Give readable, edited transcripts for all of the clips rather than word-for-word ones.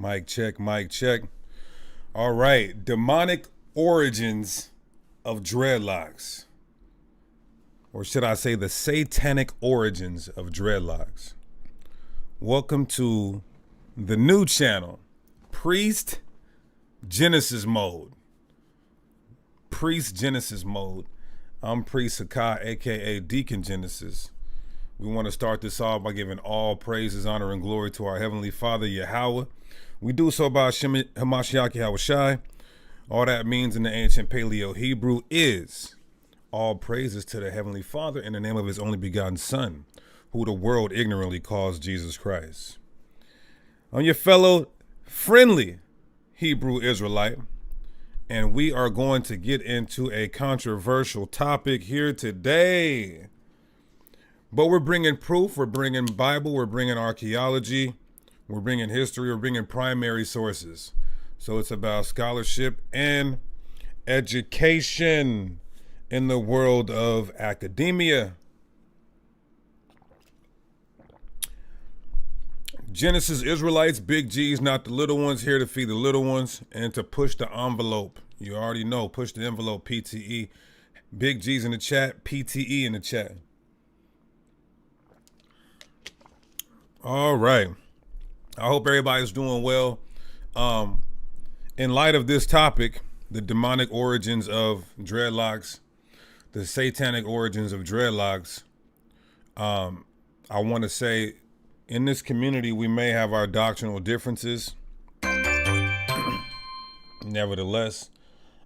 Mic check, mic check. All right, demonic origins of dreadlocks. Or should I say the satanic origins of dreadlocks. Welcome to the new channel, Priest Genesis Mode. Priest Genesis Mode. I'm Priest Sakai, aka Deacon Genesis. We want to start this off by giving all praises, honor, and glory to our Heavenly Father, Yahweh. We do so by Hamashiach Yahweh Shai. All that means in the ancient Paleo Hebrew is all praises to the Heavenly Father in the name of His only begotten Son, who the world ignorantly calls Jesus Christ. I'm your fellow friendly Hebrew Israelite, and we are going to get into a controversial topic here today. But we're bringing proof, we're bringing Bible, we're bringing archaeology, we're bringing history, we're bringing primary sources. So it's about scholarship and education in the world of academia. Genesis Israelites, big G's, not the little ones, here to feed the little ones and to push the envelope. You already know, push the envelope, PTE. Big G's in the chat, PTE in the chat. All right. I hope everybody's doing well. In light of this topic, the demonic origins of dreadlocks, the satanic origins of dreadlocks, I want to say in this community, we may have our doctrinal differences. Nevertheless,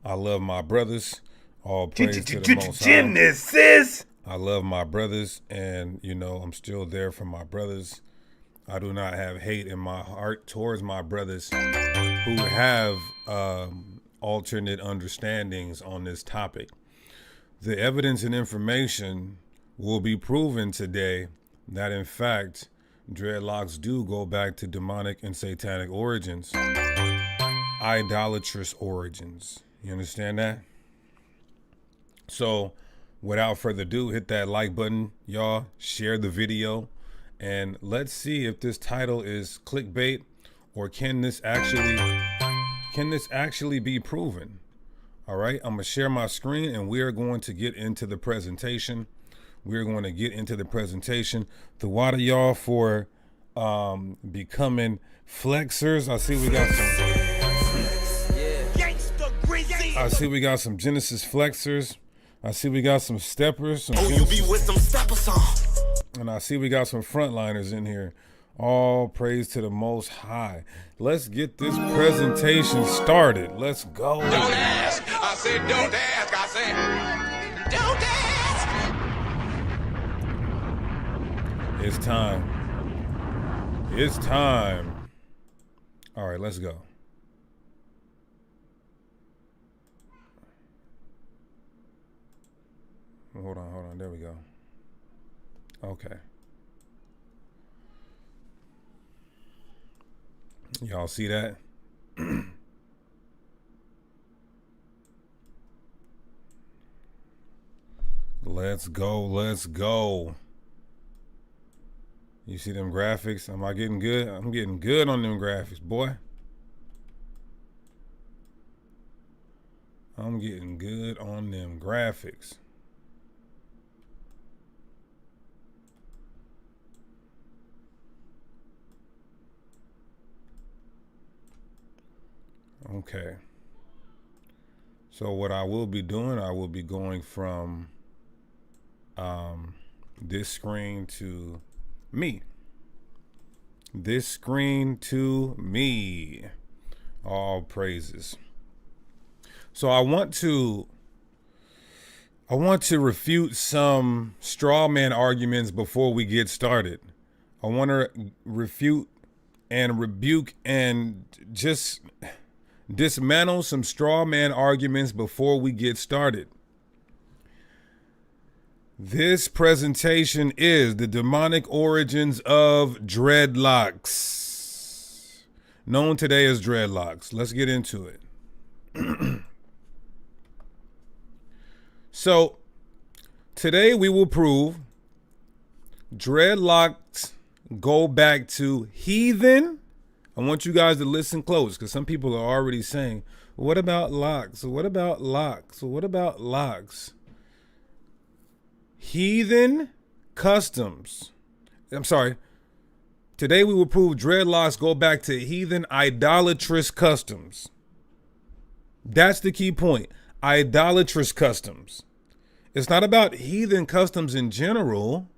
I love my brothers. All praise to the Most High. Genesis. I love my brothers, and you know I'm still there for my brothers. I do not have hate in my heart towards my brothers who have alternate understandings on this topic. The evidence and information will be proven today that in fact dreadlocks do go back to demonic and satanic origins, idolatrous origins. You understand that? So without further ado, hit that like button, y'all. Share the video, and let's see if this title is clickbait or can this actually be proven. All right, I'm gonna share my screen and we are going to get into the presentation. We're going to get into the presentation. The water y'all for becoming flexers. I see we got some Genesis flexers. I see we got some steppers. And I see we got some frontliners in here. All praise to the Most High. Let's get this presentation started. Let's go. Don't ask. I said don't ask. I said don't ask. It's time. It's time. All right, let's go. Hold on. There we go. Okay. Y'all see that? Let's go. Let's go. You see them graphics? Am I getting good? I'm getting good on them graphics, boy. I'm getting good on them graphics. Okay. So what I will be doing, I will be going from this screen to me. This screen to me. All praises. So I want to refute some straw man arguments before we get started. I want to refute and rebuke and just dismantle some straw man arguments before we get started. This presentation is the demonic origins of dreadlocks, known today as dreadlocks. Let's get into it. So today we will prove dreadlocks go back to heathen I want you guys to listen close, because some people are already saying, what about locks? What about locks? What about locks? Heathen customs. I'm sorry. Today we will prove dreadlocks go back to heathen idolatrous customs. That's the key point. Idolatrous customs. It's not about heathen customs in general.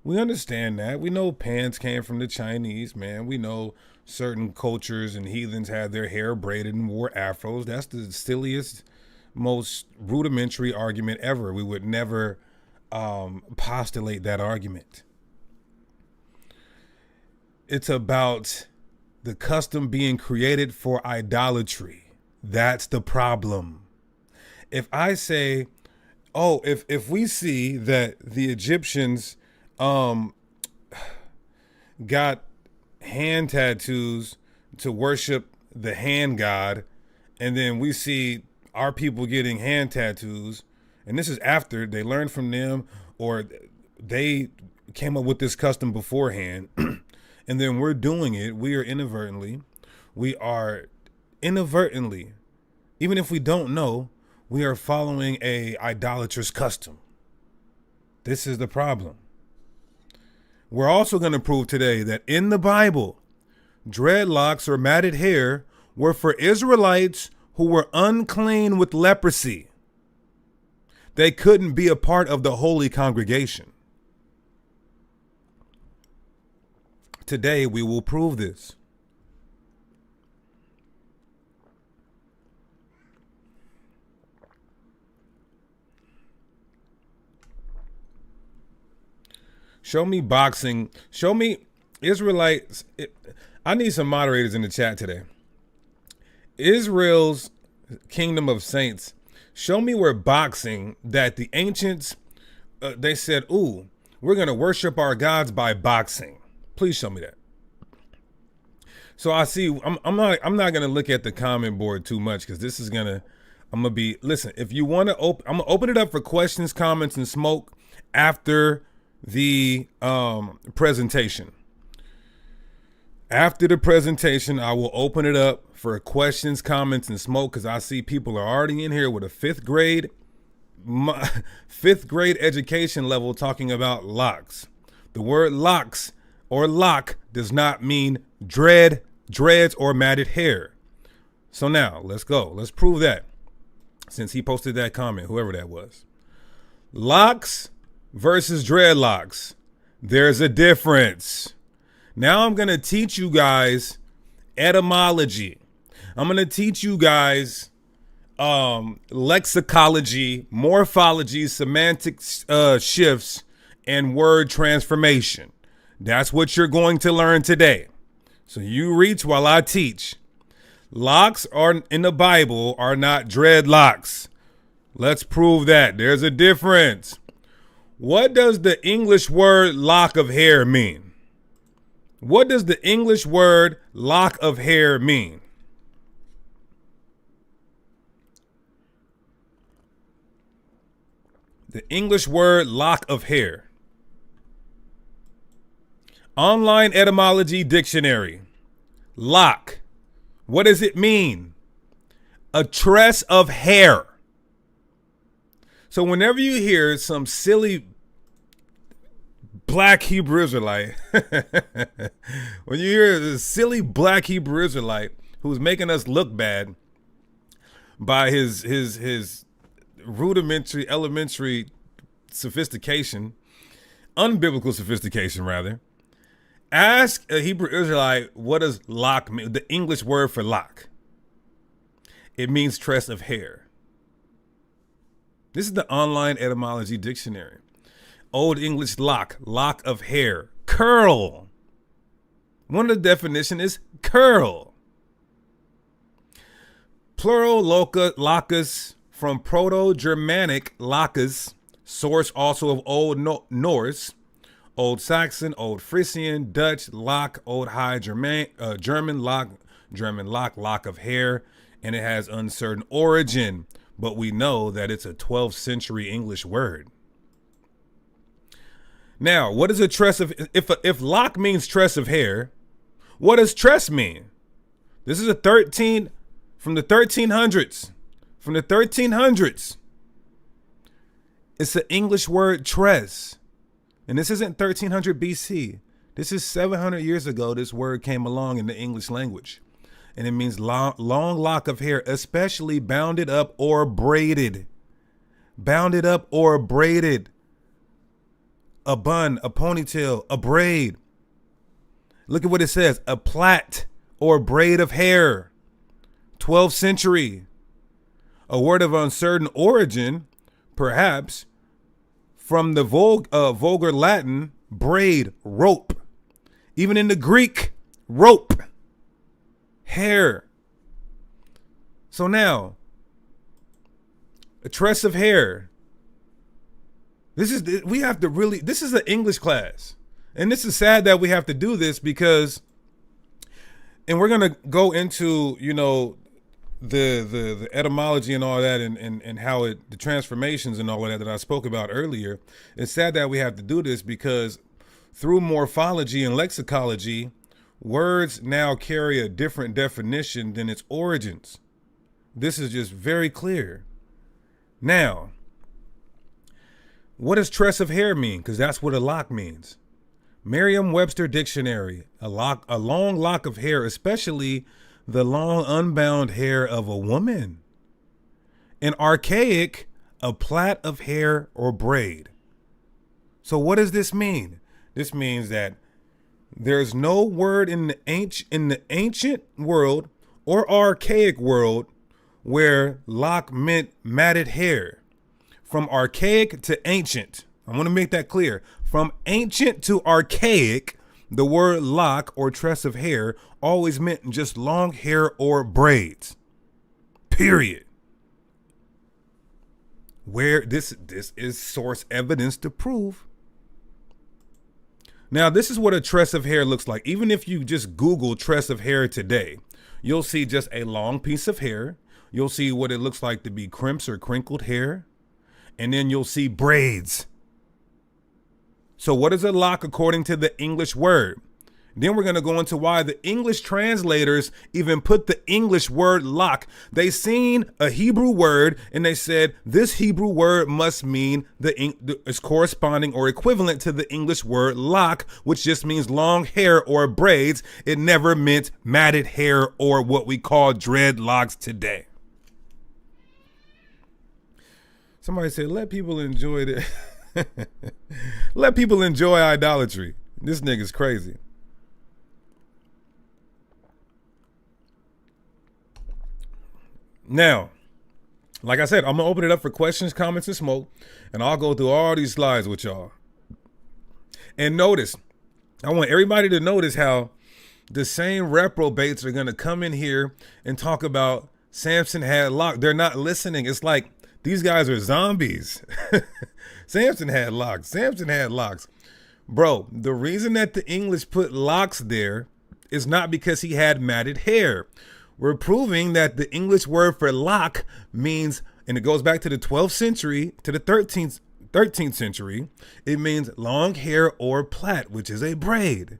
We understand that. We know pants came from the Chinese, man. We know certain cultures and heathens had their hair braided and wore afros. That's the silliest, most rudimentary argument ever. We would never postulate that argument. It's about the custom being created for idolatry. That's the problem. If I say, oh, if we see that the Egyptians got hand tattoos to worship the hand god, and then we see our people getting hand tattoos, and this is after they learned from them or they came up with this custom beforehand, and then we're doing it, we are inadvertently, even if we don't know, we are following a idolatrous custom. This is the problem. We're also going to prove today that in the Bible, dreadlocks or matted hair were for Israelites who were unclean with leprosy. They couldn't be a part of the holy congregation. Today, we will prove this. Show me boxing. Show me Israelites. I need some moderators in the chat today. Israel's kingdom of saints. Show me where boxing, that the ancients, they said, ooh, we're going to worship our gods by boxing. Please show me that. So I see, I'm not going to look at the comment board too much, because this is going to, listen, if you want to I'm going to open it up for questions, comments, and smoke after the presentation. After the presentation, I will open it up for questions, comments, and smoke, because I see people are already in here with a fifth grade education level talking about locks. The word locks or lock does not mean dreads, or matted hair. So now let's go. Let's prove that, since he posted that comment, whoever that was. Locks versus dreadlocks. There's a difference. Now I'm going to teach you guys etymology. I'm going to teach you guys lexicology, morphology, semantic shifts, and word transformation. That's what you're going to learn today. So you reach while I teach. Locks are in the Bible are not dreadlocks. Let's prove that. There's a difference. What does the English word lock of hair mean? What does the English word lock of hair mean? The English word lock of hair. Online etymology dictionary. Lock. What does it mean? A tress of hair. So whenever you hear some silly black Hebrew Israelite, when you hear a silly black Hebrew Israelite who's making us look bad by his rudimentary, elementary sophistication, unbiblical sophistication rather, ask a Hebrew Israelite, what does lock mean? The English word for lock. It means tress of hair. This is the online etymology dictionary. Old English lock, lock of hair. Curl. One of the definition is curl. Plural locus, from Proto-Germanic locus, source also of Old Norse, Old Saxon, Old Frisian, Dutch, lock, Old High German lock, lock of hair, and it has uncertain origin, but we know that it's a 12th century English word. Now, what is a tress of, if lock means tress of hair, What does tress mean? This is from the 1300s. From the 1300s. It's the English word tress. And this isn't 1300 BC. This is 700 years ago this word came along in the English language. And it means long lock of hair, especially bounded up or braided. Bounded up or braided. A bun, a ponytail, a braid. Look at what it says. A plait or braid of hair. 12th century. A word of uncertain origin, perhaps, from the vulgar Latin, braid, rope. Even in the Greek, rope, hair. So now, a tress of hair. This is an English class. And this is sad that we have to do this because, and we're going to go into, the etymology and all that and how the transformations and all of that I spoke about earlier. It's sad that we have to do this because through morphology and lexicology, words now carry a different definition than its origins. This is just very clear. Now, what does tress of hair mean? Because that's what a lock means. Merriam-Webster dictionary, a long lock of hair, especially the long unbound hair of a woman. An archaic, a plait of hair or braid. So what does this mean? This means that there's no word in the ancient world or archaic world where lock meant matted hair. From archaic to ancient, I want to make that clear. From ancient to archaic, the word lock or tress of hair always meant just long hair or braids. Period. Where this is source evidence to prove. Now, this is what a tress of hair looks like. Even if you just Google tress of hair today, you'll see just a long piece of hair. You'll see what it looks like to be crimps or crinkled hair. And then you'll see braids. So what is a lock according to the English word? Then we're going to go into why the English translators even put the English word lock. They seen a Hebrew word and they said this Hebrew word must mean is corresponding or equivalent to the English word lock, which just means long hair or braids. It never meant matted hair or what we call dreadlocks today. Somebody said, let people enjoy it. Let people enjoy idolatry. This nigga's crazy. Now, like I said, I'm going to open it up for questions, comments, and smoke, and I'll go through all these slides with y'all. And notice, I want everybody to notice how the same reprobates are going to come in here and talk about Samson had locks. They're not listening. It's like these guys are zombies. Samson had locks. Samson had locks. Bro, the reason that the English put locks there is not because he had matted hair. We're proving that the English word for lock means, and it goes back to the 12th century, to the 13th century, it means long hair or plait, which is a braid.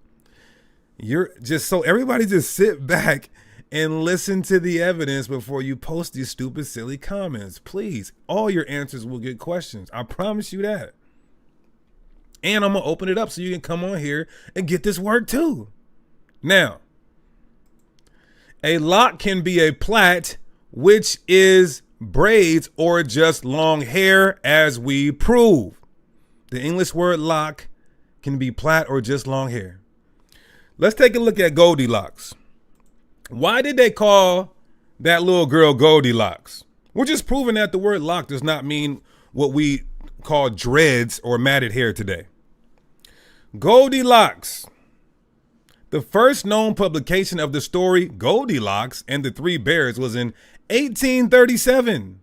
You're just, so everybody just sit back and listen to the evidence before you post these stupid, silly comments. Please, all your answers will get questions. I promise you that. And I'm going to open it up so you can come on here and get this work too. Now, a lock can be a plait, which is braids or just long hair, as we prove. The English word lock can be plait or just long hair. Let's take a look at Goldilocks. Why did they call that little girl Goldilocks? We're just proving that the word lock does not mean what we call dreads or matted hair today. Goldilocks. The first known publication of the story Goldilocks and the Three Bears was in 1837.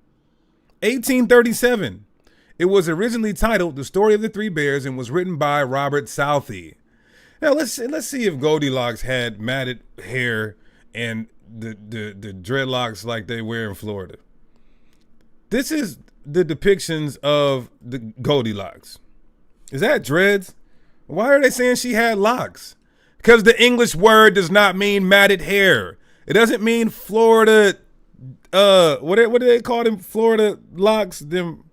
1837. It was originally titled The Story of the Three Bears and was written by Robert Southey. Now let's see if Goldilocks had matted hair and the dreadlocks like they wear in Florida. This is the depictions of the Goldilocks. Is that dreads? Why are they saying she had locks? Because the English word does not mean matted hair. It doesn't mean Florida, what do they call them? Florida locks, them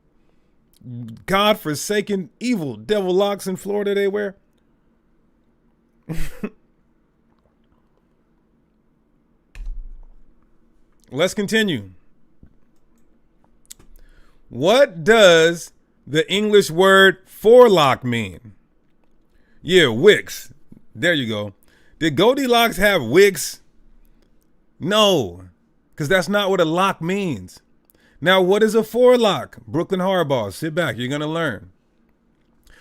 God-forsaken evil devil locks in Florida they wear. Let's continue. What does the English word forelock mean? Yeah, wicks. There you go. Did Goldilocks have wicks? No, because that's not what a lock means. Now, what is a forelock? Brooklyn Hardball, sit back. You're going to learn.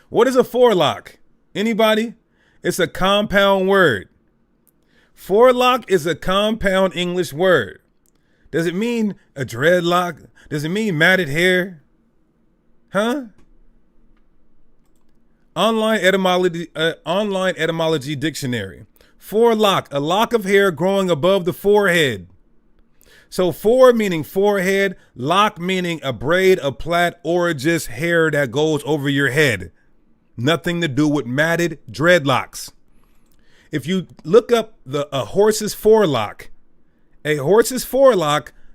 What is a forelock? Anybody? It's a compound word. Forelock is a compound English word. Does it mean a dreadlock? Does it mean matted hair? Huh? Online etymology dictionary. Forelock, a lock of hair growing above the forehead. So fore meaning forehead, lock meaning a braid, a plait, or just hair that goes over your head. Nothing to do with matted dreadlocks. If you look up a horse's forelock,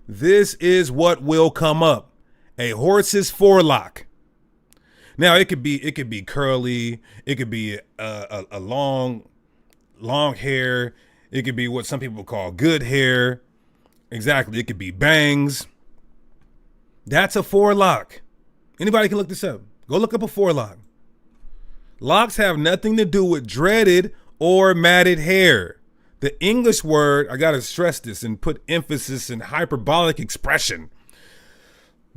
this is what will come up. A horse's forelock. Now it could be curly, it could be a long hair, it could be what some people call good hair. Exactly, it could be bangs. That's a forelock. Anybody can look this up. Go look up a forelock. Locks have nothing to do with dreaded or matted hair. The English word, I gotta stress this and put emphasis in hyperbolic expression.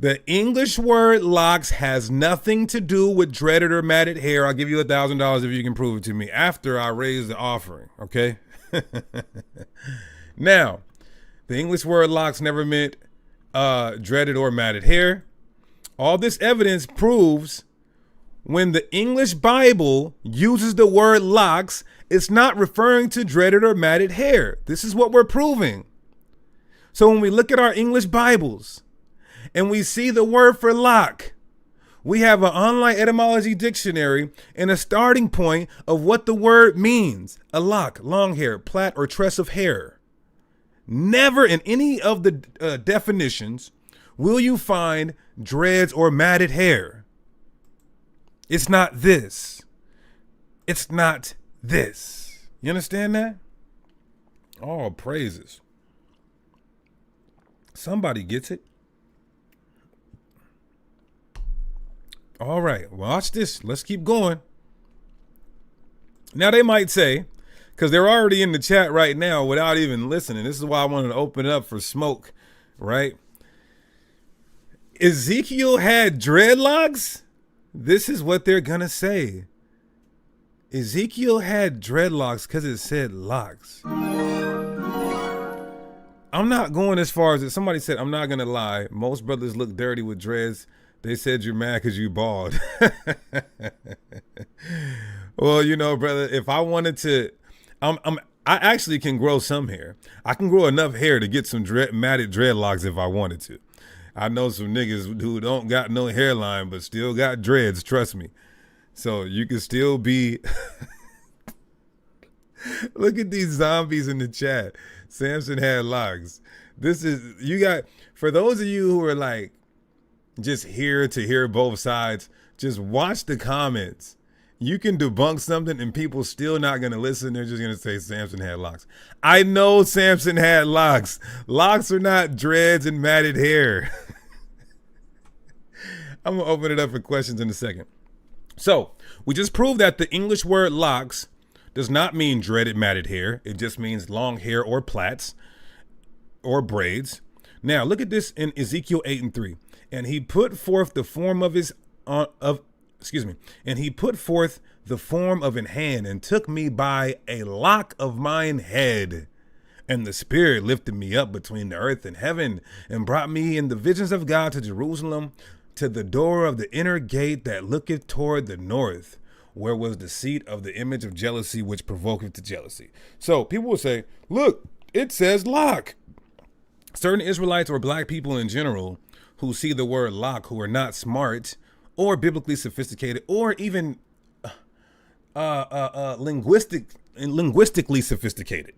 The English word locks has nothing to do with dreaded or matted hair. I'll give you $1,000 if you can prove it to me after I raise the offering, okay? Now, the English word locks never meant dreaded or matted hair. All this evidence proves when the English Bible uses the word locks, it's not referring to dreaded or matted hair. This is what we're proving. So when we look at our English Bibles and we see the word for lock, we have an online etymology dictionary and a starting point of what the word means. A lock, long hair, plait, or tress of hair. Never in any of the definitions will you find dreads or matted hair. It's not this. It's not this. You understand that? All praises. Somebody gets it. All right, watch this. Let's keep going. Now they might say, because they're already in the chat right now without even listening. This is why I wanted to open it up for smoke, right? Ezekiel had dreadlocks? This is what they're going to say. Ezekiel had dreadlocks because it said locks. I'm not going as far as it. Somebody said, I'm not going to lie. Most brothers look dirty with dreads. They said you're mad because you bald. Well, you know, brother, if I wanted to, I actually can grow some hair. I can grow enough hair to get some matted dreadlocks if I wanted to. I know some niggas who don't got no hairline but still got dreads, trust me. So you can still be... Look at these zombies in the chat. Samson had locks. This is, you got, for those of you who are like, just here to hear both sides, just watch the comments. You can debunk something and people still not going to listen. They're just going to say Samson had locks. I know Samson had locks. Locks are not dreads and matted hair. I'm going to open it up for questions in a second. So we just proved that the English word locks does not mean dreaded matted hair. It just means long hair or plaits or braids. Now look at this in Ezekiel 8:3. And he put forth the form of his and he put forth the form of an hand and took me by a lock of mine head. And the Spirit lifted me up between the earth and heaven and brought me in the visions of God to Jerusalem, to the door of the inner gate that looketh toward the north, where was the seat of the image of jealousy, which provoketh to jealousy. So people will say, look, it says lock. Certain Israelites or black people in general who see the word lock, who are not smart or biblically sophisticated or even linguistically sophisticated.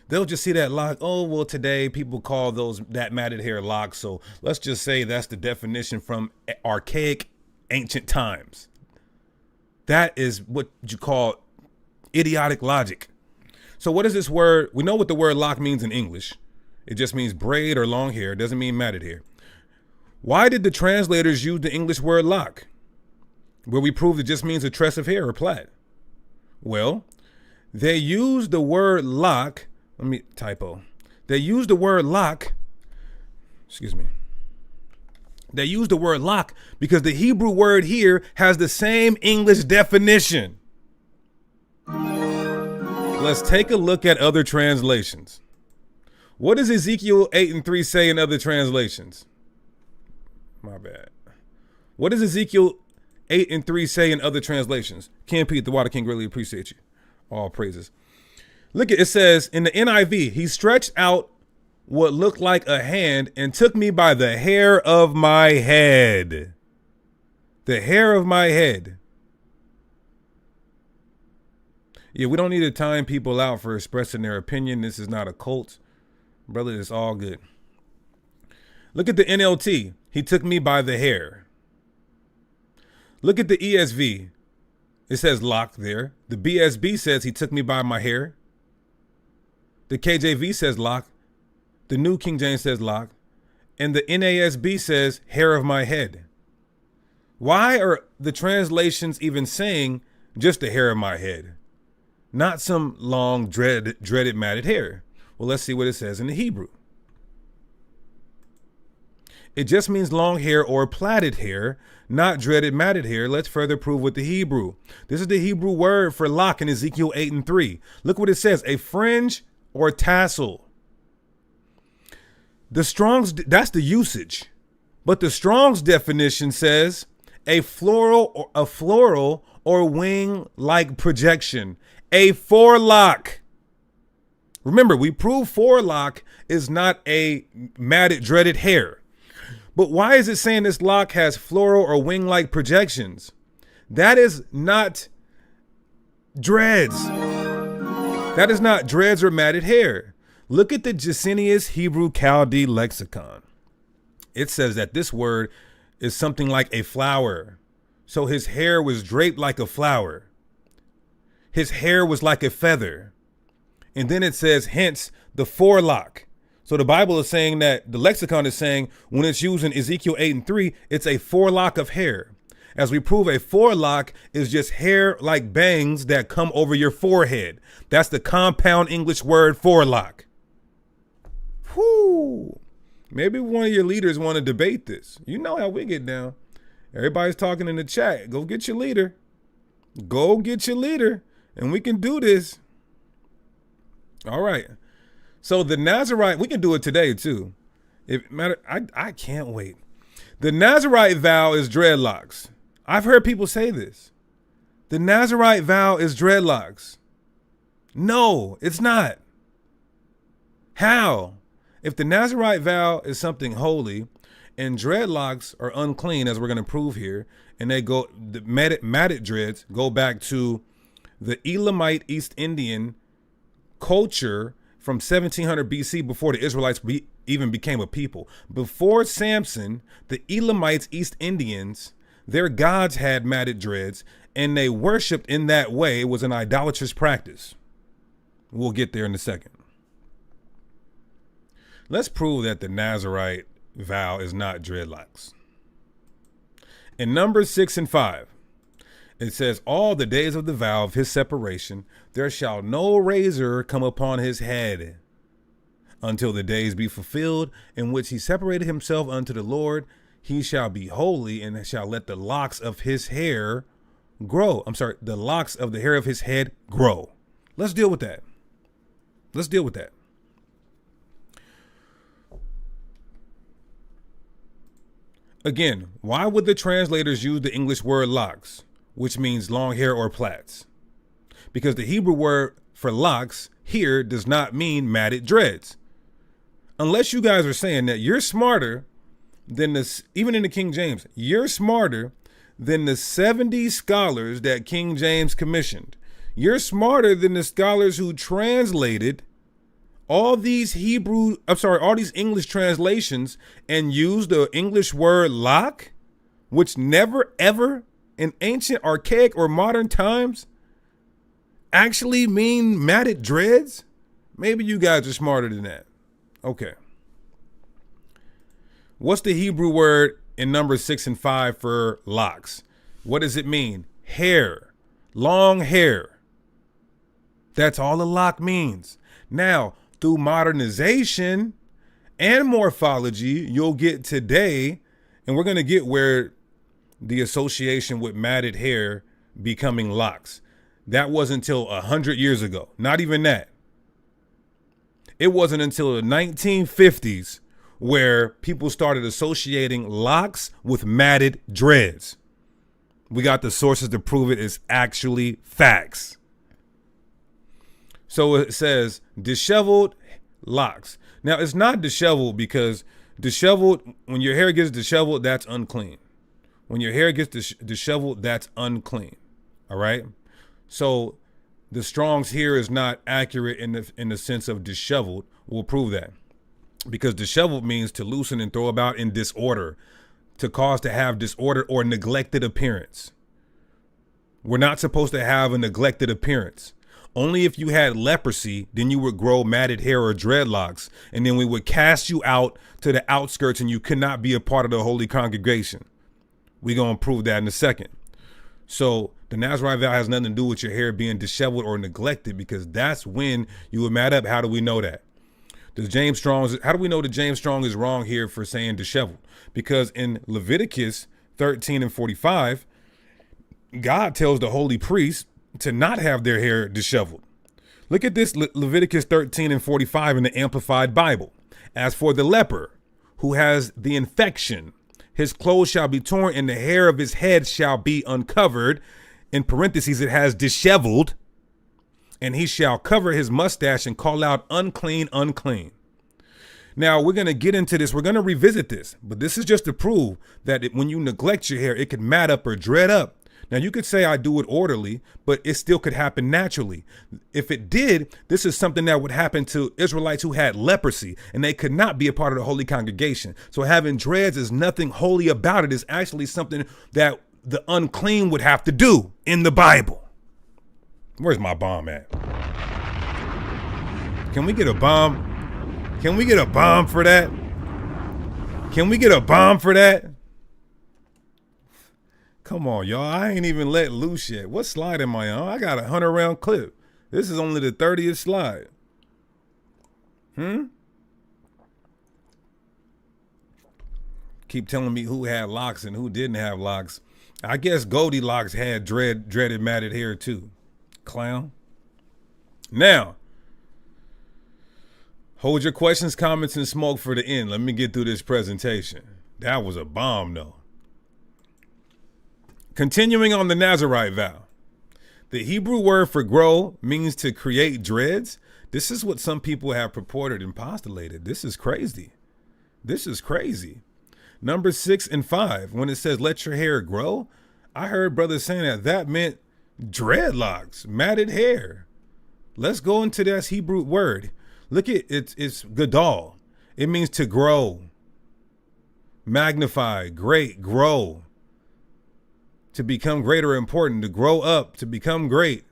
They'll just see that lock. Oh, well, today people call that matted hair locks. So let's just say that's the definition from archaic ancient times. That is what you call idiotic logic. So what is this word? We know what the word lock means in English. It just means braid or long hair. It doesn't mean matted hair. Why did the translators use the English word lock, where we proved it just means a tress of hair or plait? Well, they used the word lock. Let me typo. They used the word lock. Excuse me. They used the word lock because the Hebrew word here has the same English definition. Let's take a look at other translations. What does Ezekiel 8:3 say in other translations? My bad. What does Ezekiel 8:3 say in other translations? Ken Pete, the Water King, greatly appreciate you. All praises. Look at it says in the NIV, he stretched out what looked like a hand and took me by the hair of my head. The hair of my head. Yeah, we don't need to time people out for expressing their opinion. This is not a cult. Brother, it's all good. Look at the NLT. He took me by the hair. Look at the ESV. It says lock there. The BSB says he took me by my hair. The KJV says lock. The New King James says lock. And the NASB says hair of my head. Why are the translations even saying just the hair of my head? Not some long, dreaded matted hair. Well, let's see what it says in the Hebrew. It just means long hair or plaited hair, not dreaded matted hair. Let's further prove with the Hebrew. This is the Hebrew word for lock in Ezekiel 8:3. Look what it says, a fringe or tassel. The Strong's, that's the usage. But the Strong's definition says a floral or wing-like projection, a forelock. Remember, we proved forelock is not a matted, dreaded hair. But why is it saying this lock has floral or wing-like projections? That is not dreads. That is not dreads or matted hair. Look at the Jacinius Hebrew Chaldee lexicon. It says that this word is something like a flower. So his hair was draped like a flower. His hair was like a feather. And then it says, hence the forelock. So the Bible is saying that the lexicon is saying when it's used in Ezekiel 8:3, it's a forelock of hair. As we prove, a forelock is just hair like bangs that come over your forehead. That's the compound English word forelock. Whoo. Maybe one of your leaders want to debate this. You know how we get down. Everybody's talking in the chat. Go get your leader. Go get your leader. And we can do this. All right. So the Nazarite, we can do it today too. If matter, I can't wait. The Nazarite vow is dreadlocks. I've heard people say this. The Nazarite vow is dreadlocks. No, it's not. How? If the Nazarite vow is something holy and dreadlocks are unclean, as we're going to prove here, and the matted dreads go back to the Elamite East Indian culture from 1700 BC, before the Israelites even became a people. Before Samson, the Elamites, East Indians, their gods had matted dreads, and they worshipped in that way. It was an idolatrous practice. We'll get there in a second. Let's prove that the Nazarite vow is not dreadlocks. In Numbers 6 and 5, it says, all the days of the vow of his separation, there shall no razor come upon his head until the days be fulfilled in which he separated himself unto the Lord. He shall be holy and shall let the locks of his hair grow. The locks of the hair of his head grow. Let's deal with that. Let's deal with that. Again, why would the translators use the English word locks, which means long hair or plaits? Because the Hebrew word for locks here does not mean matted dreads. Unless you guys are saying that you're smarter than this, even in the King James, you're smarter than the 70 scholars that King James commissioned. You're smarter than the scholars who translated all these all these English translations and used the English word lock, which never ever in ancient, archaic, or modern times actually mean matted dreads. Maybe you guys are smarter than that. Okay. What's the Hebrew word in Numbers 6 and 5 for locks? What does it mean? Hair, long hair. That's all a lock means. Now, through modernization and morphology, you'll get today, and we're going to get where the association with matted hair becoming locks. That wasn't until 100 years ago. Not even that. It wasn't until the 1950s where people started associating locks with matted dreads. We got the sources to prove it is actually facts. So it says disheveled locks. Now it's not disheveled because disheveled, when your hair gets disheveled, that's unclean. When your hair gets disheveled, that's unclean. All right. So the Strong's here is not accurate in the sense of disheveled. We'll prove that. Because disheveled means to loosen and throw about in disorder, to cause to have disorder or neglected appearance. We're not supposed to have a neglected appearance. Only if you had leprosy, then you would grow matted hair or dreadlocks, and then we would cast you out to the outskirts and you could not be a part of the holy congregation. We're going to prove that in a second. So the Nazarite vow has nothing to do with your hair being disheveled or neglected, because that's when you would mat up. How do we know that? How do we know that James Strong is wrong here for saying disheveled? Because in Leviticus 13 and 45, God tells the holy priests to not have their hair disheveled. Look at this, Leviticus 13 and 45 in the Amplified Bible. As for the leper who has the infection, his clothes shall be torn and the hair of his head shall be uncovered. In parentheses, it has disheveled. And he shall cover his mustache and call out, unclean, unclean. Now, we're going to get into this. We're going to revisit this. But this is just to prove that when you neglect your hair, it could mat up or dread up. Now, you could say I do it orderly, but it still could happen naturally. If it did, this is something that would happen to Israelites who had leprosy, and they could not be a part of the holy congregation. So having dreads is nothing holy about it. It's actually something that the unclean would have to do in the Bible. Where's my bomb at? Can we get a bomb? Can we get a bomb for that? Can we get a bomb for that? Come on, y'all. I ain't even let loose yet. What slide am I on? I got a 100-round clip. This is only the 30th slide. Keep telling me who had locks and who didn't have locks. I guess Goldilocks had dreaded matted hair too. Clown. Now, hold your questions, comments, and smoke for the end. Let me get through this presentation. That was a bomb, though. Continuing on the Nazarite vow. The Hebrew word for grow means to create dreads. This is what some people have purported and postulated. This is crazy. This is crazy. Numbers 6 and 5, when it says let your hair grow, I heard brothers saying that meant dreadlocks, matted hair. Let's go into that Hebrew word. Look at it. It's gadol. It means to grow, magnify, great, grow, to become great or important, to grow up, to become great.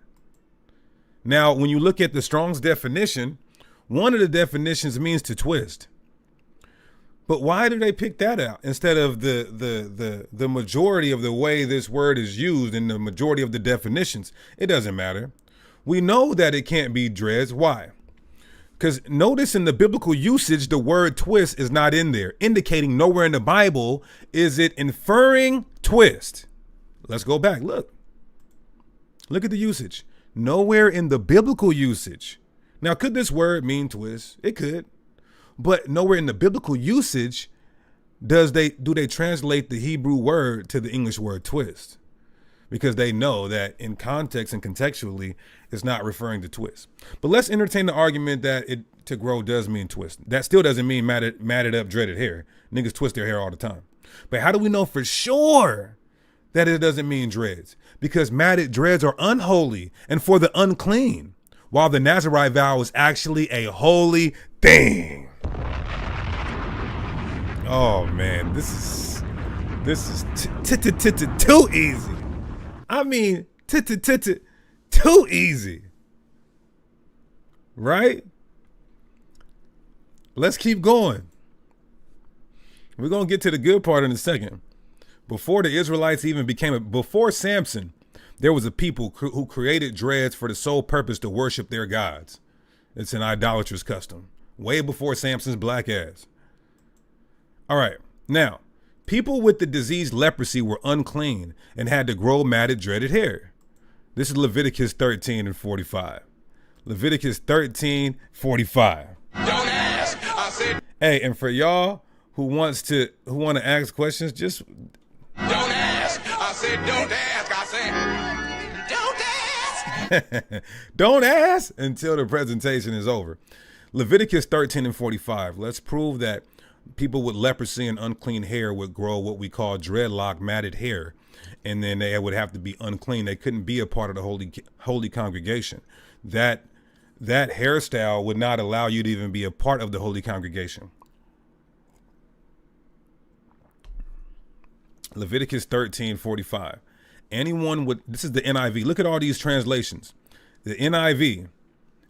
Now, when you look at the Strong's definition, one of the definitions means to twist. But why did they pick that out instead of the majority of the way this word is used in the majority of the definitions? It doesn't matter. We know that it can't be dreads. Why? Because notice in the biblical usage, the word twist is not in there, indicating nowhere in the Bible is it inferring twist. Let's go back. Look at the usage. Nowhere in the biblical usage. Now, could this word mean twist? It could. But nowhere in the biblical usage do they translate the Hebrew word to the English word twist, because they know that in context and contextually, it's not referring to twist. But let's entertain the argument that to grow does mean twist. That still doesn't mean matted up, dreaded hair. Niggas twist their hair all the time. But how do we know for sure that it doesn't mean dreads, because matted dreads are unholy and for the unclean, while the Nazirite vow is actually a holy thing. Oh man, this is too easy. I mean, too easy. Right? Let's keep going. We're going to get to the good part in a second. Before the Israelites even before Samson, there was a people who created dreads for the sole purpose to worship their gods. It's an idolatrous custom. Way before Samson's black ass. All right. Now, people with the disease leprosy were unclean and had to grow matted, dreaded hair. This is Leviticus 13 and 45. Leviticus 13:45. Don't ask. I said, Hey, and for y'all who want to ask questions, just don't ask. I said, don't ask. I said, don't ask. don't ask until the presentation is over. Leviticus 13 and 45. Let's prove that people with leprosy and unclean hair would grow what we call dreadlock matted hair, and then they would have to be unclean. They couldn't be a part of the holy congregation. That hairstyle would not allow you to even be a part of the holy congregation. Leviticus 13:45. This is the NIV. Look at all these translations. The NIV,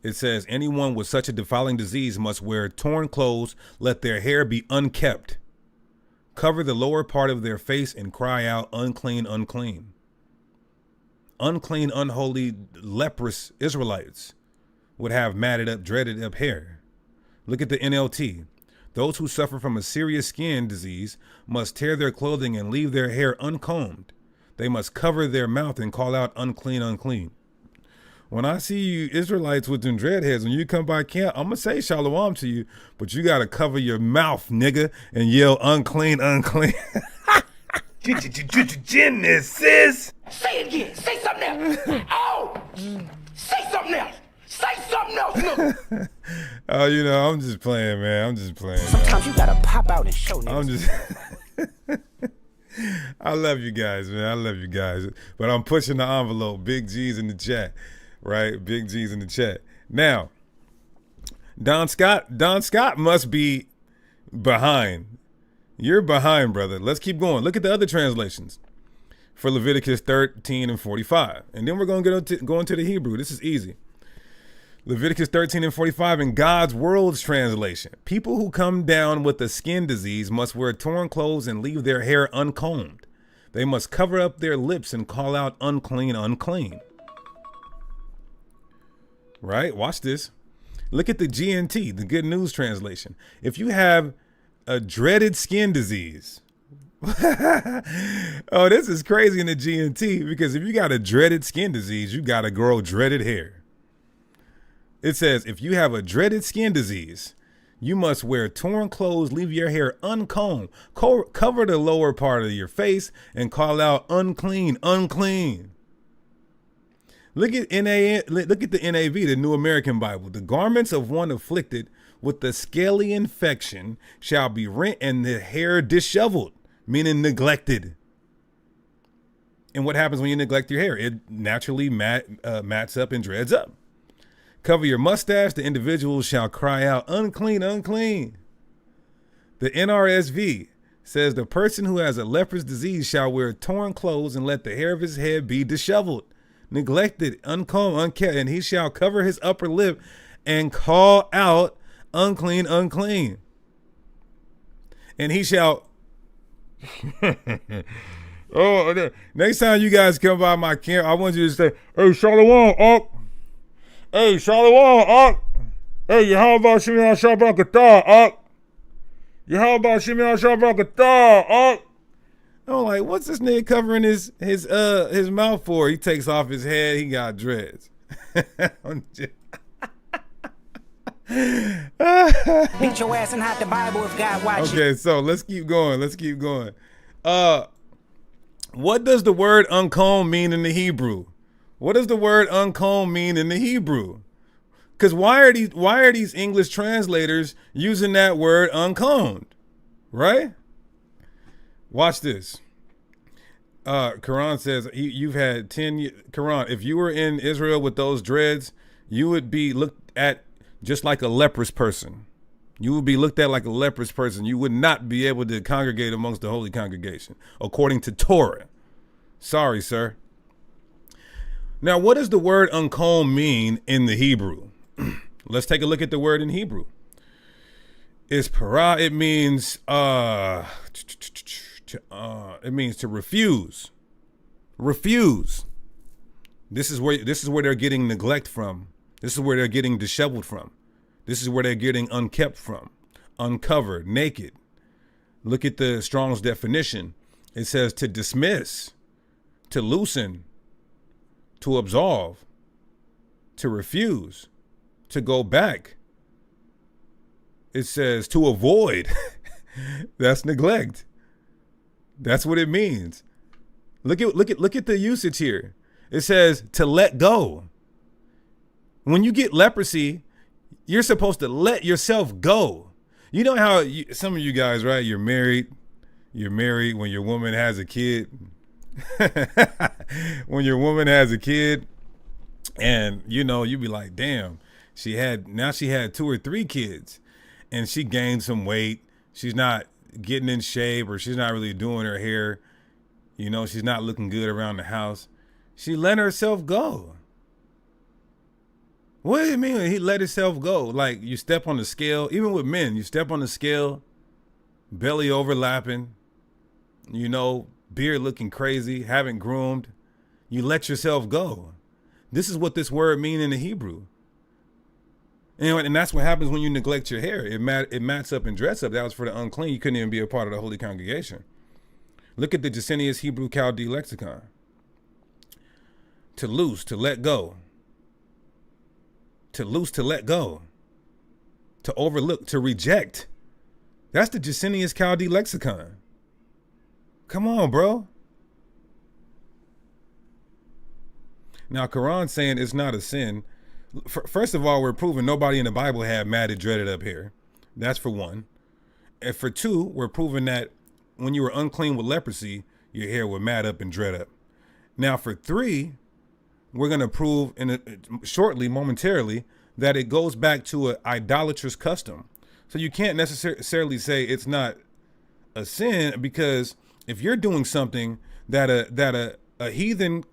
it says, anyone with such a defiling disease must wear torn clothes, let their hair be unkept, cover the lower part of their face, and cry out, unclean, unclean. Unclean, unholy, leprous Israelites would have matted up, dreaded up hair. Look at the NLT. Those who suffer from a serious skin disease must tear their clothing and leave their hair uncombed. They must cover their mouth and call out, unclean, unclean. When I see you Israelites with them dreadheads, when you come by camp, I'm going to say shalom to you, but you got to cover your mouth, nigga, and yell, unclean, unclean. Genesis. Say it again. Say something else. Oh, say something else. Say something else, nigga. Oh, I'm just playing, man. I'm just playing. Sometimes you gotta pop out and show niggas. I'm just. I love you guys, man. I love you guys. But I'm pushing the envelope. Big G's in the chat, right? Big G's in the chat. Now, Don Scott must be behind. You're behind, brother. Let's keep going. Look at the other translations for Leviticus 13 and 45. And then we're going to go into the Hebrew. This is easy. Leviticus 13 and 45 in God's World's translation. People who come down with a skin disease must wear torn clothes and leave their hair uncombed. They must cover up their lips and call out, unclean, unclean. Right? Watch this. Look at the GNT, the Good News translation. If you have a dreaded skin disease. Oh, this is crazy in the GNT, because if you got a dreaded skin disease, you got to grow dreaded hair. It says, if you have a dreaded skin disease, you must wear torn clothes, leave your hair uncombed, cover the lower part of your face, and call out, unclean, unclean. Look at the NAV, the New American Bible. The garments of one afflicted with the scaly infection shall be rent and the hair disheveled, meaning neglected. And what happens when you neglect your hair? It naturally mats up and dreads up. Cover your mustache, the individual shall cry out, unclean, unclean. The NRSV says the person who has a leprous disease shall wear torn clothes and let the hair of his head be disheveled, neglected, uncombed, unkept, and he shall cover his upper lip and call out, unclean, unclean. And he shall... Oh, next time you guys come by my camp, I want you to say, hey, Shalom, up. Hey, Shalom, up. Hey, how about Shimon Shabrakatah, up? How about Shimon Shabrakatah, up? I'm like, what's this nigga covering his mouth for? He takes off his head, he got dreads. Beat your ass and hide the Bible if God watches. Okay, so let's keep going. What does the word uncombed mean in the Hebrew? What does the word uncombed mean in the Hebrew? Because why are these English translators using that word uncombed? Right? Watch this. Quran says you've had 10 years. Quran, if you were in Israel with those dreads, you would be looked at just like a leprous person. You would be looked at like a leprous person. You would not be able to congregate amongst the holy congregation, according to Torah. Sorry, sir. Now, what does the word uncombed mean in the Hebrew? Let's take a look at the word in Hebrew. It's para. It means to refuse. Refuse. This is where they're getting neglect from. This is where they're getting disheveled from. This is where they're getting unkept from, uncovered, naked. Look at the Strong's definition. It says to dismiss, to loosen, to absolve, to refuse, to go back. It says to avoid. That's neglect. That's what it means. Look at the usage here. It says to let go. When you get leprosy, you're supposed to let yourself go. You know how some of you guys, right? You're married when your woman has a kid. When your woman has a kid, and you be like, damn, she had 2 or 3 kids, and she gained some weight. She's not getting in shape, or she's not really doing her hair. She's not looking good around the house. She let herself go. What do you mean he let himself go? Like you step on the scale, even with men, you step on the scale, belly overlapping, beard looking crazy, haven't groomed. You let yourself go. This is what this word means in the Hebrew. And that's what happens when you neglect your hair. It mats up and dress up. That was for the unclean. You couldn't even be a part of the holy congregation. Look at the Jacinius Hebrew Chaldee lexicon. To loose, to let go. To loose, to let go. To overlook, to reject. That's the Jacinius Chaldee lexicon. Come on, bro. Now, Quran saying it's not a sin. First of all, we're proving nobody in the Bible had matted, dreaded up hair. That's for one. And for two, we're proving that when you were unclean with leprosy, your hair would mat up and dread up. Now, for three, we're going to prove shortly, momentarily, that it goes back to an idolatrous custom. So you can't necessarily say it's not a sin, because if you're doing something that a heathen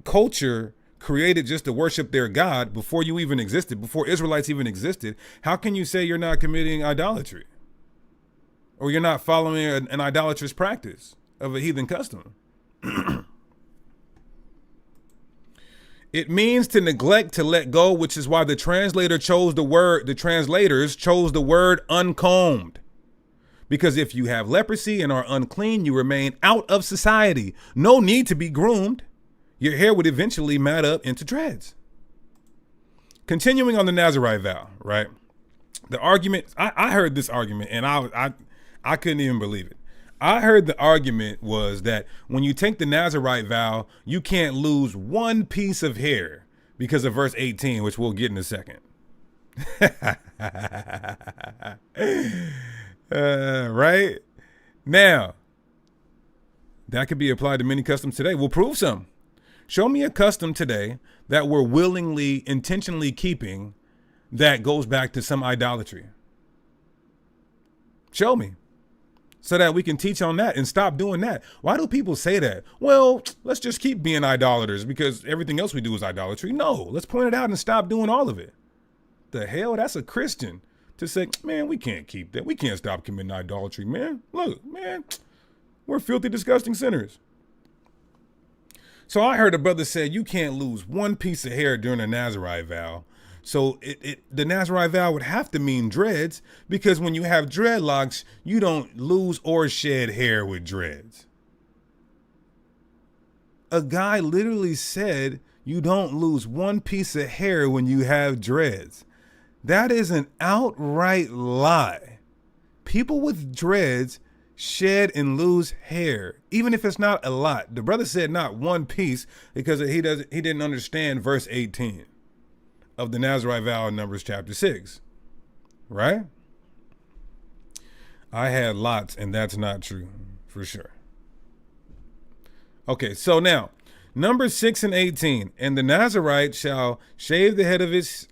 culture created just to worship their God before you even existed, before Israelites even existed, how can you say you're not committing idolatry? Or you're not following an idolatrous practice of a heathen custom? It means to neglect, to let go, which is why the translators chose the word uncombed. Because if you have leprosy and are unclean, you remain out of society. No need to be groomed. Your hair would eventually mat up into dreads. Continuing on the Nazirite vow, right? The argument, I heard this argument and I couldn't even believe it. I heard the argument was that when you take the Nazirite vow, you can't lose one piece of hair because of verse 18, which we'll get in a second. Right? Now, that could be applied to many customs today. We'll prove some. Show me a custom today that we're willingly, intentionally keeping that goes back to some idolatry. Show me, so that we can teach on that and stop doing that. Why do people say that? Well, let's just keep being idolaters because everything else we do is idolatry. No, let's point it out and stop doing all of it. The hell? That's a Christian to say, man, we can't keep that. We can't stop committing idolatry, man. Look, man, we're filthy, disgusting sinners. So I heard a brother say you can't lose one piece of hair during a Nazirite vow. So the Nazirite vow would have to mean dreads, because when you have dreadlocks, you don't lose or shed hair with dreads. A guy literally said you don't lose one piece of hair when you have dreads. That is an outright lie. People with dreads shed and lose hair, even if it's not a lot. The brother said not one piece because he didn't understand verse 18 of the Nazirite vow in Numbers chapter 6, right? I had lots, and that's not true, for sure. Okay, so now, number 6 and 18. And the Nazarite shall shave the head of his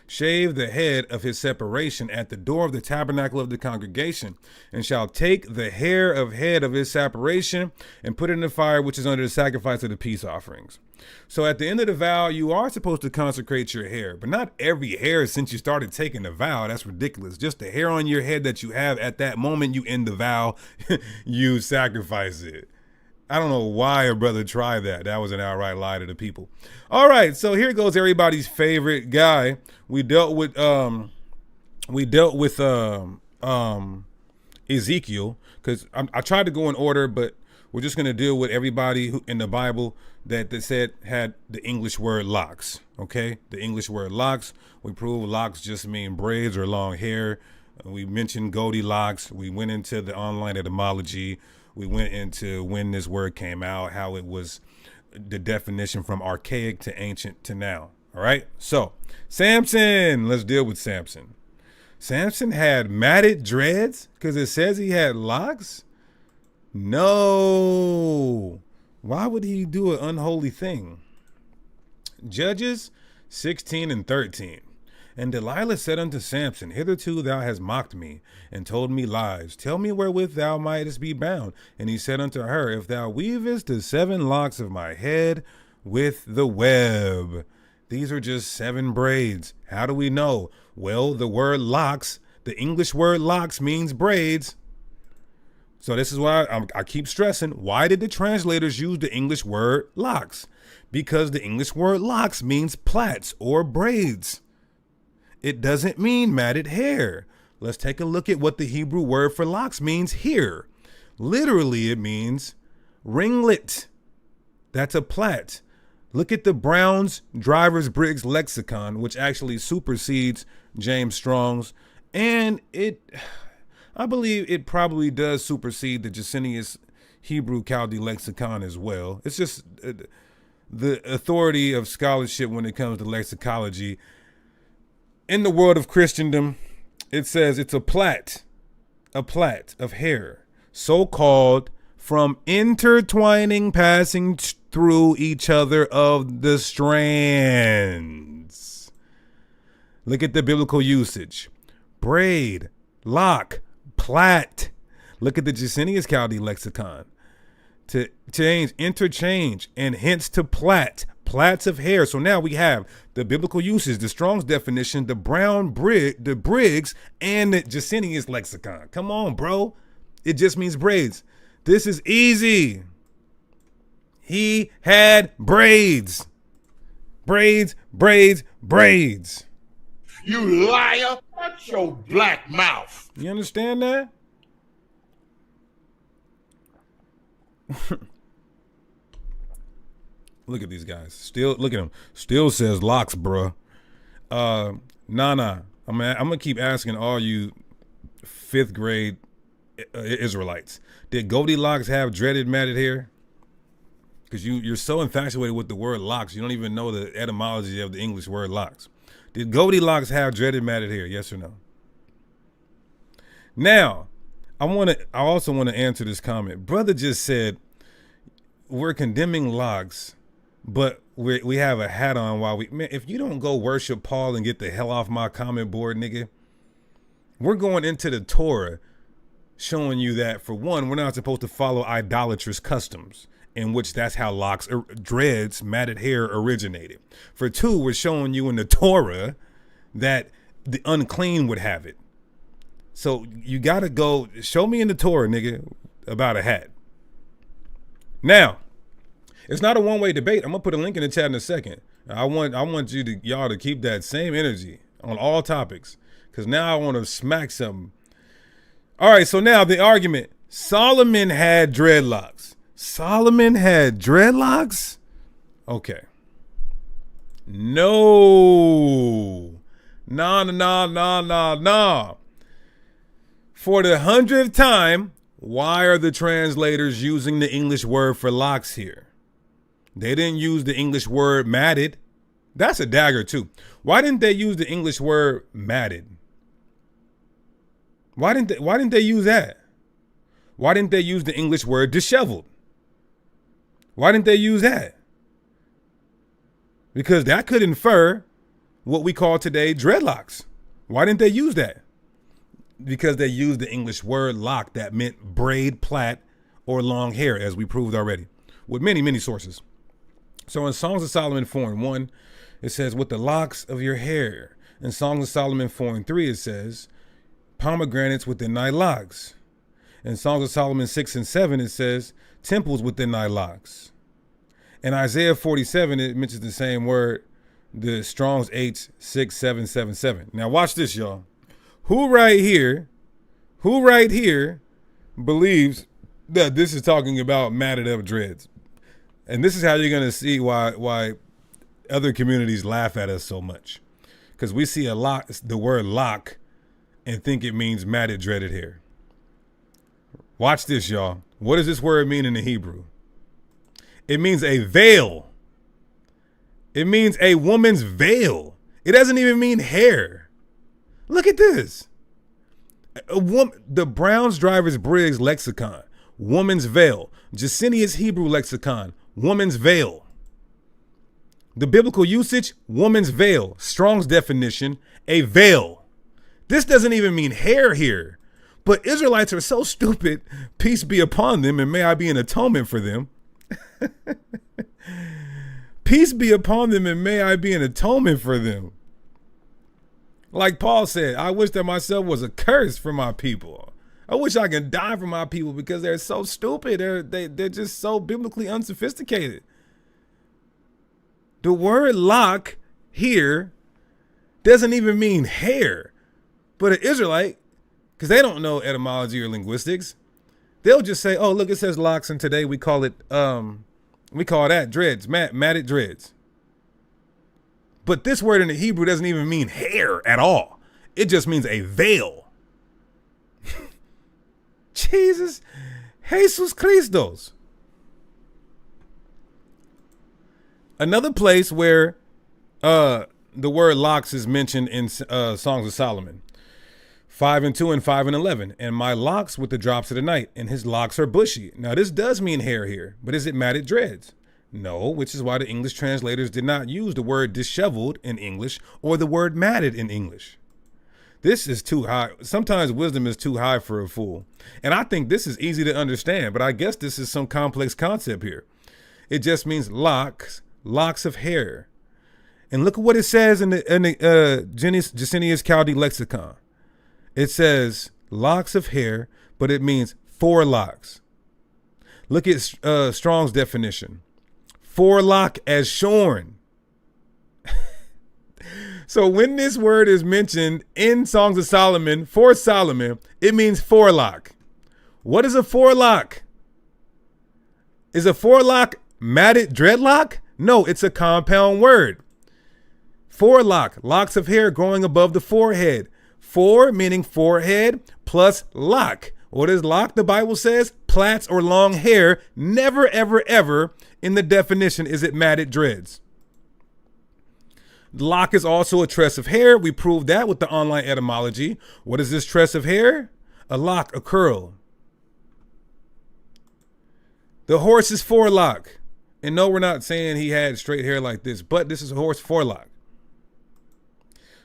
shave the head of his separation at the door of the tabernacle of the congregation, and shall take the hair of head of his separation and put it in the fire which is under the sacrifice of the peace offerings. So at the end of the vow, you are supposed to consecrate your hair, but not every hair since you started taking the vow. That's ridiculous. Just the hair on your head that you have at that moment you end the vow, you sacrifice it. I don't know why a brother tried that. That was an outright lie to the people. All right, so here goes everybody's favorite guy. We dealt with Ezekiel, because I tried to go in order, but we're just going to deal with everybody who in the Bible that said had the English word locks. Okay, the English word locks. We proved locks just mean braids or long hair. We mentioned Goldilocks. We went into the online etymology. We went into when this word came out, how it was the definition from archaic to ancient to now. All right. So Samson, let's deal with Samson. Samson had matted dreads because it says he had locks. No. Why would he do an unholy thing? Judges 16 and 13. And Delilah said unto Samson, hitherto thou hast mocked me, and told me lies. Tell me wherewith thou mightest be bound. And he said unto her, if thou weavest the 7 locks of my head with the web. These are just 7 braids. How do we know? Well, the word locks, the English word locks means braids. So this is why I keep stressing, why did the translators use the English word locks? Because the English word locks means plaits or braids. It doesn't mean matted hair. Let's take a look at what the Hebrew word for locks means here. Literally, it means ringlet. That's a plait. Look at the Brown's Drivers Briggs lexicon, which actually supersedes James Strong's. And I believe it probably does supersede the Jacinius Hebrew Chaldee lexicon as well. It's just the authority of scholarship when it comes to lexicology. In the world of Christendom, it says it's a plait of hair, so called from intertwining, passing through each other of the strands. Look at the biblical usage. Braid, lock, plait. Look at the Jacinius Chaldee lexicon. To change, interchange, and hence to plait. Plaits of hair. So now we have the biblical uses, the Strong's definition, the the Briggs, and the Jacinius lexicon. Come on, bro. It just means braids. This is easy. He had braids. Braids, braids, braids. You liar! Shut your black mouth. You understand that? Look at these guys. Still, look at them. Still says locks, bruh. Nah. I'm gonna keep asking all you 5th grade Israelites. Did Goldilocks have dreaded matted hair? Because you're so infatuated with the word locks, you don't even know the etymology of the English word locks. Did Goldilocks have dreaded matted hair? Yes or no? Now, I also want to answer this comment. Brother just said we're condemning locks, but we have a hat on while man, if you don't go worship Paul and get the hell off my comment board, nigga, we're going into the Torah showing you that, for one, we're not supposed to follow idolatrous customs, in which that's how locks, dreads, matted hair originated. For two, we're showing you in the Torah that the unclean would have it. So you got to go show me in the Torah, nigga, about a hat. Now, it's not a one-way debate. I'm gonna put a link in the chat in a second. I want y'all to keep that same energy on all topics, because now I want to smack something. All right, so now the argument: Solomon had dreadlocks. Solomon had dreadlocks? Okay. No. Nah. For the 100th time, why are the translators using the English word for locks here? They didn't use the English word matted. That's a dagger too. Why didn't they use the English word matted? Why didn't they use that? Why didn't they use the English word disheveled? Why didn't they use that? Because that could infer what we call today dreadlocks. Why didn't they use that? Because they used the English word lock that meant braid, plait, or long hair, as we proved already, with many, many sources. So in Songs of Solomon 4:1, it says, with the locks of your hair. In Songs of Solomon 4:3, it says, pomegranates within thy locks. In Songs of Solomon 6:7, it says, temples within thy locks. In Isaiah 47, it mentions the same word, the Strong's H6777. Now watch this, y'all. Who right here believes that this is talking about matted up dreads? And this is how you're going to see why other communities laugh at us so much. Because we see the word lock, and think it means matted dreaded hair. Watch this, y'all. What does this word mean in the Hebrew? It means a veil. It means a woman's veil. It doesn't even mean hair. Look at this. The Brown's Drivers Briggs lexicon, woman's veil. Jacinius Hebrew lexicon, woman's veil. The biblical usage, woman's veil. Strong's definition, a veil. This doesn't even mean hair here. But Israelites are so stupid, peace be upon them, and may I be an atonement for them. Peace be upon them, and may I be an atonement for them. Like Paul said, I wish that myself was a curse for my people. I wish I could die for my people because they're so stupid. They're just so biblically unsophisticated. The word lock here doesn't even mean hair. But an Israelite, because they don't know etymology or linguistics, they'll just say, oh, look, it says locks, and today we call that dreads, matted dreads. But this word in the Hebrew doesn't even mean hair at all. It just means a veil. Jesus Christos. Another place where the word locks is mentioned in Songs of Solomon. 5:2 and 5:11. And my locks with the drops of the night, and his locks are bushy. Now this does mean hair here, but is it matted dreads? No, which is why the English translators did not use the word disheveled in English or the word matted in English. This is too high. Sometimes wisdom is too high for a fool. And I think this is easy to understand, but I guess this is some complex concept here. It just means locks of hair. And look at what it says in the Jacinius Chaldee lexicon. It says locks of hair, but it means forelocks. Look at Strong's definition. Forelock as shorn. So when this word is mentioned in Songs of Solomon for Solomon, it means forelock. What is a forelock? Is a forelock matted dreadlock? No, it's a compound word. Forelock, locks of hair growing above the forehead. Fore meaning forehead plus lock. What is lock? The Bible says plaits or long hair. Never, ever, ever in the definition is it matted dreads. Lock is also a tress of hair. We proved that with the online etymology. What is this tress of hair? A lock, a curl. The horse is forelock. And no, we're not saying he had straight hair like this, but this is a horse forelock.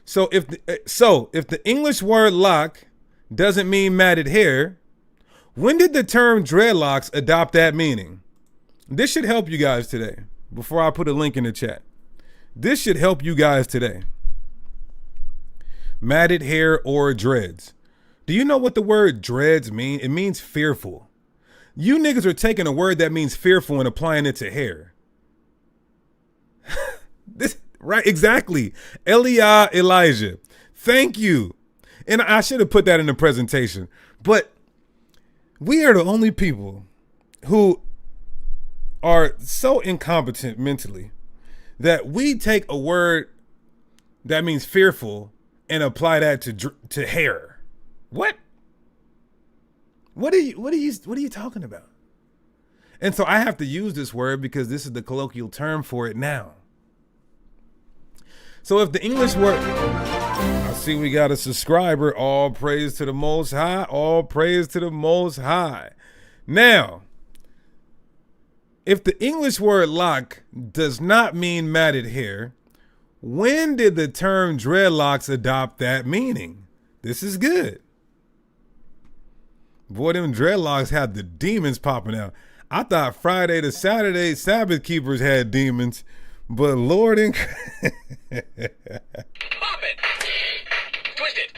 So if the English word lock doesn't mean matted hair, when did the term dreadlocks adopt that meaning? This should help you guys today. Before I put a link in the chat, this should help you guys today. Matted hair or dreads. Do you know what the word dreads mean? It means fearful. You niggas are taking a word that means fearful and applying it to hair. Right, exactly. Elijah. Thank you. And I should have put that in the presentation. But we are the only people who are so incompetent mentally that we take a word that means fearful and apply that to hair. What? What are you talking about? And so I have to use this word because this is the colloquial term for it now. So if the English word, I see we got a subscriber. All praise to the Most High. All praise to the Most High. Now, if the English word lock does not mean matted hair, when did the term dreadlocks adopt that meaning? This is good. Boy, them dreadlocks had the demons popping out. I thought Friday to Saturday Sabbath keepers had demons, but Lord and Pop it. Twist it.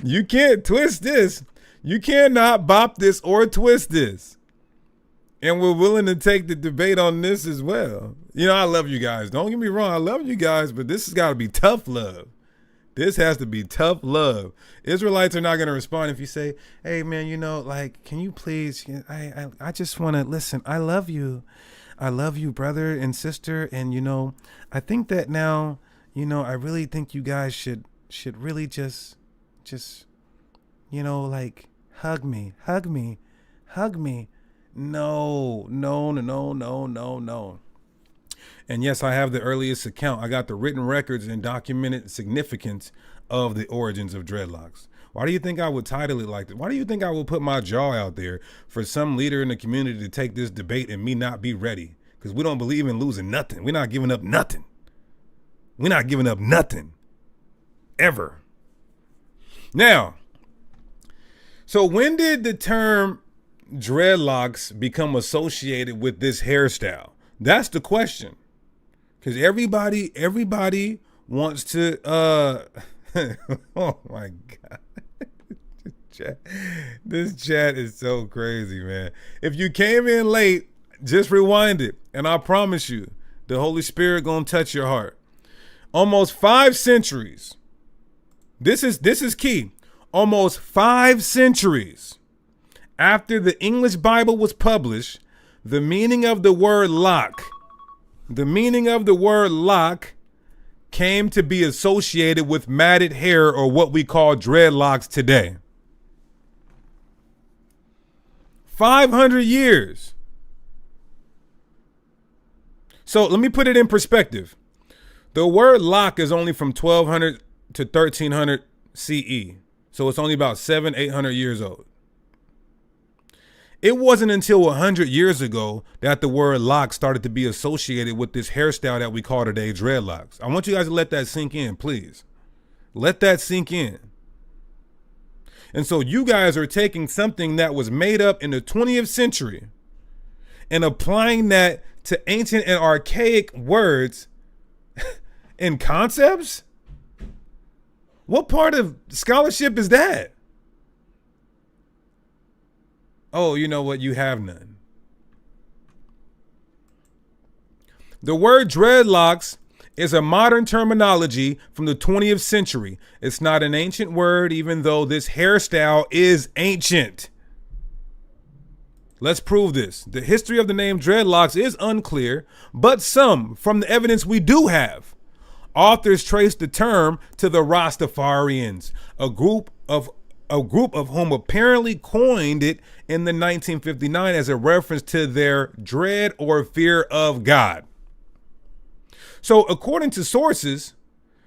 you can't twist this. You cannot bop this or twist this. And we're willing to take the debate on this as well. You know, I love you guys. Don't get me wrong. I love you guys, but this has got to be tough love. This has to be tough love. Israelites are not going to respond if you say, hey, man, you know, like, can you please, I just want to listen. I love you. I love you, brother and sister. And, you know, I think that now, you know, I really think you guys should really just, you know, like, hug me. No. And yes, I have the earliest account. I got the written records and documented significance of the origins of dreadlocks. Why do you think I would title it like that? Why do you think I would put my jaw out there for some leader in the community to take this debate and me not be ready? Because we don't believe in losing nothing. We're not giving up nothing. We're not giving up nothing. Ever. Now, so when did the term dreadlocks become associated with this hairstyle? That's the question. Because everybody wants to oh my God. This chat is so crazy, man. If you came in late, just rewind it. And I promise you, the Holy Spirit gonna touch your heart. Almost 5 centuries. This is key. Almost 5 centuries after the English Bible was published, the meaning of the word lock came to be associated with matted hair, or what we call dreadlocks today. 500 years. So let me put it in perspective. The word lock is only from 1200 to 1300 CE. So it's only about 800 years old. It wasn't until 100 years ago that the word lock started to be associated with this hairstyle that we call today dreadlocks. I want you guys to let that sink in, please. Let that sink in. And so you guys are taking something that was made up in the 20th century and applying that to ancient and archaic words and concepts? What part of scholarship is that? Oh, you know what? You have none. The word dreadlocks is a modern terminology from the 20th century. It's not an ancient word, even though this hairstyle is ancient. Let's prove this. The history of the name dreadlocks is unclear, but some, from the evidence we do have, authors trace the term to the Rastafarians, a group of whom apparently coined it in the 1959 as a reference to their dread or fear of God. So according to sources,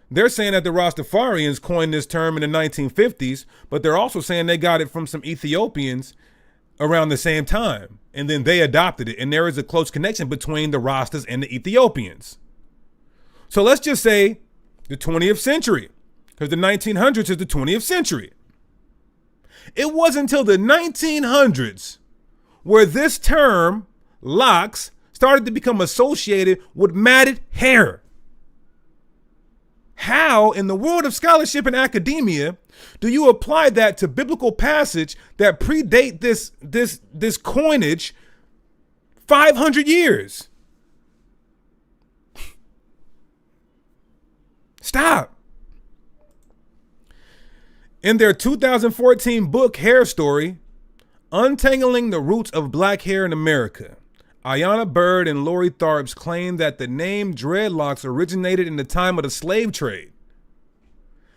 they're saying that the Rastafarians coined this term in the 1950s, but they're also saying they got it from some Ethiopians around the same time, and then they adopted it, and there is a close connection between the Rastas and the Ethiopians. So let's just say the 20th century, because the 1900s is the 20th century. It wasn't until the 1900s where this term, locks, started to become associated with matted hair. How, in the world of scholarship and academia, do you apply that to biblical passage that predate this coinage 500 years? Stop. In their 2014 book, Hair Story, Untangling the Roots of Black Hair in America, Ayanna Bird and Lori Tharps claim that the name dreadlocks originated in the time of the slave trade.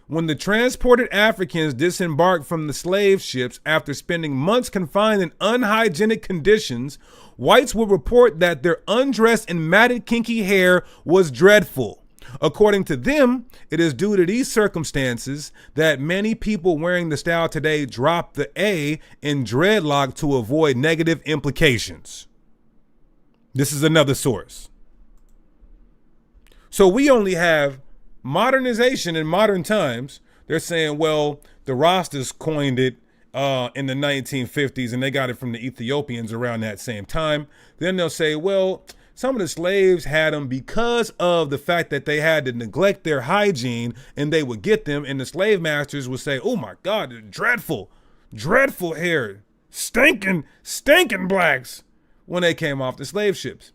When the transported Africans disembarked from the slave ships after spending months confined in unhygienic conditions, whites would report that their undressed and matted kinky hair was dreadful. According to them, it is due to these circumstances that many people wearing the style today drop the A in dreadlock to avoid negative implications. This is another source. So we only have modernization in modern times. They're saying, well, the Rastas coined it in the 1950s and they got it from the Ethiopians around that same time. Then they'll say, well, some of the slaves had them because of the fact that they had to neglect their hygiene, and they would get them, and the slave masters would say, oh my God, they're dreadful hair, stinking blacks when they came off the slave ships.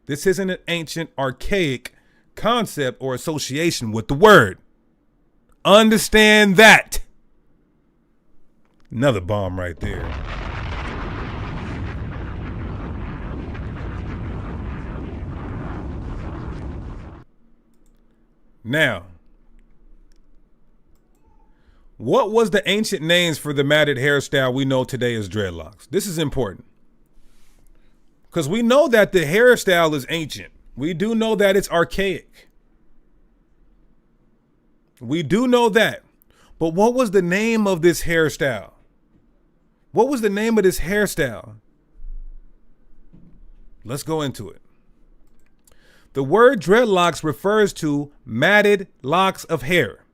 This isn't an ancient, archaic concept or association with the word. Understand that. Another bomb right there. Now, what was the ancient names for the matted hairstyle we know today as dreadlocks? This is important because we know that the hairstyle is ancient. We do know that it's archaic. We do know that. But what was the name of this hairstyle? What was the name of this hairstyle? Let's go into it. The word dreadlocks refers to matted locks of hair.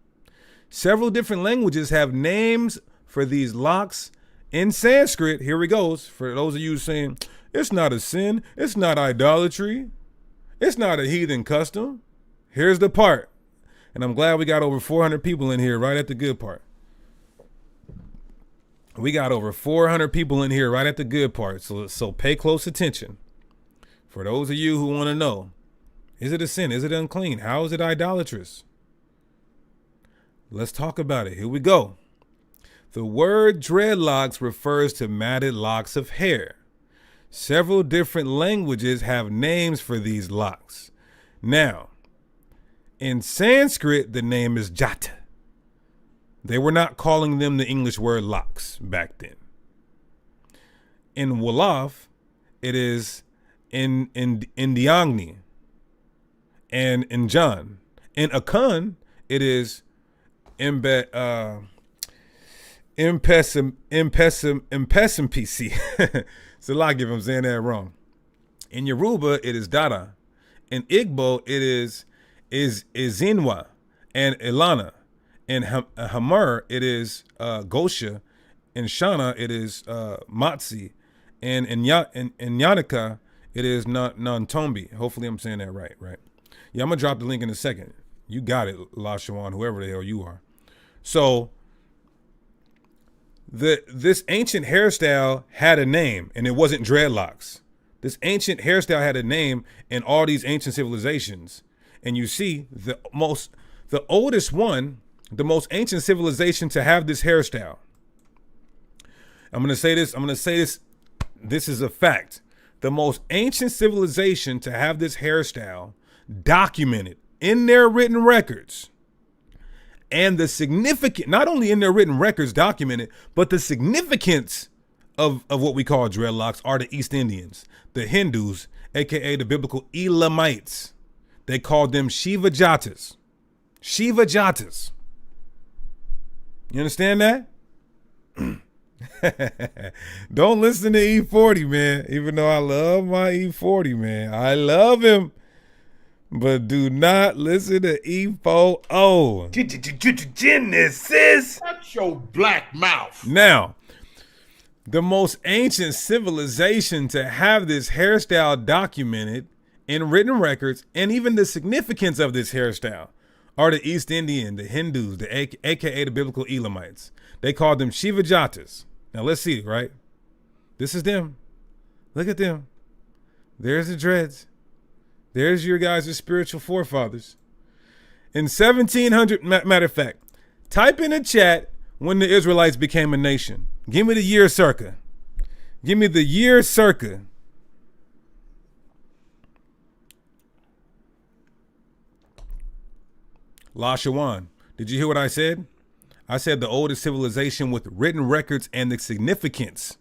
Several different languages have names for these locks. In Sanskrit, here it goes, for those of you saying, it's not a sin, it's not idolatry, it's not a heathen custom. Here's the part. And I'm glad we got over 400 people in here right at the good part. We got over 400 people in here right at the good part. So pay close attention. For those of you who want to know, is it a sin? Is it unclean? How is it idolatrous? Let's talk about it. Here we go. The word dreadlocks refers to matted locks of hair. Several different languages have names for these locks. Now, in Sanskrit, the name is jata. They were not calling them the English word locks back then. In Wolof, it is in Indiangni. And in John, in Akan, it is impessimpc. It's a lot if I'm saying that wrong. In Yoruba, it is Dada. In Igbo, it is Izinwa and Ilana. In Hamar, it is Gosha. In Shana, it is Matsi. And in Yanika, it is Nantombi. Hopefully I'm saying that right? Yeah, I'm going to drop the link in a second. You got it, LaShawan, whoever the hell you are. So this ancient hairstyle had a name, and it wasn't dreadlocks. This ancient hairstyle had a name in all these ancient civilizations. And you see, the oldest one, the most ancient civilization to have this hairstyle. I'm going to say this. This is a fact. The most ancient civilization to have this hairstyle documented in their written records, and the significant, not only in their written records documented, but the significance of what we call dreadlocks are the East Indians, the Hindus, aka the biblical Elamites. They called them Shiva Jatas. Shiva Jatas. You understand that? Don't listen to E40, man. Even though I love my E40, man. I love him. But do not listen to E40. Genesis. Shut your black mouth. Now, the most ancient civilization to have this hairstyle documented in written records, and even the significance of this hairstyle, are the East Indian, the Hindus, aka the biblical Elamites. They called them Shiva Jatas. Now let's see, right? This is them. Look at them. There's the dreads. There's your guys' spiritual forefathers. In 1700, matter of fact, type in the chat when the Israelites became a nation. Give me the year circa. Give me the year circa. LaShawan, did you hear what I said? I said the oldest civilization with written records and the significance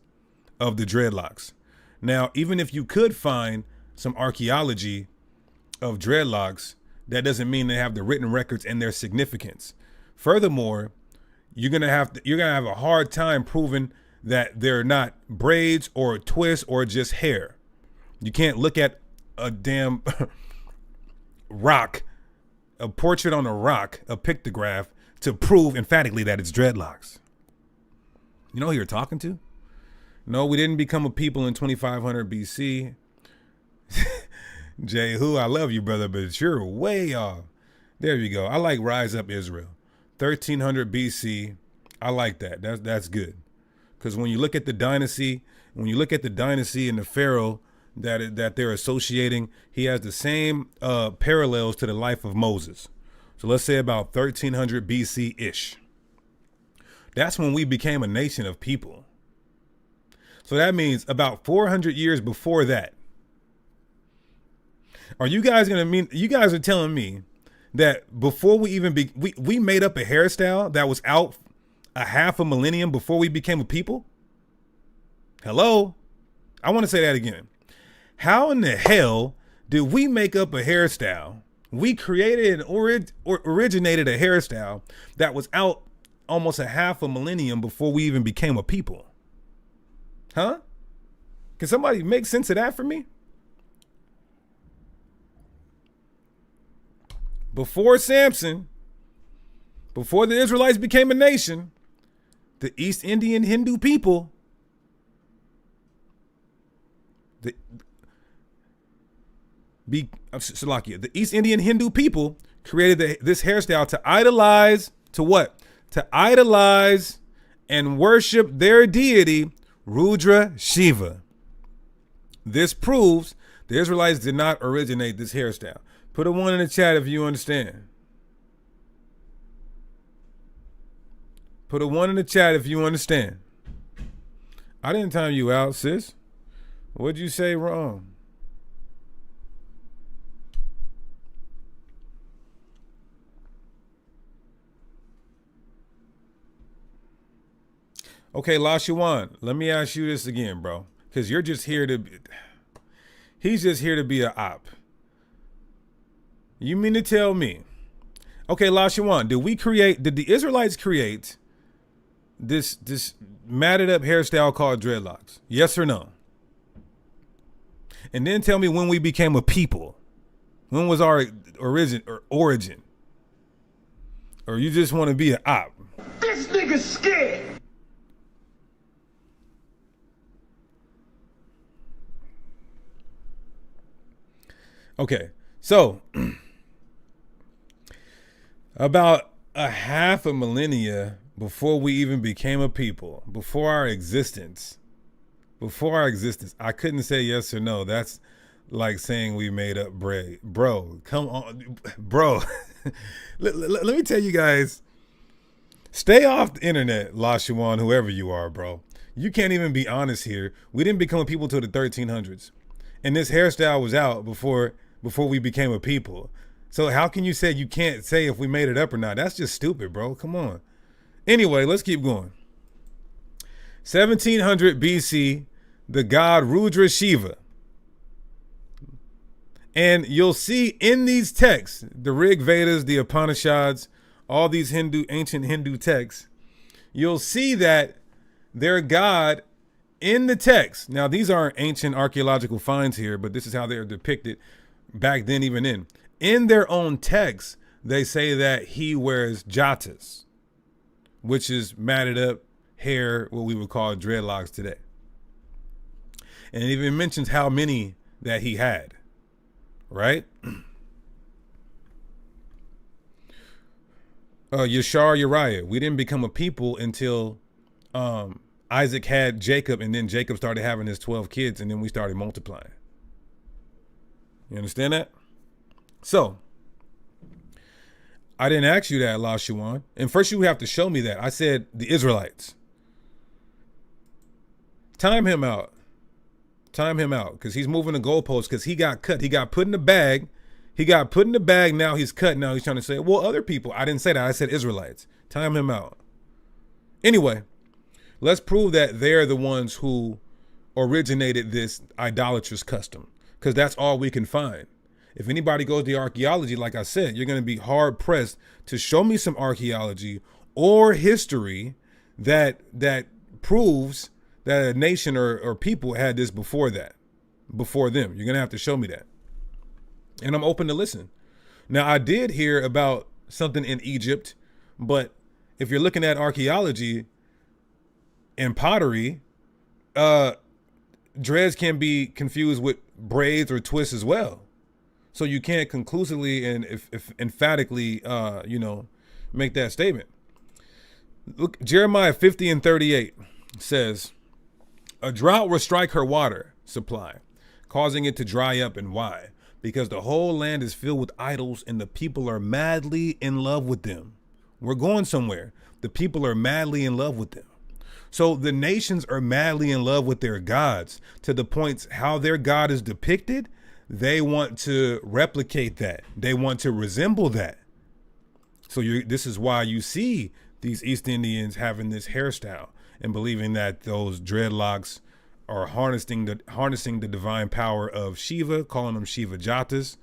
of the dreadlocks. Now, even if you could find some archaeology of dreadlocks, that doesn't mean they have the written records and their significance. Furthermore, you're gonna have a hard time proving that they're not braids or twists or just hair. You can't look at a damn rock, a portrait on a rock, a pictograph, to prove emphatically that it's dreadlocks. You know who you're talking to? No, we didn't become a people in 2500 BC. Jehu, I love you, brother, but you're way off. There you go. I like Rise Up Israel. 1300 BC. I like that. That's good. Because when you look at the dynasty, and the pharaoh that they're associating, he has the same parallels to the life of Moses. So let's say about 1300 BC-ish. That's when we became a nation of people. So that means about 400 years before that. Are you guys you guys are telling me that before we even we made up a hairstyle that was out a half a millennium before we became a people? Hello? I want to say that again. How in the hell did we make up a hairstyle? We created and originated a hairstyle that was out almost a half a millennium before we even became a people. Huh? Can somebody make sense of that for me? Before Samson, before the Israelites became a nation, the East Indian Hindu people, the East Indian Hindu people created this hairstyle to idolize, to what? To idolize and worship their deity, Rudra Shiva. This proves the Israelites did not originate this hairstyle. Put a 1 in the chat if you understand. Put a 1 in the chat if you understand. I didn't time you out, sis. What'd you say wrong? Okay, Lashawan, let me ask you this again, bro. Because you're just here to... He's just here to be an op. You mean to tell me... Okay, Lashawan, did the Israelites create this matted up hairstyle called dreadlocks? Yes or no? And then tell me when we became a people. When was our origin? Or you just want to be an op? This nigga's scared. Okay, so about a half a millennia before we even became a people, before our existence, I couldn't say yes or no. That's like saying we made up bread. Bro, come on, bro. let me tell you guys, stay off the internet, Lashawan, whoever you are, bro. You can't even be honest here. We didn't become a people till the 1300s. And this hairstyle was out before we became a people. So how can you say you can't say if we made it up or not? That's just stupid, bro. Come on. Anyway, let's keep going. 1700 BC, the god Rudra Shiva. And you'll see in these texts, the Rig Vedas, the Upanishads, all these ancient Hindu texts, you'll see that their god in the text. Now, these aren't ancient archaeological finds here, but this is how they're depicted back then, even in. In their own text, they say that he wears jatas, which is matted up hair, what we would call dreadlocks today. And it even mentions how many that he had, right? Yashar Uriah, we didn't become a people until Isaac had Jacob, and then Jacob started having his 12 kids, and then we started multiplying. You understand that? So, I didn't ask you that, Lashawan. And first you have to show me that. I said the Israelites. Time him out. Because he's moving the goalposts because he got cut. He got put in the bag. Now he's cut. Now he's trying to say, well, other people. I didn't say that. I said Israelites. Time him out. Anyway, let's prove that they're the ones who originated this idolatrous custom, because that's all we can find. If anybody goes to archaeology, like I said, you're going to be hard pressed to show me some archaeology or history that proves that a nation or people had this before them. You're going to have to show me that. And I'm open to listen. Now, I did hear about something in Egypt, but if you're looking at archaeology and pottery, dreads can be confused with braids or twists as well. So you can't conclusively and if emphatically, make that statement. Look, Jeremiah 50:38 says, a drought will strike her water supply, causing it to dry up. And why? Because the whole land is filled with idols and the people are madly in love with them. We're going somewhere. The people are madly in love with them. So the nations are madly in love with their gods to the point how their God is depicted. They want to replicate that. They want to resemble that. So this is why you see these East Indians having this hairstyle and believing that those dreadlocks are harnessing the divine power of Shiva, calling them Shiva Jatas,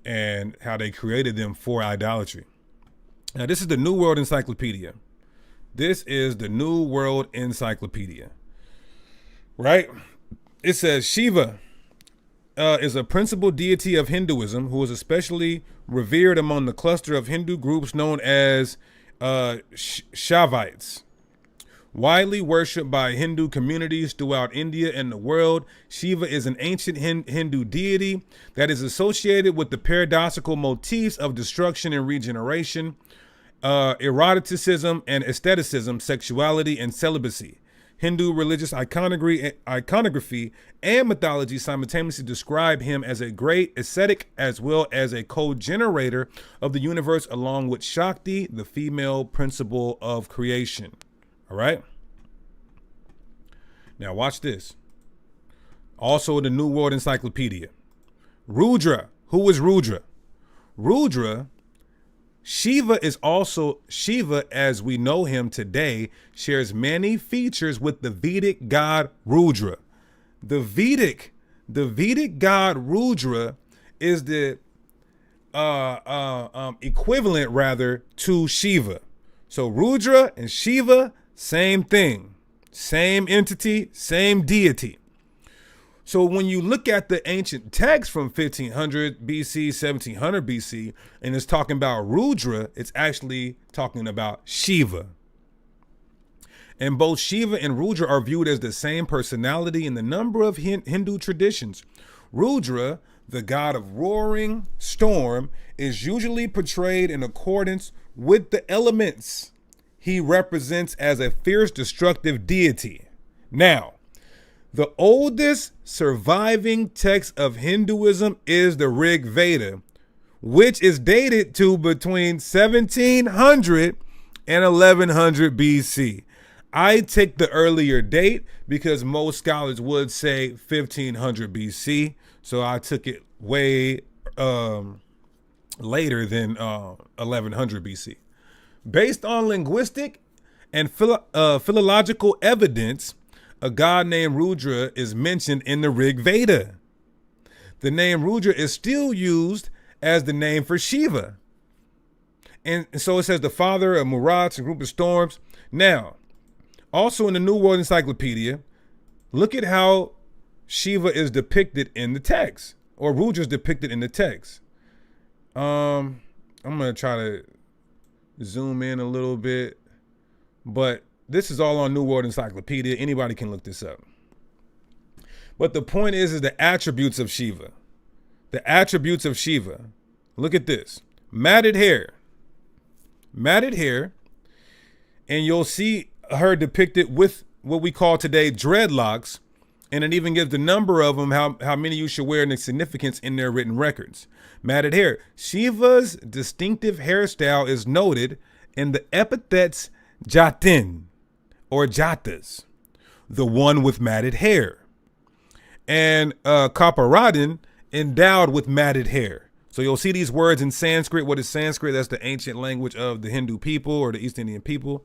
and how they created them for idolatry. Now, this is the New World Encyclopedia. This is the New World Encyclopedia, right? It says Shiva is a principal deity of Hinduism who is especially revered among the cluster of Hindu groups known as Shaivites. Widely worshipped by Hindu communities throughout India and the world, Shiva is an ancient Hindu deity that is associated with the paradoxical motifs of destruction and regeneration, eroticism and aestheticism, sexuality and celibacy. Hindu religious iconography and mythology simultaneously describe him as a great ascetic as well as a co-generator of the universe, along with Shakti, the female principle of creation. All right. Now watch this. Also the New World Encyclopedia. Rudra. Who is Rudra? Rudra, Shiva as we know him today, shares many features with the Vedic god Rudra. The Vedic god Rudra is the equivalent rather to Shiva. So Rudra and Shiva, same thing, same entity, same deity. So when you look at the ancient text from 1500 BC, 1700 BC, and it's talking about Rudra, it's actually talking about Shiva. And both Shiva and Rudra are viewed as the same personality in the number of Hindu traditions. Rudra, the god of roaring storm, is usually portrayed in accordance with the elements he represents as a fierce, destructive deity. Now, the oldest surviving text of Hinduism is the Rig Veda, which is dated to between 1700 and 1100 BC. I take the earlier date because most scholars would say 1500 BC, so I took it way later than 1100 BC. Based on linguistic and philological evidence, a god named Rudra is mentioned in the Rig Veda. The name Rudra is still used as the name for Shiva. And so it says the father of Murats, a group of storms. Now, also in the New World Encyclopedia, look at how Shiva is depicted in the text, or Rudra is depicted in the text. I'm going to try to zoom in a little bit, but this is all on New World Encyclopedia. Anybody can look this up. But the point is the attributes of Shiva. The attributes of Shiva. Look at this. Matted hair. Matted hair. And you'll see her depicted with what we call today dreadlocks. And it even gives the number of them, how many you should wear, and the significance in their written records. Matted hair. Shiva's distinctive hairstyle is noted in the epithets Jatin, or Jatas, the one with matted hair, and Kaparadin, endowed with matted hair. So you'll see these words in Sanskrit. What is Sanskrit? That's the ancient language of the Hindu people or the East Indian people.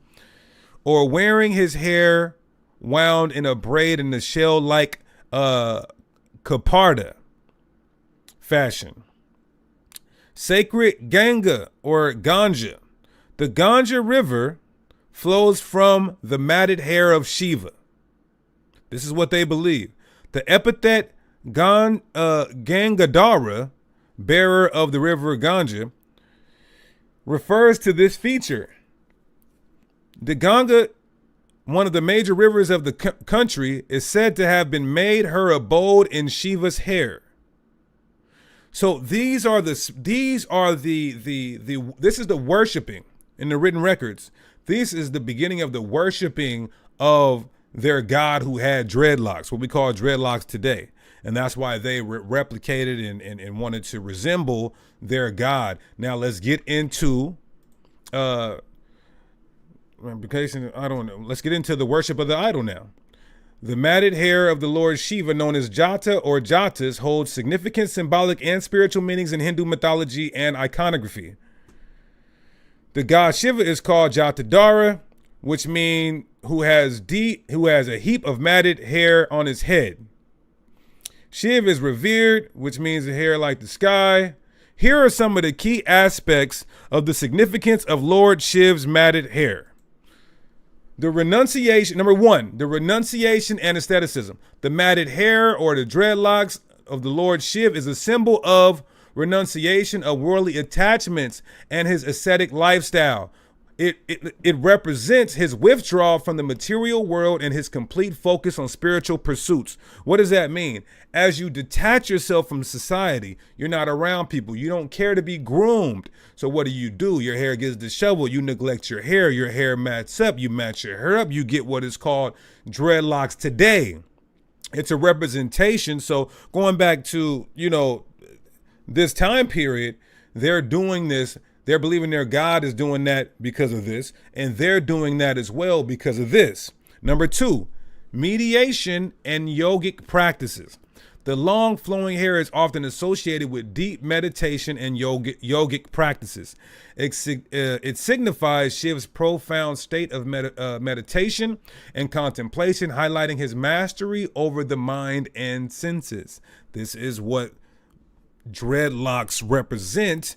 Or wearing his hair wound in a braid in the shell-like Kaparda fashion. sacred Ganga or Ganja. The Ganja River flows from the matted hair of Shiva. This is what they believe. The epithet Gangadhara, bearer of the river Ganga, refers to this feature. The Ganga, one of the major rivers of the country, is said to have been made her abode in Shiva's hair. So this is the worshiping in the written records. This is the beginning of the worshiping of their god who had dreadlocks, what we call dreadlocks today. And that's why they replicated and wanted to resemble their god. Now let's get into let's get into the worship of the idol now. The matted hair of the Lord Shiva, known as Jata or Jatas, holds significant symbolic and spiritual meanings in Hindu mythology and iconography. The god Shiva is called Jatadhara, which means who has a heap of matted hair on his head. Shiv is revered, which means a hair like the sky. Here are some of the key aspects of the significance of Lord Shiv's matted hair. The renunciation, number one, the renunciation and asceticism. The matted hair or the dreadlocks of the Lord Shiv is a symbol of renunciation of worldly attachments and his ascetic lifestyle. It represents his withdrawal from the material world and his complete focus on spiritual pursuits. What does that mean? As you detach yourself from society, you're not around people. You don't care to be groomed. So what do? Your hair gets disheveled. You neglect your hair mats up. You match your hair up. You get what is called dreadlocks today. It's a representation. So going back to, this time period, they're doing this. They're believing their God is doing that because of this, and they're doing that as well because of this. Number two, mediation and yogic practices. The long flowing hair is often associated with deep meditation and yogic practices. It signifies Shiv's profound state of meditation and contemplation, highlighting his mastery over the mind and senses. This is what dreadlocks represent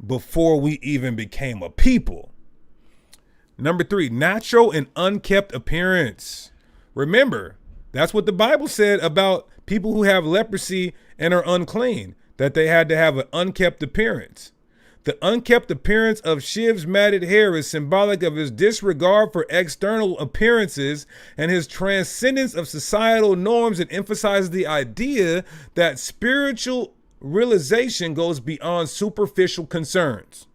before we even became a people. Number three, natural and unkept appearance. Remember, that's what the Bible said about people who have leprosy and are unclean, that they had to have an unkept appearance. The unkept appearance of Shiv's matted hair is symbolic of his disregard for external appearances and his transcendence of societal norms, and emphasizes the idea that spiritual realization goes beyond superficial concerns.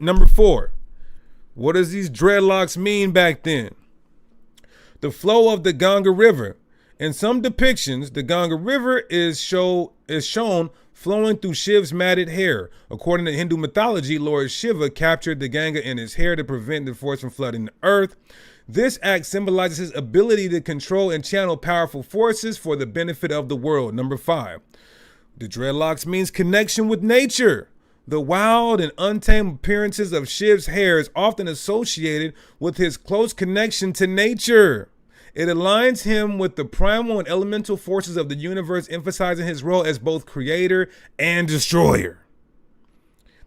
Number four, what does these dreadlocks mean back then? The flow of the Ganga River. In some depictions, the Ganga River is shown flowing through Shiv's matted hair. According to Hindu mythology, Lord Shiva captured the Ganga in his hair to prevent the force from flooding the earth. This act symbolizes his ability to control and channel powerful forces for the benefit of the world. Number five, the dreadlocks means connection with nature. The wild and untamed appearances of Shiv's hair is often associated with his close connection to nature. It aligns him with the primal and elemental forces of the universe, emphasizing his role as both creator and destroyer.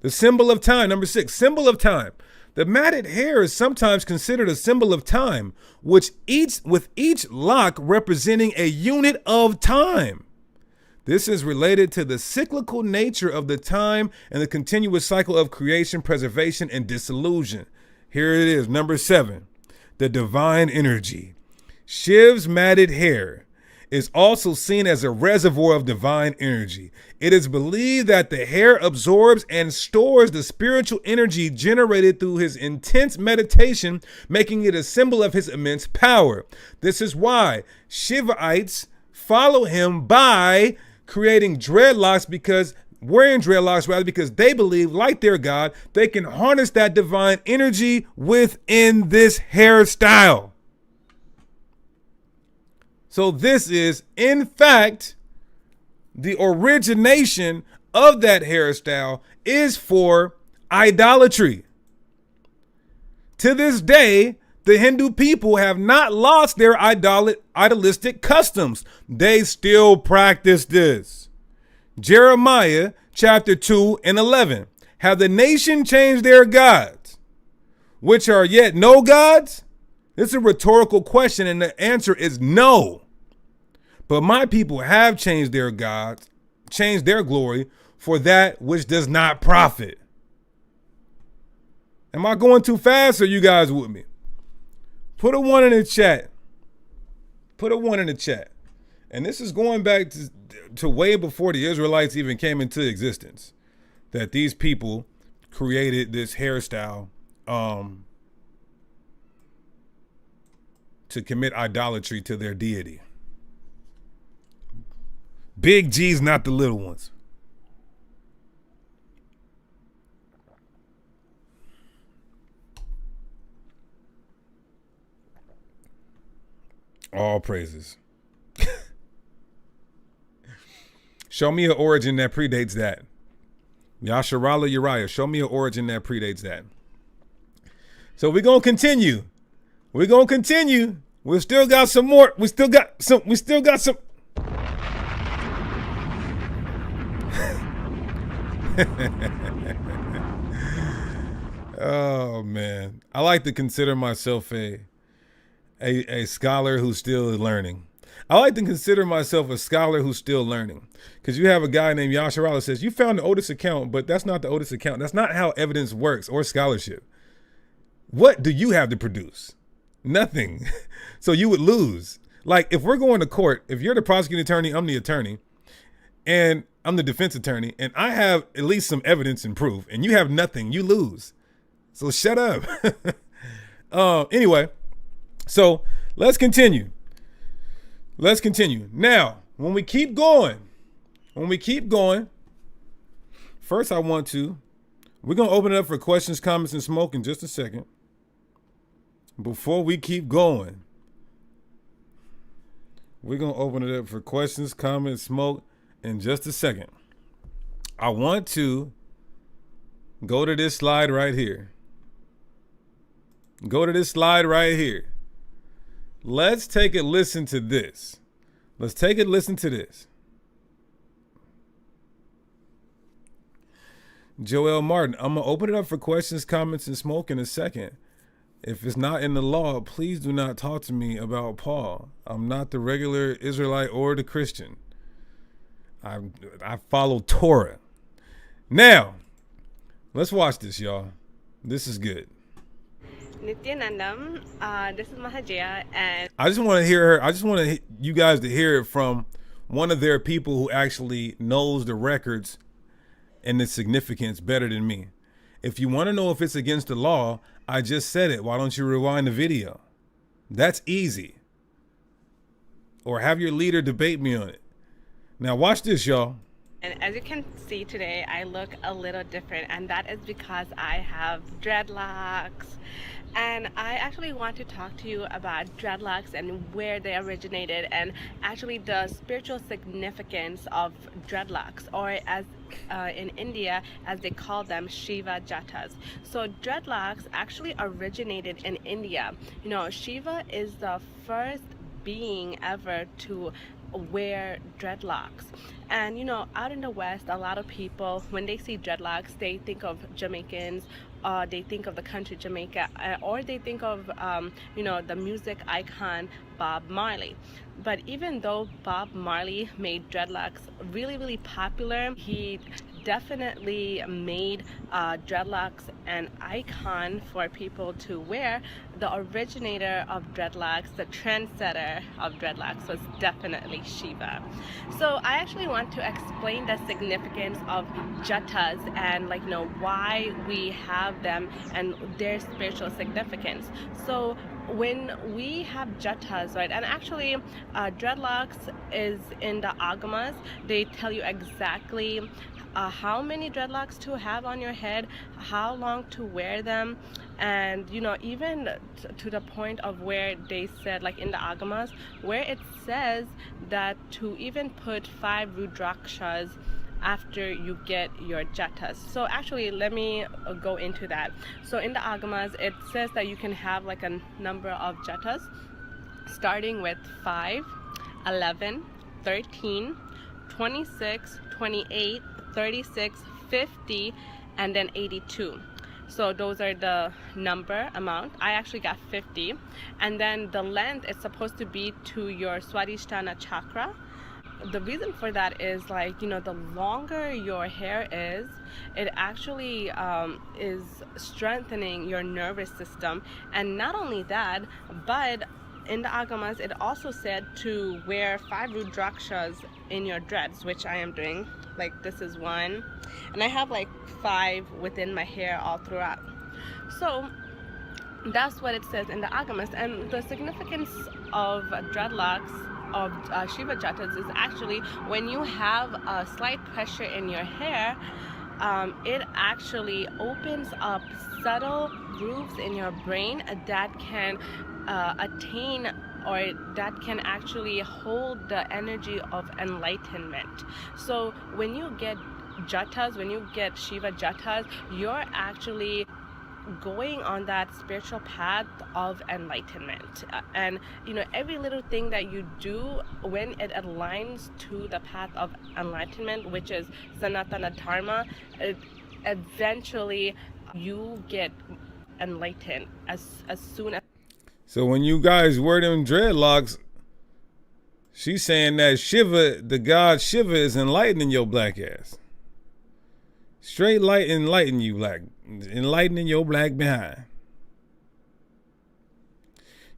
The symbol of time. Number six, symbol of time. The matted hair is sometimes considered a symbol of time, with each lock representing a unit of time. This is related to the cyclical nature of the time and the continuous cycle of creation, preservation, and dissolution. Here it is, number seven, the divine energy. Shiv's matted hair is also seen as a reservoir of divine energy. It is believed that the hair absorbs and stores the spiritual energy generated through his intense meditation, making it a symbol of his immense power. This is why Shivaites follow him by wearing dreadlocks because they believe, like their God, they can harness that divine energy within this hairstyle. So this is, in fact, the origination of that hairstyle is for idolatry. To this day, the Hindu people have not lost their idolistic customs. They still practice this. Jeremiah chapter 2 and 11. Have the nation changed their gods, which are yet no gods? This is a rhetorical question, and the answer is no. But my people have changed their gods, changed their glory for that which does not profit. Am I going too fast, or you guys with me? Put a 1 in the chat. Put a 1 in the chat. And this is going back to way before the Israelites even came into existence, that these people created this hairstyle to commit idolatry to their deity. Big G's, not the little ones. All praises. Show me an origin that predates that. Yasharala Uriah, show me an origin that predates that. So we're going to continue. We're going to continue. We still got some more. We still got some. Oh, man. I like to consider myself a scholar who's still learning. I like to consider myself a scholar who's still learning, because you have a guy named Yasharala says, you found the oldest account, but that's not the oldest account. That's not how evidence works or scholarship. What do you have to produce? Nothing. So you would lose. Like, if we're going to court, if you're the prosecuting attorney, I'm the attorney, and I'm the defense attorney, and I have at least some evidence and proof, and you have nothing, you lose. So shut up. Anyway, so let's continue. Let's continue. Now, when we keep going, first we're going to open it up for questions, comments, and smoke in just a second. Before we keep going, we're going to open it up for questions, comments, smoke in just a second. I want to go to this slide right here. Let's take a listen to this. Joel Martin, I'm going to open it up for questions, comments, and smoke in a second. If it's not in the law, please do not talk to me about Paul. I'm not the regular Israelite or the Christian. I follow Torah. Now, let's watch this, y'all. This is good. Nityanandam, this is Mahajaya, and I just want to hear her. I just want you guys to hear it from one of their people who actually knows the records and the significance better than me. If you want to know if it's against the law, I just said it. Why don't you rewind the video? That's easy. Or have your leader debate me on it. Now watch this, y'all. And as you can see today, I look a little different, and that is because I have dreadlocks. And I actually want to talk to you about dreadlocks and where they originated, and actually the spiritual significance of dreadlocks, or as in India, as they call them, Shiva Jattas. So dreadlocks actually originated in India. You know, Shiva is the first being ever to wear dreadlocks. And you know, out in the West, a lot of people, when they see dreadlocks, they think of Jamaicans, they think of the country Jamaica, or they think of you know, the music icon Bob Marley. But even though Bob Marley made dreadlocks really popular, he definitely made dreadlocks an icon for people to wear. The originator of dreadlocks, the trendsetter of dreadlocks, was definitely Shiva. So I actually want to explain the significance of Jattas and, like, you know, why we have them and their spiritual significance. So when we have Jattas, right, and actually dreadlocks is in the Agamas. They tell you exactly how many dreadlocks to have on your head, how long to wear them, and you know, even to the point of where they said, like in the Agamas, where it says that to even put 5 rudrakshas after you get your jattas. So actually, let me go into that. So in the Agamas, it says that you can have like a number of jattas starting with 5, 11, 13, 26, 28, 36, 50, and then 82. So those are the number amount. I actually got 50. And then the length is supposed to be to your Swadhisthana chakra. The reason for that is, like, you know, the longer your hair is, it actually is strengthening your nervous system. And not only that, but in the agamas, it also said to wear 5 rudrakshas in your dreads, which I am doing. Like, this is one, and I have like 5 within my hair all throughout. So that's what it says in the agamas. And the significance of dreadlocks, of Shiva Jatas, is actually when you have a slight pressure in your hair, it actually opens up subtle grooves in your brain that can attain, or that can actually hold the energy of enlightenment. So when you get jatas, when you get Shiva jatas, you're actually going on that spiritual path of enlightenment. And you know, every little thing that you do, when it aligns to the path of enlightenment, which is Sanatana Dharma, eventually you get enlightened as soon as. So when you guys wear them dreadlocks, she's saying that Shiva, the god Shiva, is enlightening your black ass. Straight light enlighten you, black, enlightening your black behind.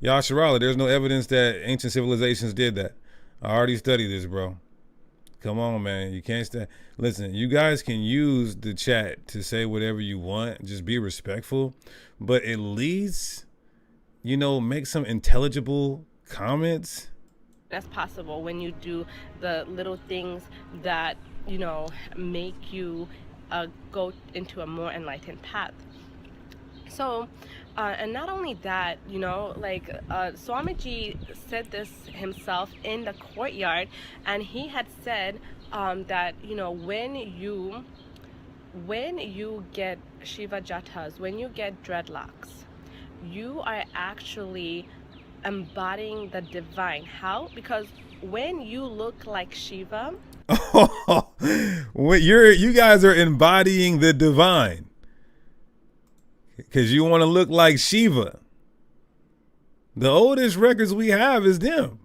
Yasharala, there's no evidence that ancient civilizations did that. I already studied this, bro. Come on, man. You can't stand. Listen, you guys can use the chat to say whatever you want. Just be respectful. But at least, you know, make some intelligible comments. As possible when you do the little things that, you know, make you go into a more enlightened path. So, and not only that, you know, like Swamiji said this himself in the courtyard, and he had said that, you know, when you get Shiva Jatas, when you get dreadlocks, you are actually embodying the divine. How? Because when you look like Shiva, you guys are embodying the divine because you want to look like Shiva. The oldest records we have is them.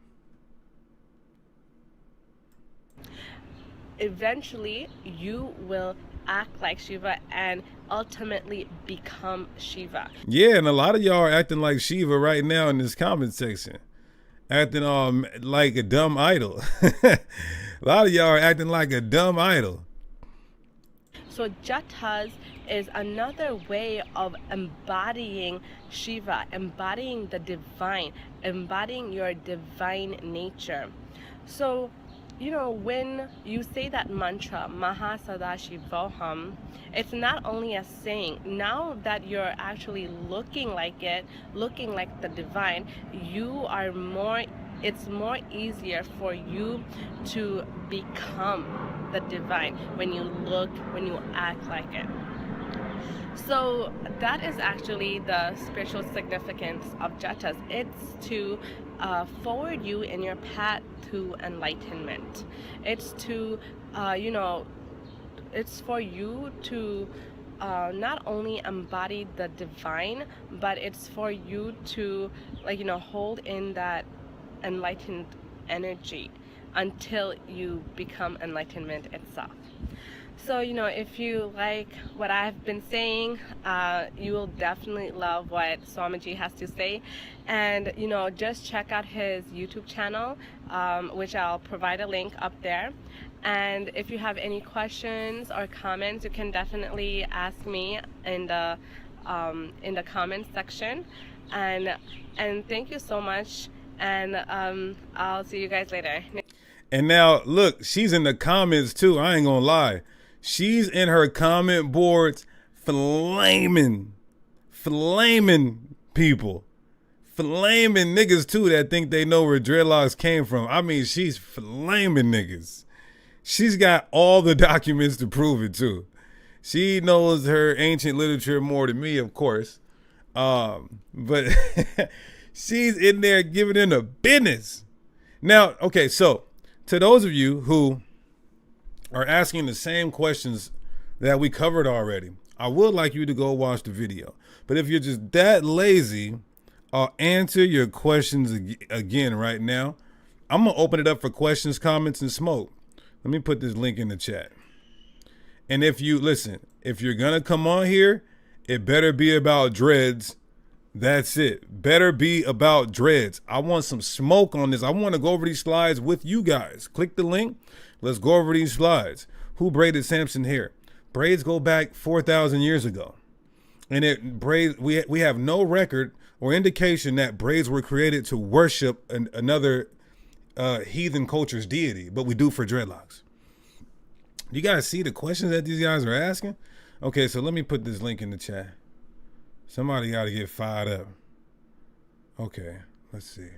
Eventually you will act like Shiva and ultimately become Shiva. Yeah, and a lot of y'all are acting like Shiva right now in this comment section. Acting like a dumb idol. A lot of y'all are acting like a dumb idol. So jatas is another way of embodying Shiva, embodying the divine, embodying your divine nature. So, you know, when you say that mantra, Maha Sadashivoham, it's not only a saying. Now that you're actually looking like it, looking like the divine, you are more, it's more easier for you to become the divine when you look, when you act like it. So that is actually the spiritual significance of jatas. It's to forward you in your path to enlightenment. It's to, you know, it's for you to not only embody the divine, but it's for you to, like, you know, hold in that enlightened energy until you become enlightenment itself. So, you know, if you like what I've been saying, you will definitely love what Swamiji has to say. And, you know, just check out his YouTube channel, which I'll provide a link up there. And if you have any questions or comments, you can definitely ask me in the comments section. And thank you so much. And I'll see you guys later. And now, look, she's in the comments too. I ain't gonna lie. She's in her comment boards flaming people. Flaming niggas too that think they know where dreadlocks came from. I mean, she's flaming niggas. She's got all the documents to prove it too. She knows her ancient literature more than me, of course. But she's in there giving in the business. Now, okay, so to those of you who are asking the same questions that we covered already. I would like you to go watch the video. But if you're just that lazy, I'll answer your questions again right now. I'm going to open it up for questions, comments, and smoke. Let me put this link in the chat. And if you're going to come on here, it better be about dreads. That's it. Better be about dreads. I want some smoke on this. I want to go over these slides with you guys. Click the link. Let's go over these slides. Who braided Samson hair? Braids go back 4,000 years ago. And we have no record or indication that braids were created to worship another heathen culture's deity, but we do for dreadlocks. You guys see the questions that these guys are asking? Okay, so let me put this link in the chat. Somebody got to get fired up. Okay, let's see.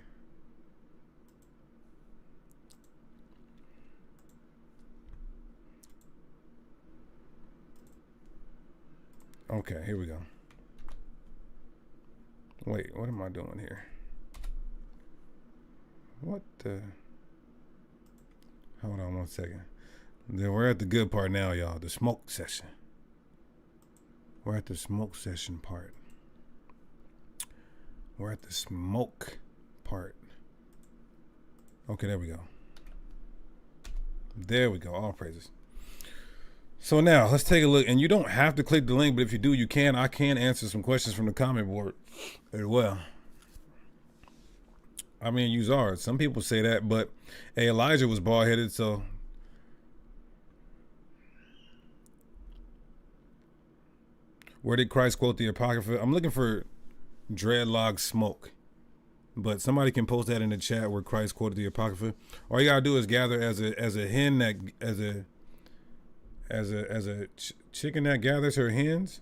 Okay, here we go. Wait, what am I doing here? What the? Hold on one second. Then we're at the good part now, y'all. The smoke session. We're at the smoke session part. We're at the smoke part. Okay, there we go. There we go. All praises. So now let's take a look, and you don't have to click the link, but if you do, you can. I can answer some questions from the comment board as well. I mean, you are. Some people say that, but hey, Elijah was bald-headed, so. Where did Christ quote the Apocrypha? I'm looking for dreadlock smoke, but somebody can post that in the chat where Christ quoted the Apocrypha. All you gotta do is gather as a hen that as a chicken that gathers her hens.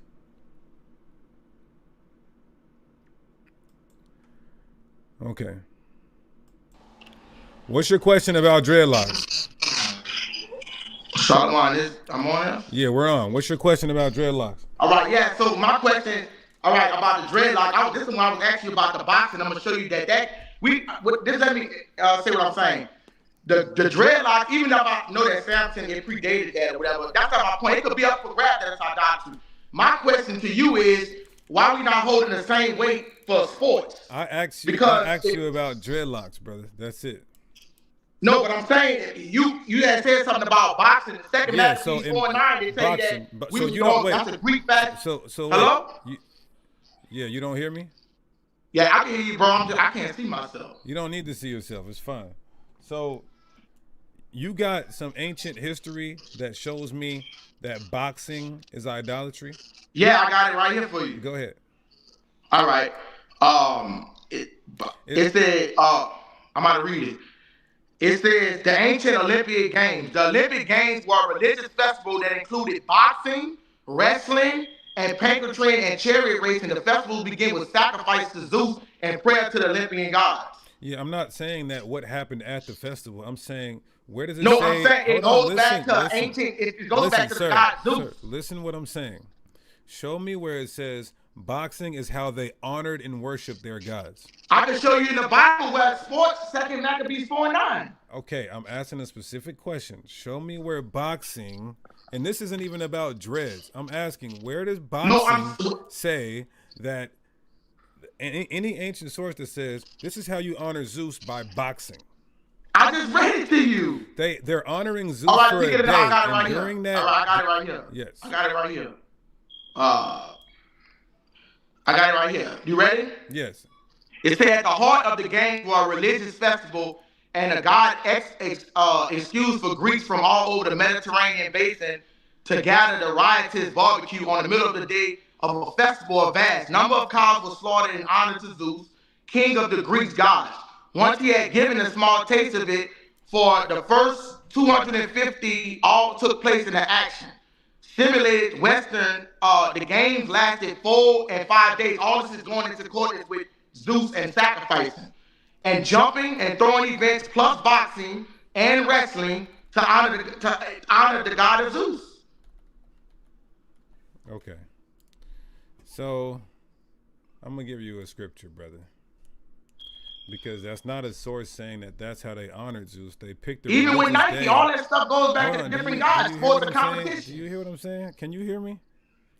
Okay. What's your question about dreadlocks? Shalom, I'm on here? Yeah, we're on. What's your question about dreadlocks? All right, yeah, so my question, all right, about the dreadlock, this is when I was asking you about the boxing. I'm going to show you that this let me say what I'm saying. The dreadlock, even if I know that Samson, it predated that or whatever, that's not my point. It could be up for grabs, that's idolatry. My question to you is, why are we not holding the same weight for sports? I asked you about dreadlocks, brother. That's it. No, but I'm saying you had said something about boxing. The second match, so 4-9, they say boxing, that so you don't wait. That's a Greek fact. So hello? You don't hear me? Yeah, I can hear you, bro. I can't see myself. You don't need to see yourself. It's fine. So you got some ancient history that shows me that boxing is idolatry? Yeah, I got it right here for you. Go ahead. All right. It said, I'm about to read it. It says the ancient Olympic Games. The Olympic Games were a religious festival that included boxing, wrestling, and pancratine and chariot racing. The festival began with sacrifice to Zeus and prayer to the Olympian gods. Yeah, I'm not saying that what happened at the festival. I'm saying, where does it say? No, I'm saying it goes back to ancient. It goes back to the god Zeus. Sir, listen what I'm saying. Show me where it says boxing is how they honored and worshiped their gods. I can show you in the Bible where sports, 2 Maccabees 4-9. Okay, I'm asking a specific question. Show me where boxing, and this isn't even about dreads. I'm asking, where does boxing say that, any ancient source that says this is how you honor Zeus by boxing? I just read it to you. They're honoring Zeus for a day, and during that. All right, I got it right here. Yes. I got it right here. I got it right here. You ready? Yes. It said at the heart of the games were a religious festival and a god excuse for Greeks from all over the Mediterranean basin to gather the riotous barbecue on the middle of the day of a festival. A vast number of cows were slaughtered in honor to Zeus, king of the Greek gods. Once he had given a small taste of it, for the first 250 all took place in the action. Simulated Western, the games lasted 4 and 5 days. All this is going into accordance with Zeus and sacrificing. And jumping and throwing events plus boxing and wrestling to honor the god of Zeus. Okay. So I'm gonna give you a scripture, brother. Because that's not a source saying that that's how they honored Zeus. They picked the Even with religious Nike, day. all that stuff goes back Hold to on, the different do gods, you hear sports what and I'm saying? competition. Do you hear what I'm saying? Can you hear me?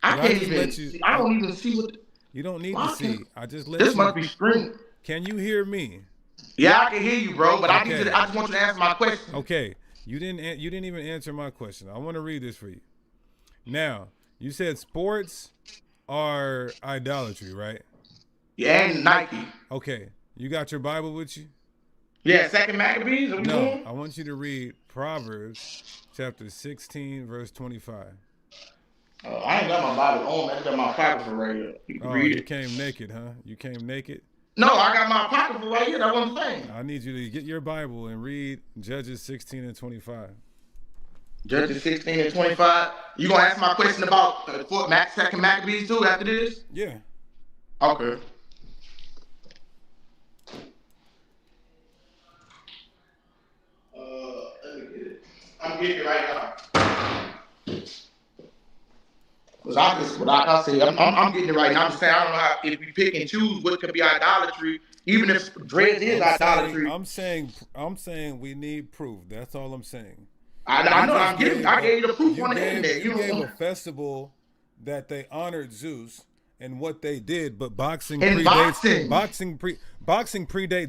I Did I can't just even let you- see. I don't even see what. You don't need Why to see. can't- I just let This you. must be screen. Can you hear me? Yeah, I can hear you, bro. But I need Okay. you. I just want you to answer my question. Okay. You didn't even answer my question. I want to read this for you. Now, you said sports are idolatry, right? Yeah, and Nike. Okay. You got your Bible with you? Yeah, Second Maccabees. Are we No. doing? I want you to read Proverbs chapter 16, verse 25. I ain't got my Bible on. I got my apocrypha right here. You can Oh, read you it. came naked, huh? You came naked? No, I got my apocrypha right here. That's what I'm saying. I need you to get your Bible and read Judges 16 and 25. Judges 16 and 25. You gonna ask my question about Second Maccabees too after this? Yeah. Okay. Let me get it. I'm getting it right now. Cause like I say, I'm getting it right now. I'm just saying, I don't know how, if we pick and choose what could be idolatry, even if dread is idolatry. I'm saying we need proof. That's all I'm saying. I know. I gave you the proof on the internet. You gave a festival that they honored Zeus and what they did, but boxing predates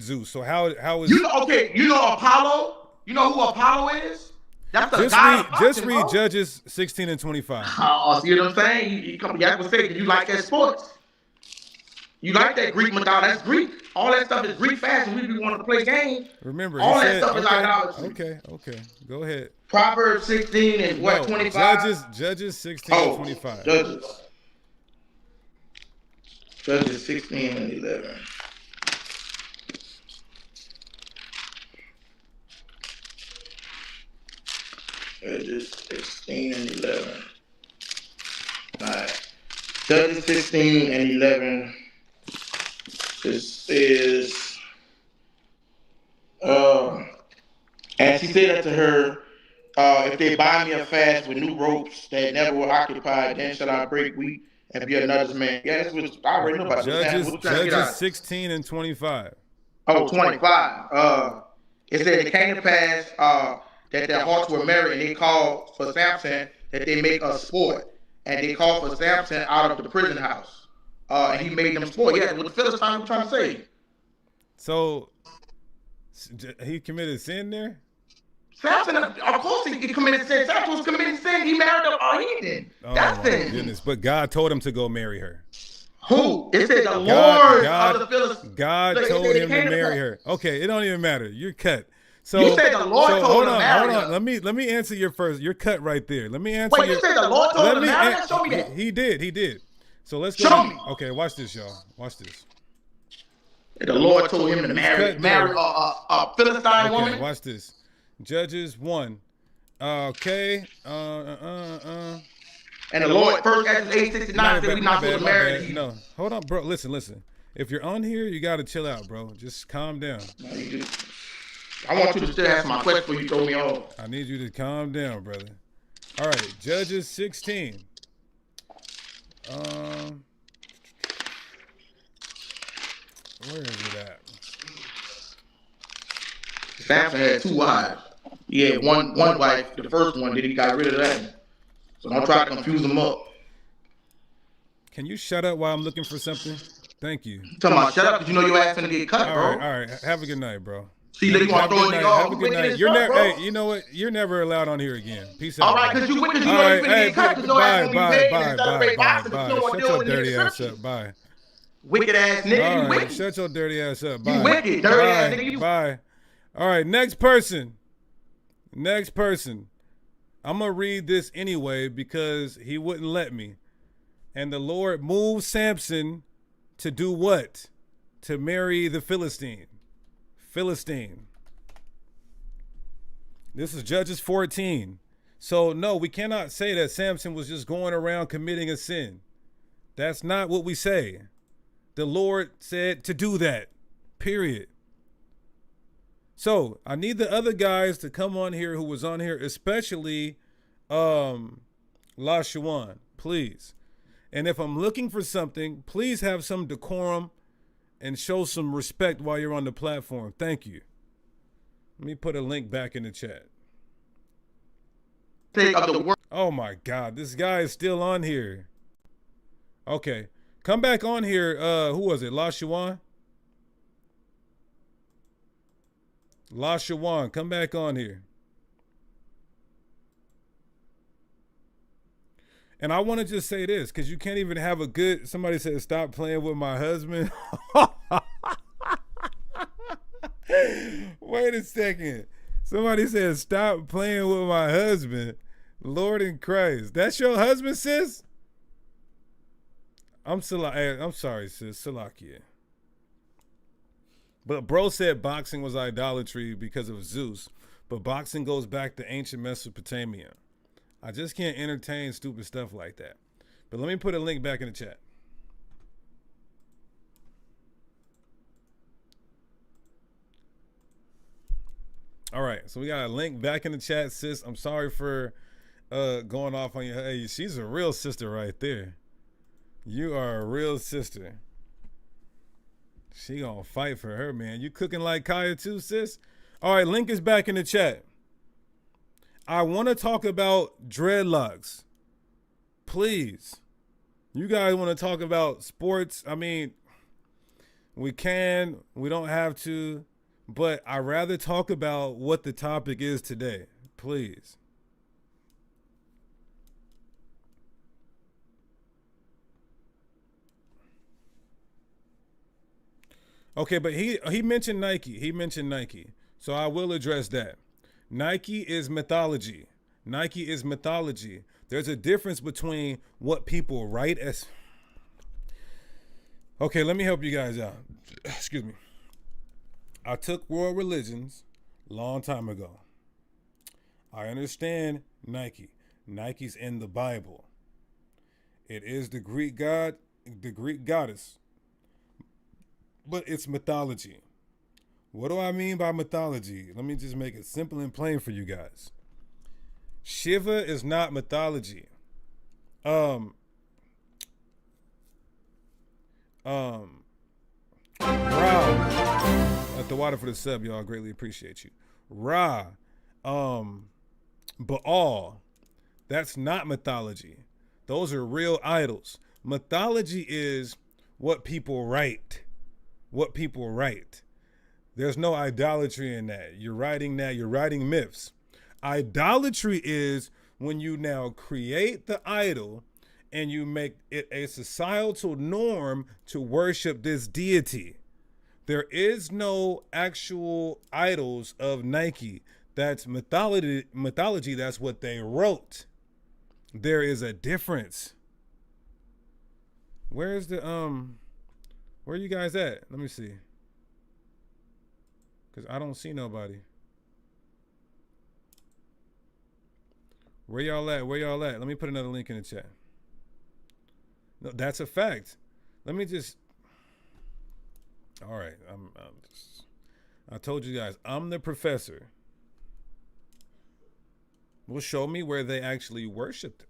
Zeus. So how is you know? Okay, you know Apollo. You know who Apollo is? That's the god of boxing, just read bro. Judges 16 and 25. Oh, see what I'm saying? You have to say, you like that sports. You like that Greek mythology. That's Greek. All that stuff is Greek fashion. We be wanting to play games. Remember, all he that said, stuff is idolatry. Okay. Go ahead. Proverbs 16 and what, 25? Judges 16 and 25. Judges 16 and 11. Judges 16 and 11. Alright. Judges 16 and 11. This is, and she said unto her, if they bind me a fast with new ropes that never were occupied, then shall I break wheat and be another's man. Yeah, that's what I already know about. Judges 16 and 25. Oh, 25. It said it came to pass that their hearts were merry, and they called for Samson that they make a sport. And they called for Samson out of the prison house. And he made them sport. Yeah, what the Philistines were trying to say. So he committed sin there? Samson, of course he committed sin. Samson was committing sin. He married a heathen. That's sin. Goodness. But God told him to go marry her. Who? It said the Lord of the Philistines. God told him to marry her. Okay, it don't even matter. You're cut. So you said the Lord told him to marry her. Hold on. Let me answer your first. You're cut right there. Let me answer. Wait, you said the Lord told him to marry her? Show me that. He did. So let's go. Show me. Okay, watch this, y'all. Watch this. The Lord told him to marry a Philistine woman. Watch this. Judges 1. Okay. And the Lord first Ezra 8:69 said we not supposed to marry you. No, hold on, bro. Listen. If you're on here, you gotta chill out, bro. Just calm down. No, I want you to still answer my question before you throw me off. I need you to calm down, brother. All right, Judges 16. Where is it at? Samson had 2 wives. He had one wife, the first one, then he got rid of that. So don't try to confuse them up. Can you shut up while I'm looking for something? Thank you. Talking about shut up because you know your ass finna get cut, bro. All right. Have a good night, bro. See, you want to throw it off. Have a good night. Hey, you know what? You're never allowed on here again. Peace out. All right, because you know you finna get cut because your ass gonna be paid and celebrate boxing, but you don't want to Shut deal your with dirty the ass scriptures. up. Bye. Wicked ass nigga, All you right, wicked. shut your dirty ass up. Bye. You wicked, dirty ass nigga. Bye. All right, next person. I'm going to read this anyway because he wouldn't let me. And the Lord moved Samson to do what? To marry the Philistine. This is Judges 14. So, no, we cannot say that Samson was just going around committing a sin. That's not what we say. The Lord said to do that, period. So I need the other guys to come on here who was on here, especially LaShawan, please. And if I'm looking for something, please have some decorum and show some respect while you're on the platform. Thank you. Let me put a link back in the chat. Of the word. Oh my God, this guy is still on here. Okay, come back on here. Who was it? La Shawan? La Shawan, come back on here. And I want to just say this, because you can't even have a good, somebody said, stop playing with my husband. Wait a second. Somebody said, stop playing with my husband. Lord in Christ. That's your husband, sis? I'm sorry, sis. Salakia. But bro said boxing was idolatry because of Zeus. But boxing goes back to ancient Mesopotamia. I just can't entertain stupid stuff like that. But let me put a link back in the chat. All right, so we got a link back in the chat, sis. I'm sorry for going off on you. Hey, she's a real sister right there. You are a real sister. She gonna fight for her, man. You cooking like Kaya too, sis? All right, link is back in the chat. I want to talk about dreadlocks. Please. You guys want to talk about sports? I mean, we can, we don't have to, but I'd rather talk about what the topic is today. Please. Okay, but he mentioned Nike. He mentioned Nike. So I will address that. Nike is mythology. Nike is mythology. There's a difference between what people write as. Okay, let me help you guys out. Excuse me. I took world religions a long time ago. I understand Nike. Nike's in the Bible. It is the Greek god, the Greek goddess. But it's mythology. What do I mean by mythology? Let me just make it simple and plain for you guys. Shiva is not mythology. Ra, at the water for the sub, y'all. Greatly appreciate you. Ra, Baal, that's not mythology. Those are real idols. Mythology is what people write. What people write. There's no idolatry in that. You're writing myths. Idolatry is when you now create the idol and you make it a societal norm to worship this deity. There is no actual idols of Nike. That's mythology. That's what they wrote. There is a difference. Where's the where you guys at? Let me see. Because I don't see nobody. Where y'all at? Where y'all at? Let me put another link in the chat. No, that's a fact. Let me just. All right. I told you guys, I'm the professor. Well, show me where they actually worshiped.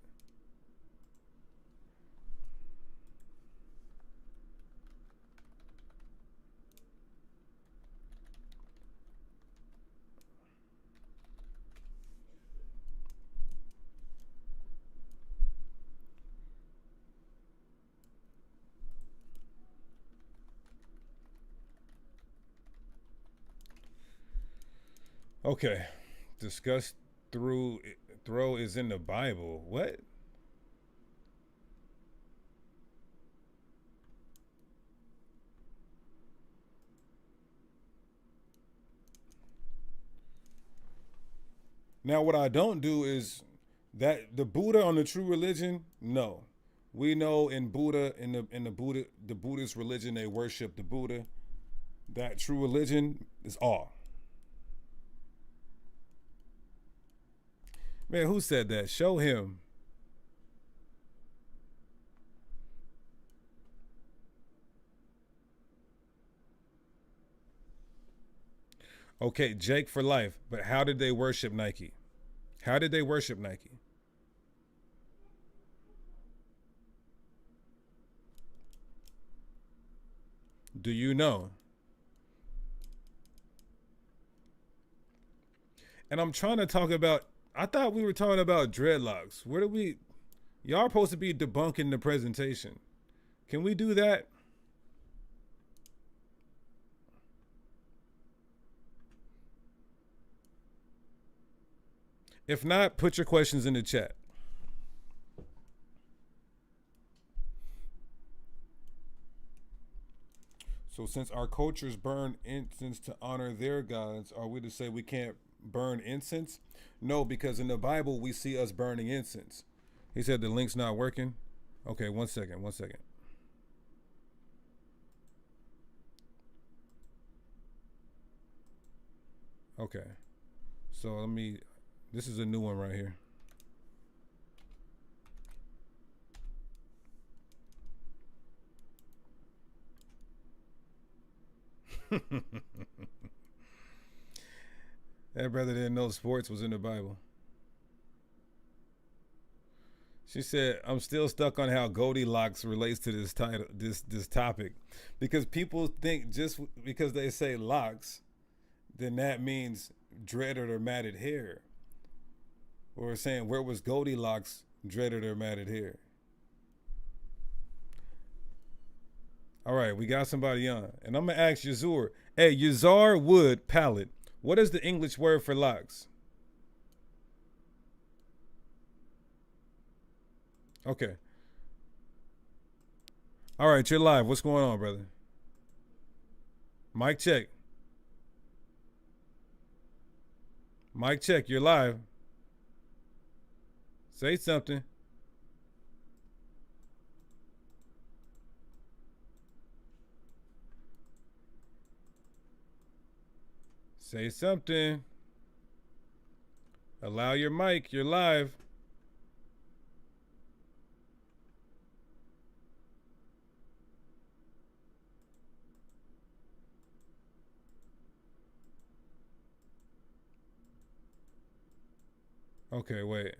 Okay, discuss throw is in the Bible. What? Now, what I don't do is that the Buddha on the true religion. No, we know in Buddha in the Buddhist religion they worship the Buddha. That true religion is all. Man, who said that? Show him. Okay, Jake for life. But how did they worship Nike? How did they worship Nike? Do you know? And I'm trying to talk about. I thought we were talking about dreadlocks. Where do we? Y'all are supposed to be debunking the presentation. Can we do that? If not, put your questions in the chat. So since our cultures burn incense to honor their gods, are we to say we can't burn incense? No, because in the Bible we see us burning incense. He said the link's not working. Okay, one second. Okay. So this is a new one right here. That brother didn't know sports was in the Bible. She said, "I'm still stuck on how Goldilocks relates to this title, this topic, because people think just because they say locks, then that means dreaded or matted hair. Or saying, where was Goldilocks dreaded or matted hair?" All right, we got somebody on, and I'm gonna ask Yazur. Hey, Yazar Wood Palette. What is the English word for locks? Okay. All right, you're live. What's going on, brother? Mic check. Mic check. You're live. Say something. Say something. Allow your mic. You're live. Okay, wait.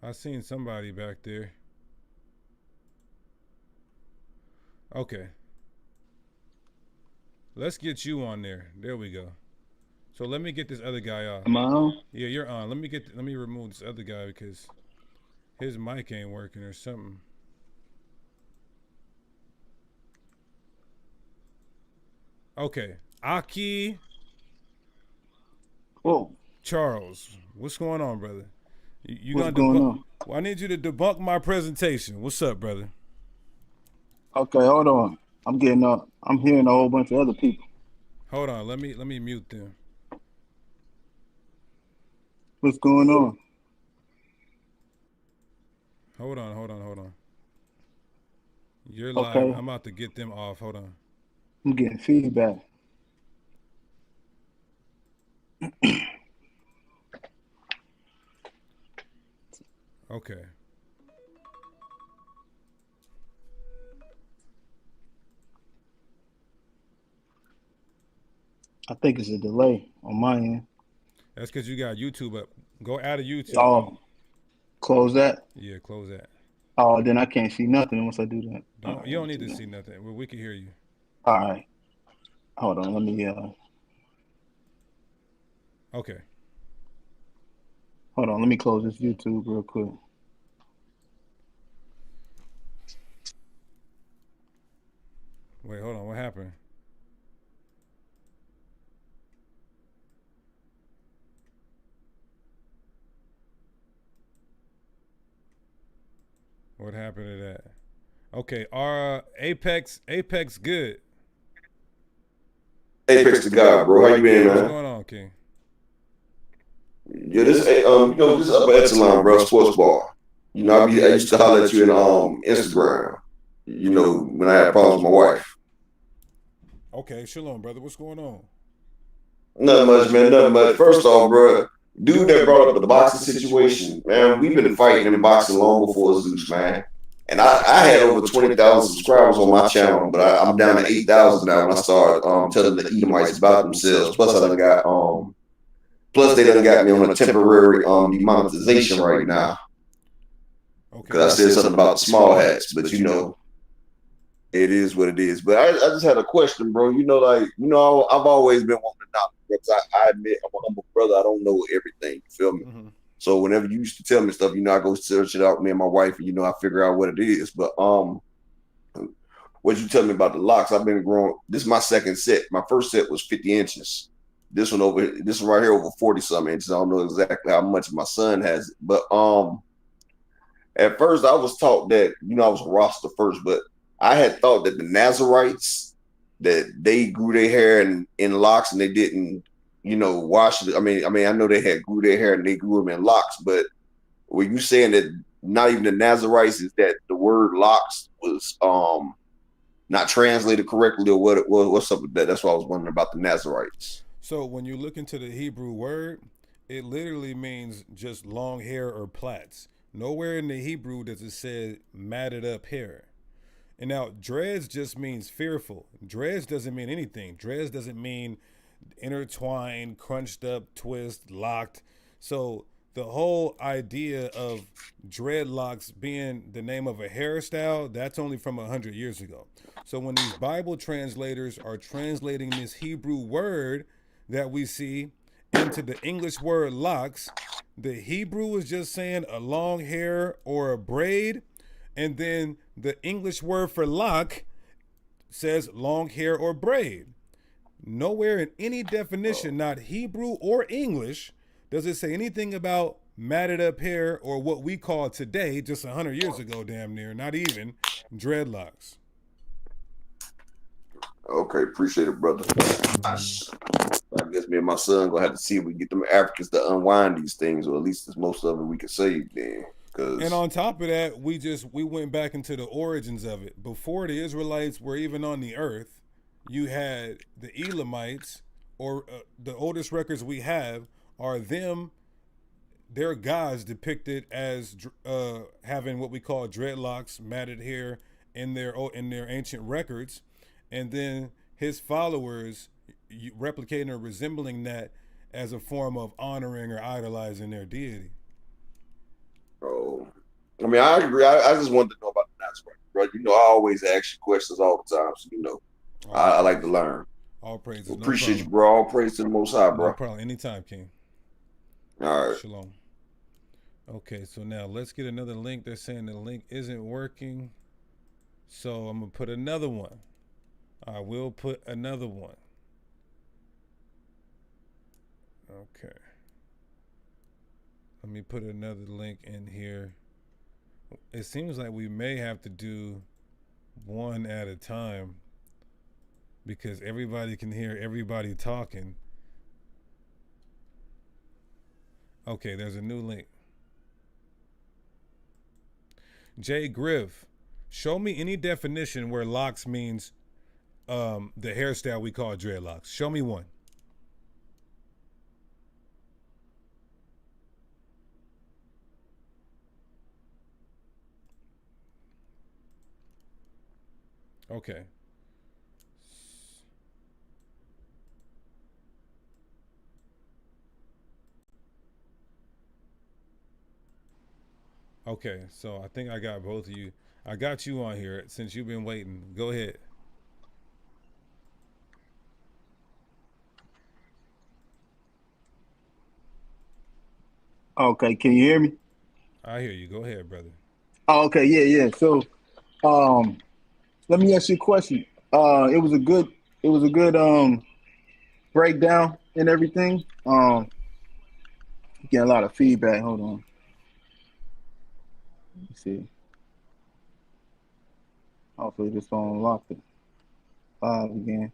I seen somebody back there. Okay. Let's get you on there. There we go. So let me get this other guy off. Am I on? Yeah, you're on. Let me remove this other guy because his mic ain't working or something. Okay. Aki. Whoa. Charles, what's going on, brother? You What's gonna going debunk? on? Well, I need you to debunk my presentation. What's up, brother? Okay, hold on. I'm hearing a whole bunch of other people. Hold on. Let me mute them. What's going on? Hold on. You're live. Okay. I'm about to get them off. Hold on. I'm getting feedback. Okay. I think it's a delay on my end. That's because you got YouTube up. Go out of YouTube. Oh, close that? Yeah, close that. Oh, then I can't see nothing once I do that. You don't need to see nothing. Well, we can hear you. All right. Hold on. Let me, Okay. hold on. Let me close this YouTube real quick. Wait, hold on. What happened? What happened to that? Okay, our Apex good. Apex to God, bro. How you been, What's man? going on, King? Yeah, this this upper echelon, bro, sports ball. I used to holler at you in Instagram. When I had problems with my wife. Okay, shalom, brother. What's going on? Nothing much, man. Nothing much. First off, bro, dude that brought up the boxing situation, man, we've been fighting in boxing long before Zeus, man. And I had over 20,000 subscribers on my channel, but I'm down to 8,000 now when I started telling the Edomites about themselves. Plus, I done got Plus, they done got me on a temporary demonetization right now. Okay. Because I said something about the small hats, but It is what it is. But I just had a question, bro. I've always been wanting to knock because I admit I'm a humble brother. I don't know everything. You feel me? Mm-hmm. So whenever you used to tell me stuff, I go search it out, me and my wife, and I figure out what it is. But what you tell me about the locks? I've been growing. This is my second set. My first set was 50 inches. This one right here over 40 some inches. I don't know exactly how much my son has it, but at first I was taught that I was a Rasta first, but I had thought that the Nazarites that they grew their hair in locks and they didn't wash it. I mean I know they had grew their hair and they grew them in locks, but were you saying that not even the Nazarites, is that the word locks was not translated correctly, or what's up with that? That's what I was wondering about the Nazarites. So when you look into the Hebrew word, it literally means just long hair or plaits. Nowhere in the Hebrew does it say matted up hair. And now dreads just means fearful. Dreads doesn't mean anything. Dreads doesn't mean intertwined, crunched up, twist, locked. So the whole idea of dreadlocks being the name of a hairstyle, that's only from 100 years ago. So when these Bible translators are translating this Hebrew word that we see into the English word locks, the Hebrew is just saying a long hair or a braid, and then the English word for lock says long hair or braid. Nowhere in any definition, not Hebrew or English, does it say anything about matted up hair or what we call today, just 100 years ago, damn near, not even, dreadlocks. Okay, appreciate it, brother. I guess me and my son gonna have to see if we get them Africans to unwind these things, or at least as most of it we can save then. And on top of that, we went back into the origins of it. Before the Israelites were even on the earth, you had the Elamites, or the oldest records we have are them, their gods depicted as having what we call dreadlocks, matted hair in their ancient records, and then his followers replicating or resembling that as a form of honoring or idolizing their deity. Oh, I mean, I agree. I just wanted to know about the Nazarite, bro. I always ask you questions all the time, so I like to learn. All praises. Well, appreciate you, bro. All praise to the Most High, bro. No problem. Anytime, King. All right. Shalom. Okay, so now let's get another link. They're saying the link isn't working, so I'm gonna put another one. I will put another one. Okay. Let me put another link in here. It seems like we may have to do one at a time because everybody can hear everybody talking. Okay, there's a new link. Jay Griff, show me any definition where locks means the hairstyle we call dreadlocks. Show me one. Okay. Okay, so I think I got both of you. I got you on here since you've been waiting. Go ahead. Okay, can you hear me? I hear you. Go ahead, brother. Oh, okay, yeah. So, let me ask you a question. It was a good breakdown and everything. Getting a lot of feedback. Hold on. Let me see. Hopefully this phone locked it. Again.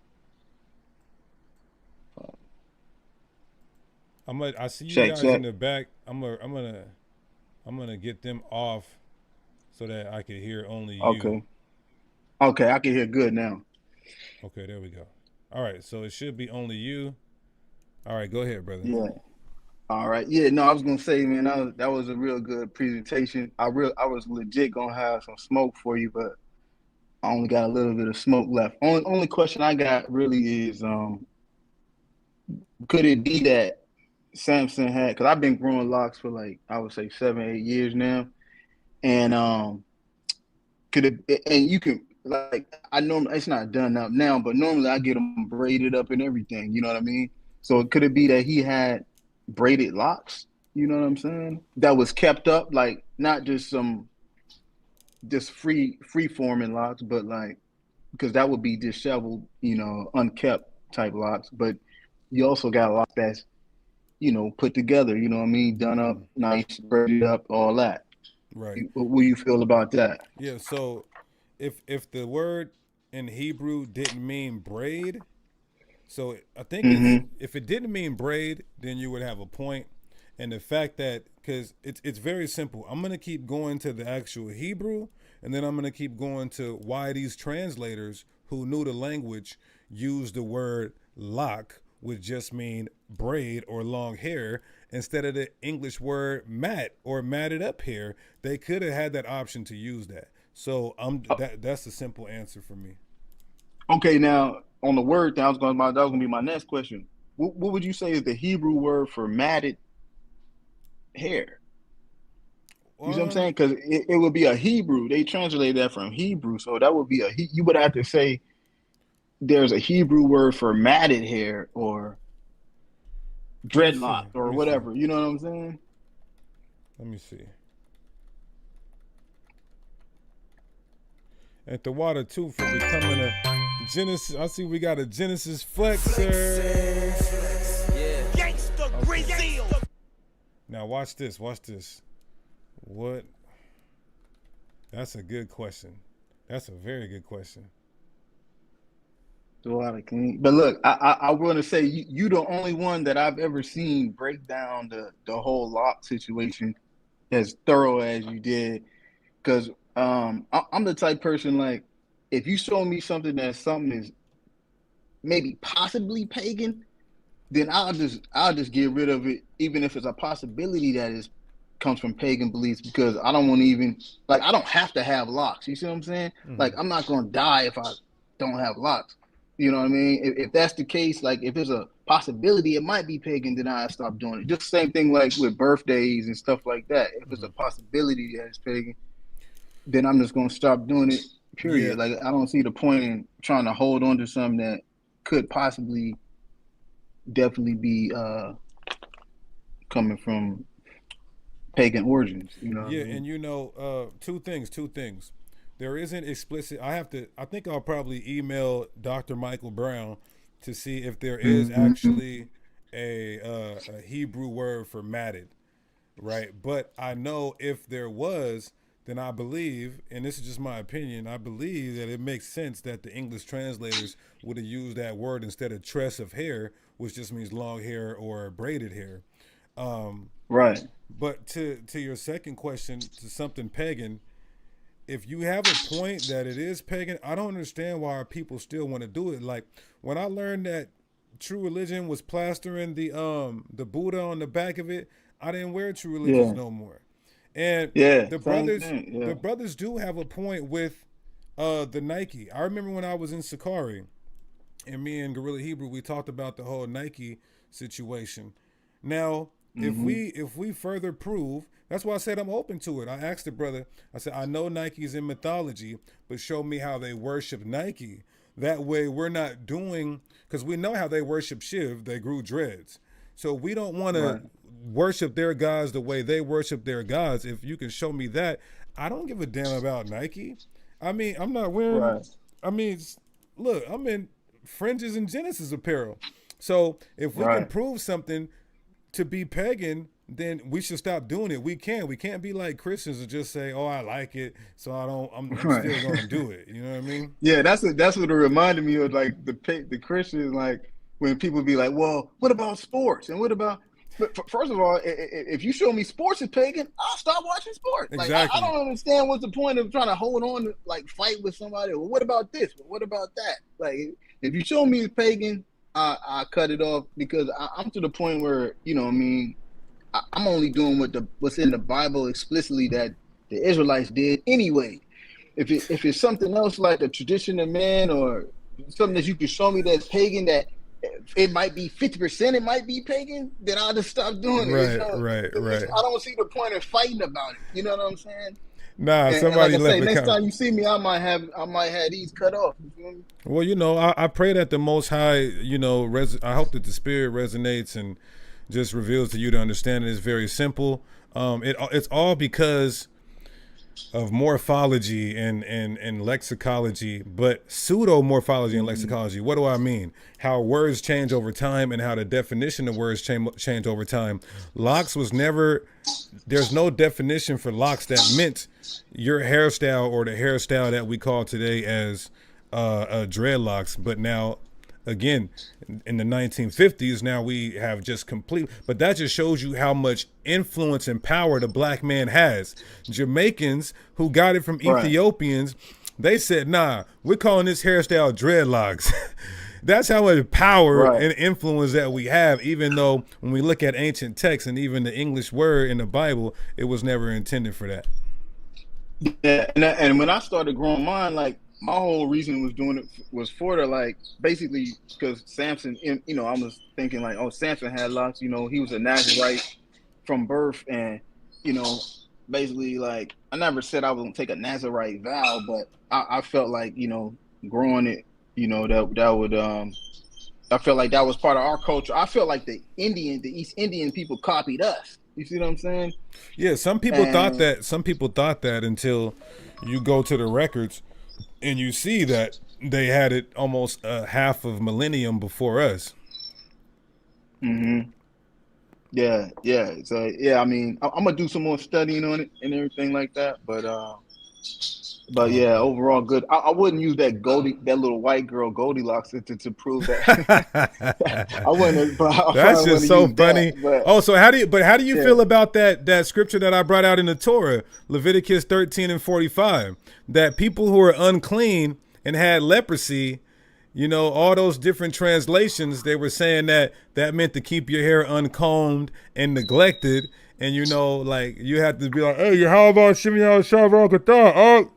I see you Check. guys in the back. I'm gonna get them off so that I can hear only you. Okay, I can hear good now. Okay, there we go. All right, so it should be only you. All right, go ahead, brother. Yeah. All right. Yeah, no, I was gonna say, man, that was a real good presentation. I was legit gonna have some smoke for you, but I only got a little bit of smoke left. Only question I got really is, could it be that Samson had? Because I've been growing locks for like I would say 7, 8 years now, and could it? And you can like I normally it's not done up now, but normally I get them braided up and everything. You know what I mean? So could it be that he had braided locks? You know what I'm saying? That was kept up, like not just some just free forming locks, but like because that would be disheveled, you know, unkept type locks. But you also got a lock that's, you know, put together. You know what I mean? Done up, nice, braided up, all that. Right. What do you feel about that? Yeah. So if the word in Hebrew didn't mean braid, so I think it's Mm-hmm. if it didn't mean braid, then you would have a point. And the fact that because it's very simple, I'm gonna keep going to the actual Hebrew, and then I'm gonna keep going to why these translators who knew the language used the word lock, which just mean braid or long hair, instead of the English word mat or matted up hair. They could have had that option to use that. So that's the simple answer for me. Okay, now on the word thing, that was gonna be my next question. What would you say is the Hebrew word for matted hair? You see what I'm saying? Um, Because it would be a Hebrew. They translated that from Hebrew, so that would be you would have to say there's a Hebrew word for matted hair or let me see. dreadlock Let or me see. whatever. You know what I'm saying? Let me see. At the water too for becoming a Genesis. I see we got a Genesis flexer. Now watch this. Watch this. What? That's a good question. That's a very good question. So but look, I want to say you the only one that I've ever seen break down the whole lock situation as thorough as you did. Because I'm the type person like if you show me something is maybe possibly pagan, then I'll just get rid of it, even if it's a possibility that it comes from pagan beliefs, because I don't want to even like I don't have to have locks. You see what I'm saying? Like I'm not gonna die if I don't have locks. You know what I mean? If that's the case, like if there's a possibility it might be pagan, then I stop doing it. Just the same thing like with birthdays and stuff like that. If it's a possibility that it's pagan, then I'm just gonna stop doing it. Yeah. Period. Like I don't see the point in trying to hold on to something that could possibly definitely be coming from pagan origins. You know what I Yeah, mean? and two things. There isn't explicit. I think I'll probably email Dr. Michael Brown to see if there is Mm-hmm. actually a Hebrew word for matted, right? But I know if there was, then I believe, and this is just my opinion, I believe that it makes sense that the English translators would have used that word instead of tress of hair, which just means long hair or braided hair. Um, Right. but to your second question, to something pagan, if you have a point that it is pagan, I don't understand why people still want to do it. Like when I learned that True Religion was plastering the Buddha on the back of it, I didn't wear True Religions Yeah. no more. And Yeah. the Same brothers thing. Yeah. the brothers do have a point with the Nike. I remember when I was in Sakari and me and Gorilla Hebrew, we talked about the whole Nike situation. Now, Mm-hmm. if we further prove, that's why I said I'm open to it. I asked the brother, I said, I know Nike's in mythology, but show me how they worship Nike. That way we're not doing, because we know how they worship Shiv, they grew dreads. So we don't want to Right. worship their gods the way they worship their gods. If you can show me that, I don't give a damn about Nike. I mean, I'm not wearing, Right. I mean, look, I'm in fringes and Genesis apparel. So if we can Right. prove something to be pagan, then we should stop doing it. We can. We can't be like Christians and just say, "Oh, I like it, so I don't. I'm Right. still gonna do it." You know what I mean? Yeah. That's what it reminded me of. Like the Christians, like when people be like, "Well, what about sports? And what about?" But first of all, if you show me sports is pagan, I'll stop watching sports. Like I Exactly. don't understand what's the point of trying to hold on to like fight with somebody. Well, what about this? Well, what about that? Like if you show me it's pagan, I cut it off because I'm to the point where you know what I mean. I'm only doing what's in the Bible explicitly that the Israelites did anyway. If it's something else like the tradition of man or something that you can show me that's pagan, that it might be 50%, it might be pagan, then I'll just stop doing it. Right. Right. Right. I don't see the point of fighting about it. You know what I'm saying? Nah, And like somebody I left say, a next comment. time you see me, I might have these cut off. You feel me? Well, I pray that the Most High, I hope that the Spirit resonates and just reveals to you the understanding is very simple. It's all because of morphology and lexicology, but pseudo morphology and lexicology. What do I mean? How words change over time and how the definition of words change over time. Locks was never, there's no definition for locks that meant your hairstyle or the hairstyle that we call today as dreadlocks. But now, again, in the 1950s, now we have just complete, but that just shows you how much influence and power the black man has. Jamaicans who got it from Right. Ethiopians, they said, nah, we're calling this hairstyle dreadlocks. That's how much power Right. and influence that we have, even though when we look at ancient texts and even the English word in the Bible, it was never intended for that. Yeah, and when I started growing mine, like my whole reason was doing it was for the like basically because Samson, I was thinking like, oh, Samson had locks. He was a Nazarite from birth, and basically like I never said I was gonna take a Nazarite vow, but I felt like growing it, that would I felt like that was part of our culture. I felt like the East Indian people copied us. You see what I'm saying? Yeah, some people thought that until you go to the records and you see that they had it almost half of millennium before us. Mm-hmm. Yeah. So yeah, I mean, I'm gonna do some more studying on it and everything like that. But yeah, overall good. I wouldn't use that little white girl Goldilocks to prove that. I wouldn't. But I That's probably just wouldn't so use funny. that. But Oh, so how do you yeah. feel about that scripture that I brought out in the Torah, Leviticus 13:45, that people who are unclean and had leprosy, all those different translations, they were saying that meant to keep your hair uncombed and neglected, and like you had to be like, hey, how about Shimmy Shavra Kata? Oh,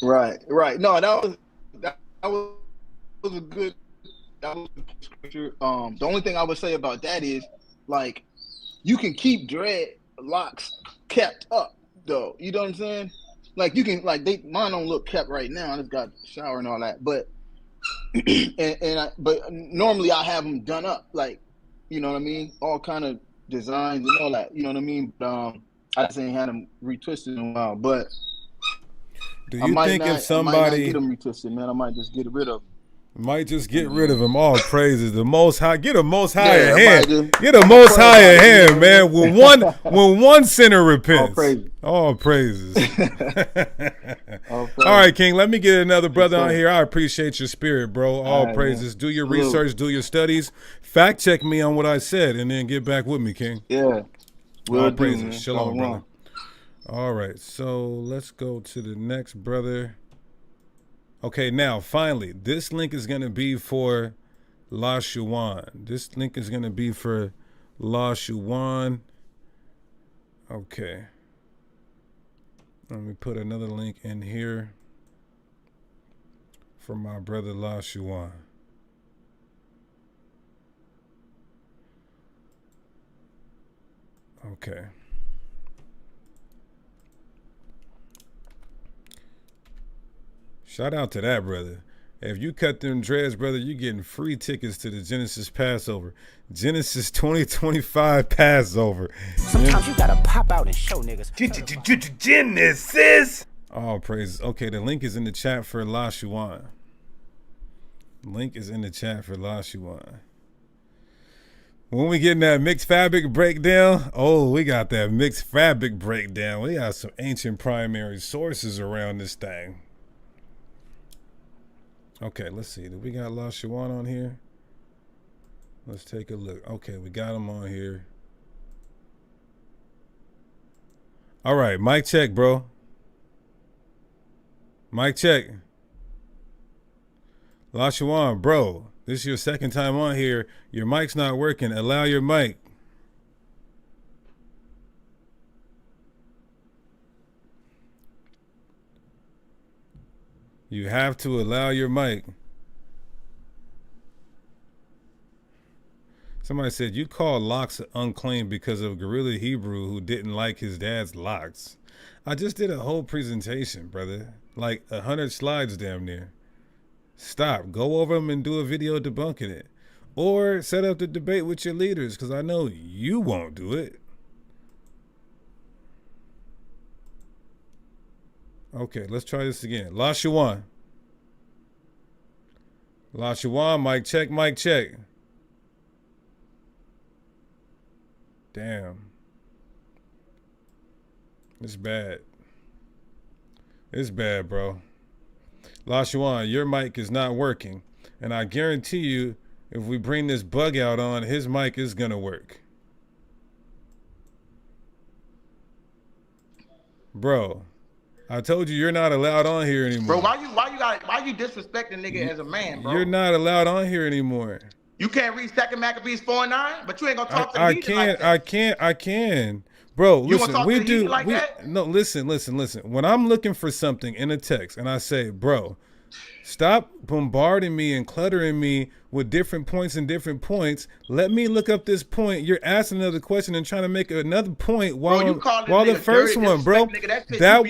Right. No, that was a good. That was a good scripture. The only thing I would say about that is like you can keep dreadlocks kept up though. You know what I'm saying? Like you can mine don't look kept right now. I just got shower and all that, but but normally I have them done up like you know what I mean, all kind of designs and all that. You know what I mean? But I just ain't had them retwisted in a while, but. do I you might think if not. I might not get somebody them retwisted, man. I might just get rid of them. might just get rid of him? All praises. The Most High. Get a Most High Yeah, a I hand. might just. Get a I'ma Most pray High a about it. You hand, know man. what I mean? When one sinner repents. praises. All praises. All All right, King. Let me get another brother Yes, on sir. here. I appreciate your spirit, bro. All All right, praises. man. Do your Salute. research. Do your studies. Fact check me on what I said, and then get back with me, King. Yeah, will All do, praises. man. Shalom, brother. Shalom. All right, so let's go to the next brother. Okay, now finally, this link is gonna be for La Shuwan. This link is gonna be for La Shuwan. Okay. Let me put another link in here for my brother La Shuwan. Okay. Shout out to that brother. If you cut them dreads, brother, you getting free tickets to the Genesis Passover. Genesis 2025 Passover. Sometimes you gotta pop out and show niggas. Genesis. All praises. Okay, the link is in the chat for La Shuwan. Link is in the chat for La Shuwan. When we getting that mixed fabric breakdown, we got that mixed fabric breakdown. We got some ancient primary sources around this thing. Okay, let's see. Do we got La Shuwan on here? Let's take a look. Okay, we got him on here. All right, mic check, bro. Mic check. La Shuwan, bro. This is your second time on here. Your mic's not working. Allow your mic. You have to allow your mic. Somebody said, you called locks unclaimed because of Gorilla Hebrew who didn't like his dad's locks. I just did a whole presentation, brother. Like 100 slides damn near. Stop. Go over them and do a video debunking it. Or set up the debate with your leaders, because I know you won't do it. Okay, let's try this again. La Shawan. La Shawan, mic check, mic check. Damn. It's bad. It's bad, bro. La Shawan, your mic is not working. And I guarantee you, if we bring this bug out on, his mic is gonna work. Bro, I told you you're not allowed on here anymore. Bro, why you disrespecting nigga as a man, bro? You're not allowed on here anymore. You can't read 2 Maccabees 4:9, but you ain't gonna talk to the heathen like that. I can. Bro, You wanna listen, talk we to the do heathen like that? No, listen. When I'm looking for something in a text and I say, bro, stop bombarding me and cluttering me with different points and different points. Let me look up this point. You're asking another question and trying to make another point while the first one, bro. That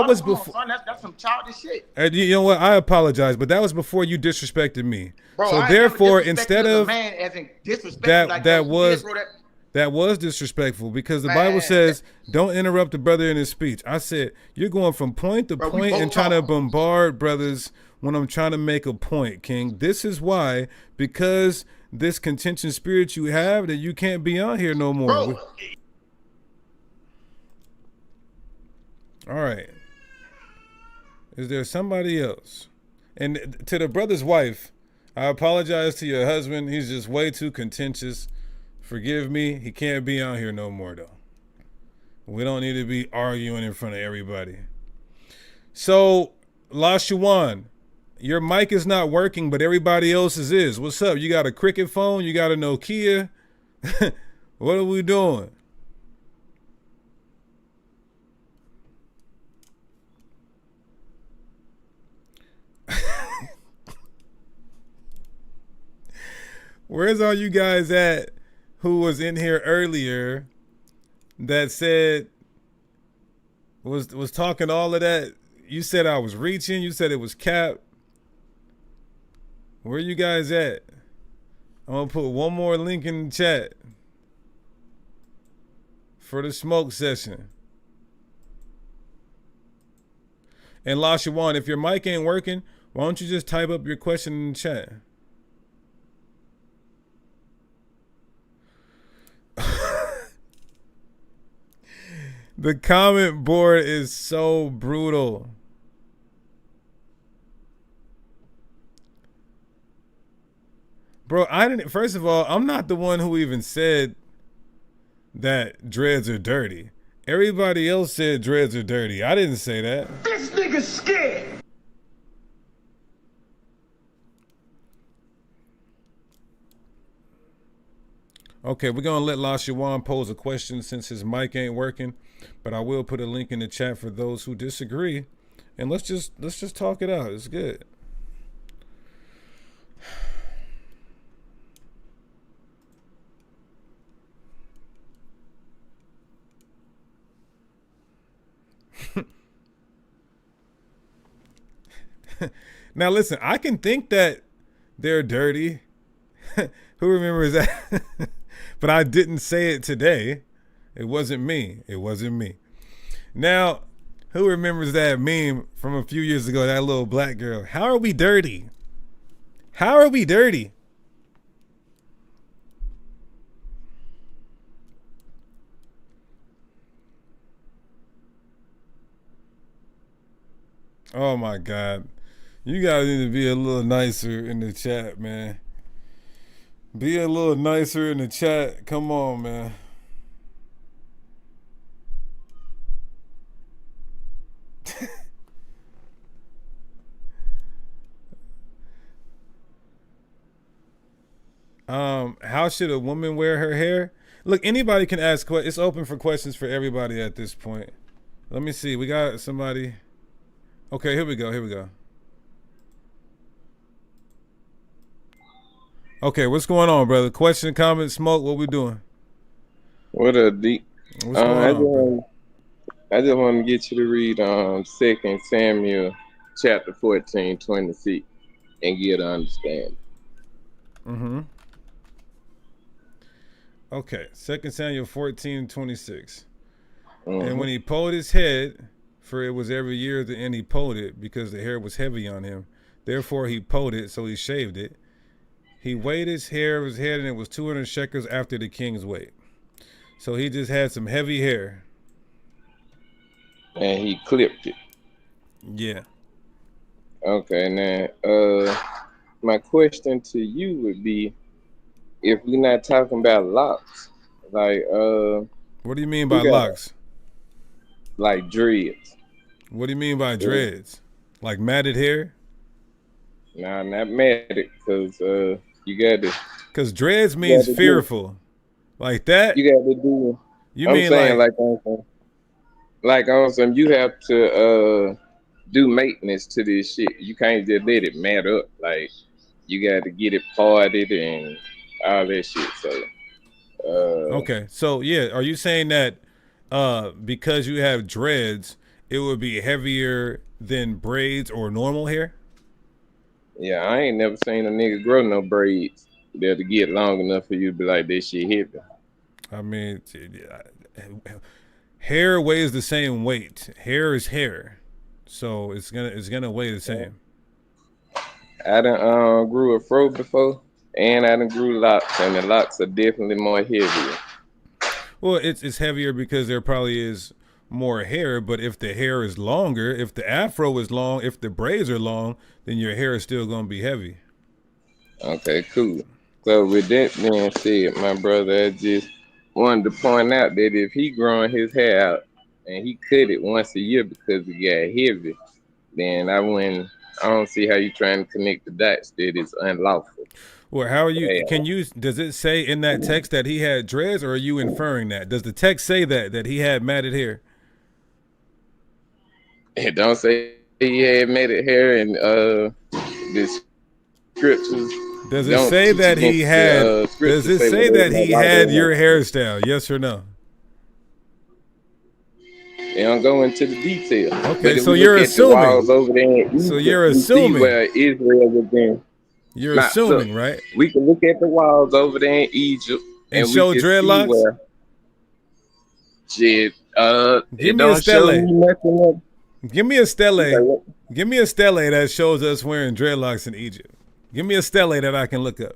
was before. That's some childish shit. And you know what? I apologize, but that was before you disrespected me. Bro, so I therefore, never disrespected instead a of man as in disrespect, that was disrespectful, because the Bible says don't interrupt the brother in his speech. I said you're going from point to point and trying to bombard brothers when I'm trying to make a point, King. This is why, because this contention spirit you have, that you can't be on here no more. Bro. All right. Is there somebody else? And to the brother's wife, I apologize to your husband. He's just way too contentious. Forgive me. He can't be on here no more, though. We don't need to be arguing in front of everybody. So, La Shuan, your mic is not working, but everybody else's is. What's up? You got a Cricket phone? You got a Nokia? What are we doing? Where's all you guys at who was in here earlier that said, was talking all of that? You said I was reaching. You said it was cap. Where you guys at? I'm going to put one more link in the chat for the smoke session. And La Shawan, if your mic ain't working, why don't you just type up your question in the chat? The comment board is so brutal. Bro, first of all, I'm not the one who even said that dreads are dirty. Everybody else said dreads are dirty. I didn't say that. This nigga's scared. Okay, we're gonna let La Shawan pose a question since his mic ain't working, but I will put a link in the chat for those who disagree, and let's just talk it out. It's good. Now listen, I can think that they're dirty. Who remembers that? But I didn't say it today. It wasn't me. It wasn't me. Now, who remembers that meme from a few years ago, that little black girl? How are we dirty? How are we dirty? Oh my God. You guys need to be a little nicer in the chat, man. Be a little nicer in the chat. Come on, man. How should a woman wear her hair? Look, anybody can ask questions. It's open for questions for everybody at this point. Let me see. We got somebody. Okay, here we go. Here we go. Okay, what's going on, brother? Question, comment, smoke. What we doing? What up, D? What's going on, brother? I just want to get you to read 2 Samuel chapter 14:26 and get an understanding. Mm-hmm. Okay, 2 Samuel 14:26. And when he pulled his head, for it was every year at the end he pulled it, because the hair was heavy on him. Therefore he pulled it, so he shaved it. He weighed his hair of his head, and it was 200 shekels after the king's weight. So he just had some heavy hair. And he clipped it. Yeah. Okay, now my question to you would be, if we're not talking about locks, like what do you mean by locks? Like dreads. What do you mean by dreads? Like matted hair? Nah, not matted, because you got to. Because dreads means fearful. Like that? You got to do. You mean like on some, you have to do maintenance to this shit. You can't just let it mat up. Like, you got to get it parted and all that shit. So okay, so yeah, are you saying that because you have dreads, it would be heavier than braids or normal hair? Yeah, I ain't never seen a nigga grow no braids that'll get long enough for you to be like, this shit heavy. I mean, hair weighs the same weight. Hair is hair, so it's gonna weigh the same. I done grew a fro before, and I done grew locks, and the locks are definitely more heavier. Well, it's heavier because there probably is more hair, but if the hair is longer, if the afro is long, if the braids are long, then your hair is still going to be heavy. Okay, cool. So with that being said, my brother, I just wanted to point out that if he growing his hair out and he cut it once a year because it got heavy, then I don't see how you trying to connect the dots that it's unlawful. Well, how are you? Does it say in that text that he had dreads, or are you inferring that? Does the text say that he had matted hair? It don't say he had matted hair, and the scriptures. Does it say that he had? Does it say that he had your hairstyle? Yes or no? They don't go into the detail. Okay, so you're assuming. Over there in Egypt, so you're assuming where Israel was in. You're assuming, right? We can look at the walls over there in Egypt and show dreadlocks. Shit, give me a stele. Give me a stele. Give me a stele that shows us wearing dreadlocks in Egypt. Give me a stele that I can look up.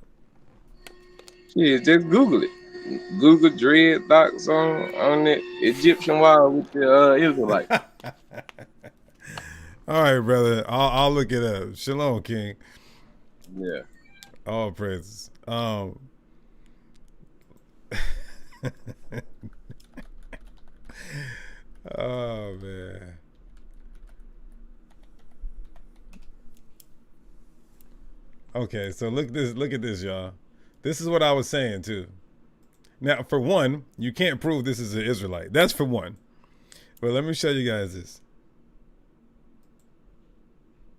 Yeah, just Google it. Google dreadlocks on the Egyptian wall with the Israelites. All right, brother. I'll look it up. Shalom, King. Yeah. All praises. Oh man. Okay, so look at this, y'all. This is what I was saying too. Now, for one, you can't prove this is an Israelite. That's for one. But let me show you guys this.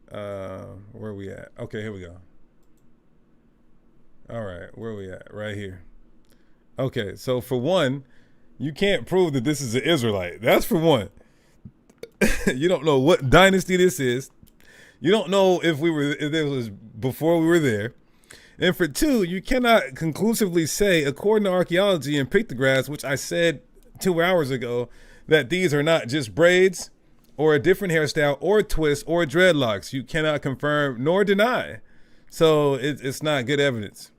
Where are we at? Okay, here we go. All right, where are we at? Right here. Okay, so for one, you can't prove that this is an Israelite. That's for one. You don't know what dynasty this is. You don't know if it was before we were there. And for two, you cannot conclusively say, according to archaeology and pictographs, which I said 2 hours ago, that these are not just braids or a different hairstyle or a twist or dreadlocks. You cannot confirm nor deny. So it's not good evidence.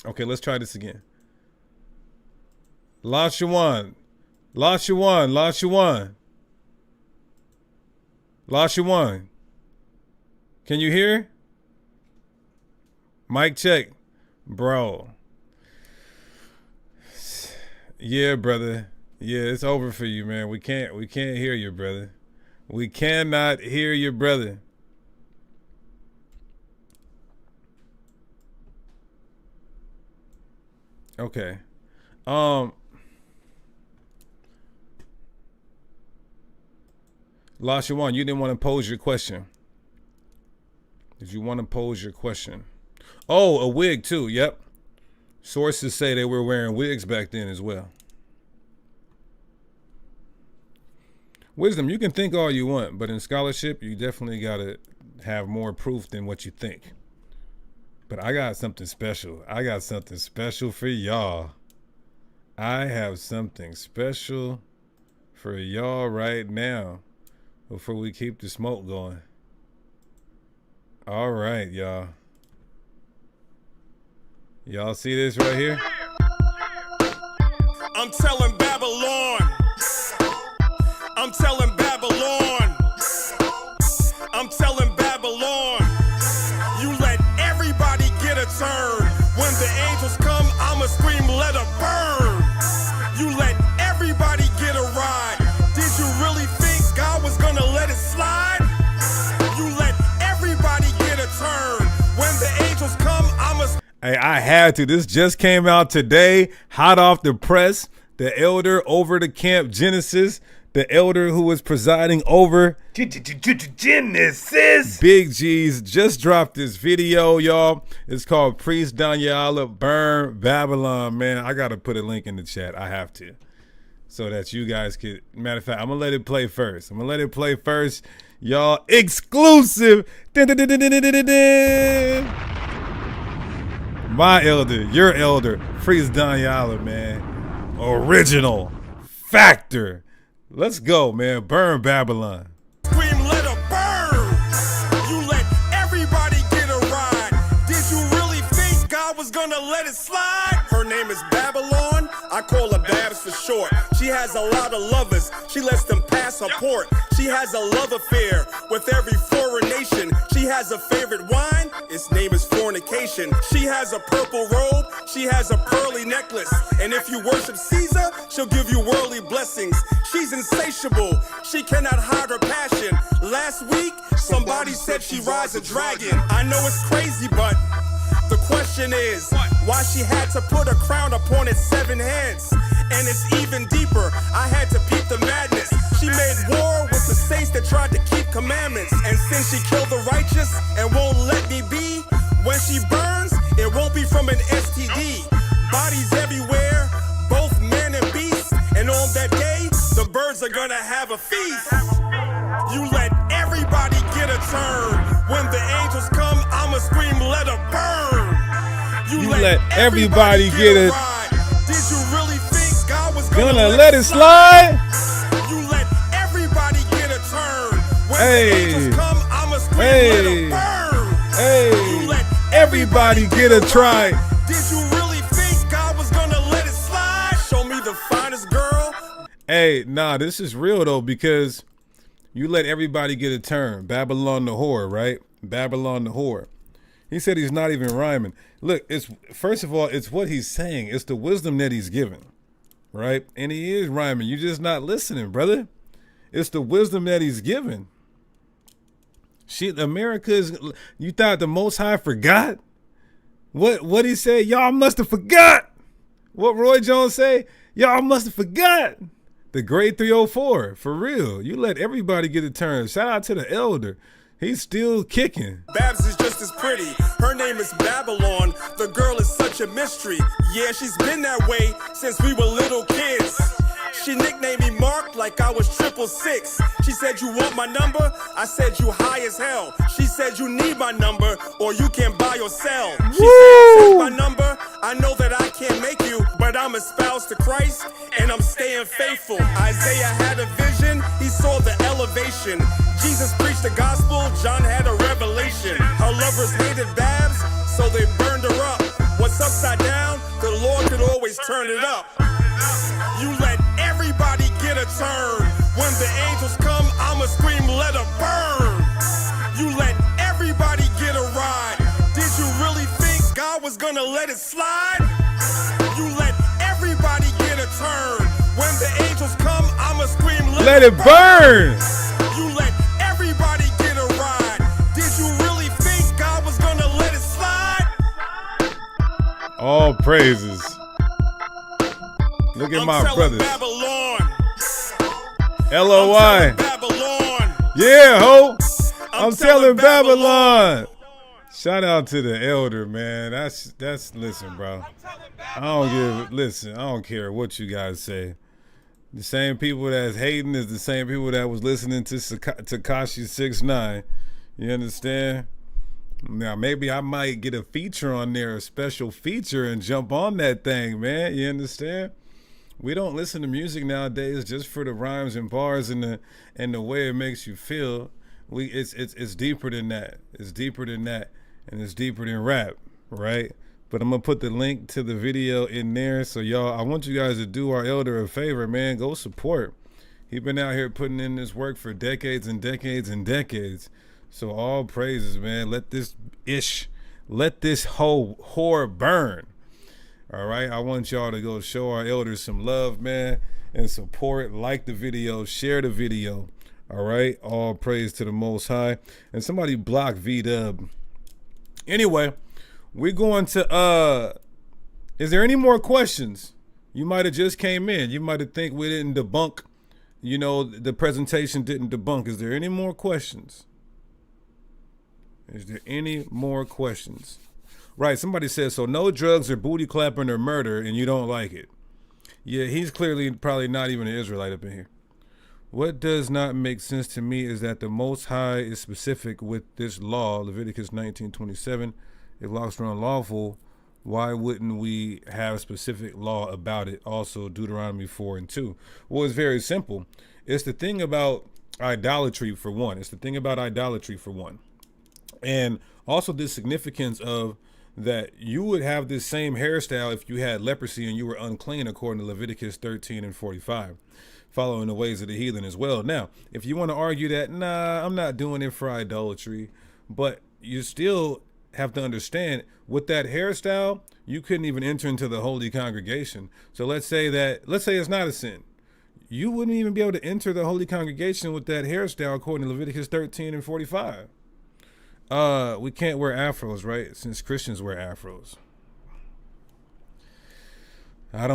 Okay, let's try this again. La Shuan. La Shuan. La Shuan. La Shuan. Can you hear? Mic check. Bro. Yeah, brother. Yeah, it's over for you, man. We can't hear you, brother. We cannot hear you, brother. Okay. Lashawan, you didn't want to pose your question. Did you want to pose your question? Oh, a wig too. Yep. Sources say they were wearing wigs back then as well. Wisdom, you can think all you want, but in scholarship, you definitely got to have more proof than what you think. But I got something special. I got something special for y'all. I have something special for y'all right now before we keep the smoke going. All right, y'all. Y'all see this right here? I'm telling Babylon. I'm telling Babylon. I'm telling Babylon. You let everybody get a turn. When the angels come, I'ma scream, let her burn. You let everybody get a ride. Did you really think God was gonna let it slide? You let everybody get a turn. When the angels come, I'ma... Hey, I had to. This just came out today, hot off the press. The elder over the camp Genesis, the elder who was presiding over Genesis. Big G's just dropped this video, y'all. It's called Priest Daniela Burn Babylon, man. I got to put a link in the chat. I have to. So that you guys could, matter of fact, I'm going to let it play first. Y'all, exclusive. My elder, your elder, Priest Daniela, man. Original factor. Let's go, man. Burn Babylon. Scream, let her burn. You let everybody get a ride. Did you really think God was gonna let it slide? Her name is Babylon. I call her Babs for short. She has a lot of lovers. She lets them pass her port. She has a love affair with every foreign nation. She has a favorite wine. Its name is fornication. She has a purple robe. She has a pearly necklace. And if you worship Caesar, she'll give you worldly blessings. She's insatiable. She cannot hide her passion. Last week, somebody said she rides a dragon. I know it's crazy, but the question is why she had to put a crown upon its 7 heads. And it's even deeper. I had to peep the madness. She made war with the saints that tried to keep commandments. And since she killed the righteous and won't let me be, when she burns, it won't be from an STD. Bodies everywhere, both man and beast. And on that day, the birds are gonna have a feast. You let everybody get a turn. When the angels come, I'ma scream, let her burn. You let everybody get a ride. Did you really think God was gonna let it slide? You let everybody get a turn. When the angels come, I'ma scream, let her burn. You let everybody get a try. Did you really think God was gonna let it slide? Show me the finest girl. Hey, nah, this is real though, because you let everybody get a turn. Babylon the whore, right? Babylon the whore. He said he's not even rhyming. Look, it's first of all, it's what he's saying. It's the wisdom that he's giving, right? And he is rhyming. You're just not listening, brother. It's the wisdom that he's giving. Shit, America is, you thought the Most High forgot? What he said? Y'all must have forgot. What Roy Jones say? Y'all must have forgot. The grade 304, for real. You let everybody get a turn. Shout out to the elder. He's still kicking. Babs is just as pretty. Her name is Babylon. The girl is such a mystery. Yeah, she's been that way since we were little kids. She nicknamed me Mark like I was 666. She said, you want my number? I said, you high as hell. She said, you need my number or you can buy or sell. She said, take my number. I know that I can't make you, but I'm espoused to Christ and I'm staying faithful. Isaiah had a vision. He saw the elevation. Jesus preached the gospel. John had a revelation. Her lovers hated Babs, so they burned her up. What's upside down, the Lord could always turn it up. You let everybody get a turn. When the angels come, I'ma scream, let her burn. You let everybody get a ride. Did you really think God was gonna let it slide? You let everybody get a turn. When the angels come, I'ma scream, let it burn. You let everybody get a ride. Did you really think God was gonna let it slide? All praises. Look at my brothers. Babylon. LOI. Babylon. Yeah, ho. I'm telling Babylon. Shout out to the elder, man. That's listen, bro. I don't care what you guys say. The same people that's hating is the same people that was listening to Tekashi 6ix9ine. You understand? Now maybe I might get a feature on there, a special feature, and jump on that thing, man. You understand? We don't listen to music nowadays just for the rhymes and bars and the way it makes you feel. It's deeper than that. It's deeper than that, and it's deeper than rap, right? But I'm gonna put the link to the video in there. So y'all, I want you guys to do our elder a favor, man. Go support. He been out here putting in this work for decades and decades and decades. So all praises, man. Let this whole whore burn. All right, I want y'all to go show our elders some love, man, and support. Like the video, share the video. All right, all praise to the Most High. And somebody block V-Dub. Anyway, we're going to, is there any more questions? You might have just came in. You might have think we didn't debunk, the presentation didn't debunk. Is there any more questions? Is there any more questions? Right, somebody says, so no drugs or booty clapping or murder, and you don't like it. Yeah, he's clearly probably not even an Israelite up in here. What does not make sense to me is that the Most High is specific with this law, Leviticus 19:27. If locks are unlawful, why wouldn't we have a specific law about it? Also, Deuteronomy 4:2. Well, it's very simple. It's the thing about idolatry for one. And also the significance of that you would have this same hairstyle if you had leprosy and you were unclean, according to Leviticus 13:45, following the ways of the heathen as well. Now, if you want to argue that, nah, I'm not doing it for idolatry, but you still have to understand with that hairstyle, you couldn't even enter into the holy congregation. So let's say it's not a sin. You wouldn't even be able to enter the holy congregation with that hairstyle, according to Leviticus 13:45. We can't wear afros, right? Since Christians wear afros. How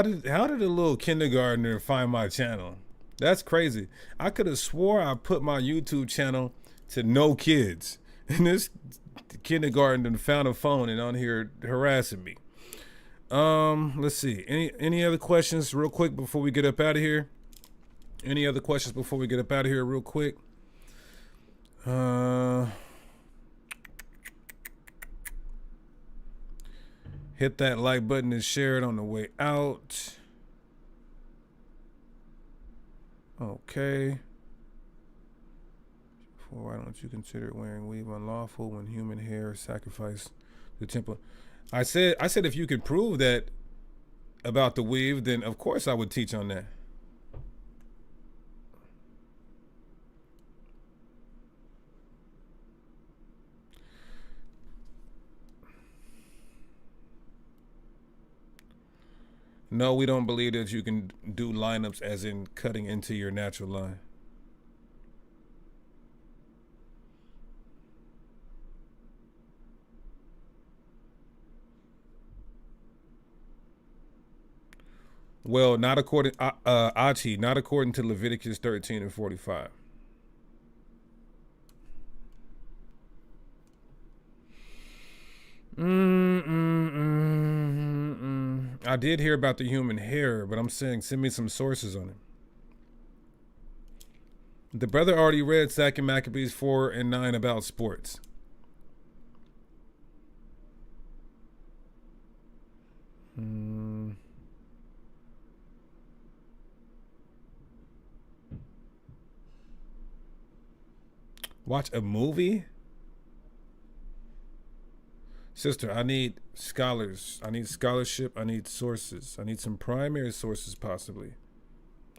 did a little kindergartner find my channel? That's crazy. I could have swore I put my YouTube channel to no kids, and this kindergartner found a phone and on here harassing me. Let's see. Any other questions real quick before we get up out of here? Real quick? Hit that like button and share it on the way out. Okay. Why don't you consider wearing weave unlawful when human hair is sacrificed to the temple? I said if you could prove that about the weave, then of course I would teach on that. No, we don't believe that you can do lineups as in cutting into your natural line. Well, not according not according to Leviticus 13:45. I did hear about the human hair, but I'm saying send me some sources on it. The brother already read 2 Maccabees 4:9 about sports. Watch a movie? Sister, I need scholars. I need scholarship. I need sources. I need some primary sources, possibly.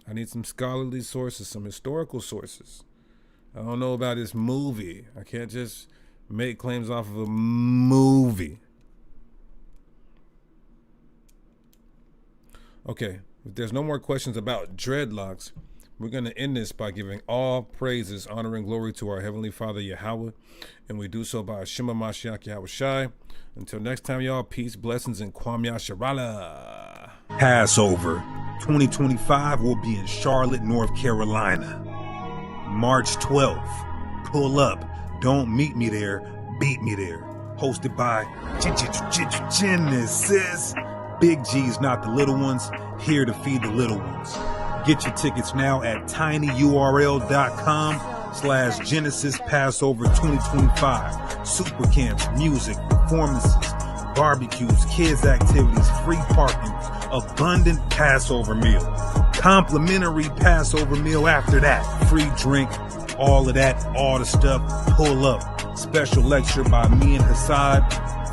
I need some scholarly sources, some historical sources. I don't know about this movie. I can't just make claims off of a movie. Okay, if there's no more questions about dreadlocks, we're going to end this by giving all praises, honor, and glory to our Heavenly Father, Yahweh. And we do so by Shema Mashiach Yahweh Shai. Until next time, y'all, peace, blessings, and Kwam Yasharala. Passover 2025 will be in Charlotte, North Carolina. March 12th. Pull up. Don't meet me there, beat me there. Hosted by Genesis. Big G's, not the little ones, here to feed the little ones. Get your tickets now at tinyurl.com/Genesis Passover 2025. Super camps, music, performances, barbecues, kids activities, free parking, abundant Passover meal, complimentary Passover meal after that, free drink, all of that, all the stuff. Pull up. Special lecture by me and Hassad.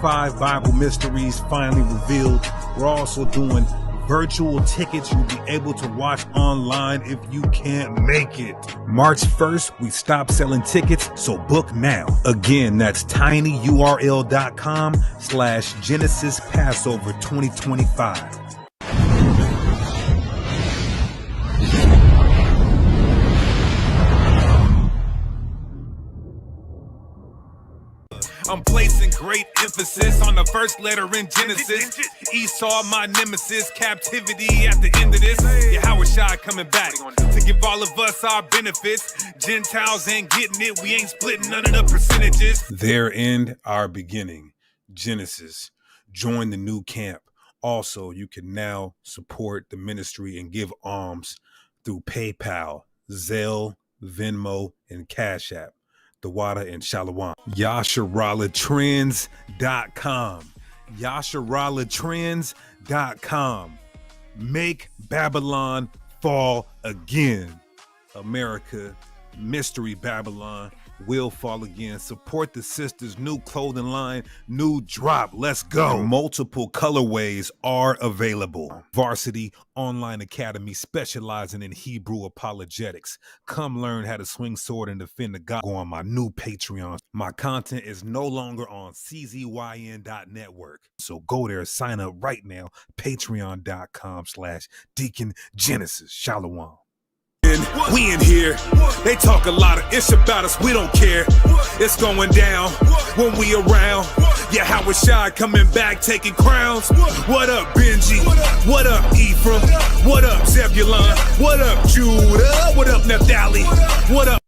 5 Bible mysteries finally revealed. We're also doing virtual tickets you'll be able to watch online if you can't make it. March 1st, we stop selling tickets, so book now. Again, that's tinyurl.com/Genesis Passover 2025. I'm placing great emphasis on the first letter in Genesis. Esau, my nemesis, captivity at the end of this. Yahweh Shai coming back to give all of us our benefits. Gentiles ain't getting it, we ain't splitting none of the percentages. Their end, our beginning. Genesis. Join the new camp. Also, you can now support the ministry and give alms through PayPal, Zelle, Venmo, and Cash App. Dawada and Shalom. YasharalaTrends.com. YasharalaTrends.com. Make Babylon fall again. America, Mystery Babylon will fall again. Support the sisters' new clothing line, new drop. Let's go. And multiple colorways are available. Varsity Online Academy specializing in Hebrew apologetics. Come learn how to swing sword and defend the God. Go on my new Patreon. My content is no longer on czyn.network. So go there, sign up right now. Patreon.com/Deacon Genesis. Shalom. We in here, they talk a lot of ish about us, we don't care. It's going down when we around. Yeah, Howard Shai coming back, taking crowns. What up, Benji? What up, Ephraim? What up, Zebulon? What up, Judah? What up, Naphtali? What up?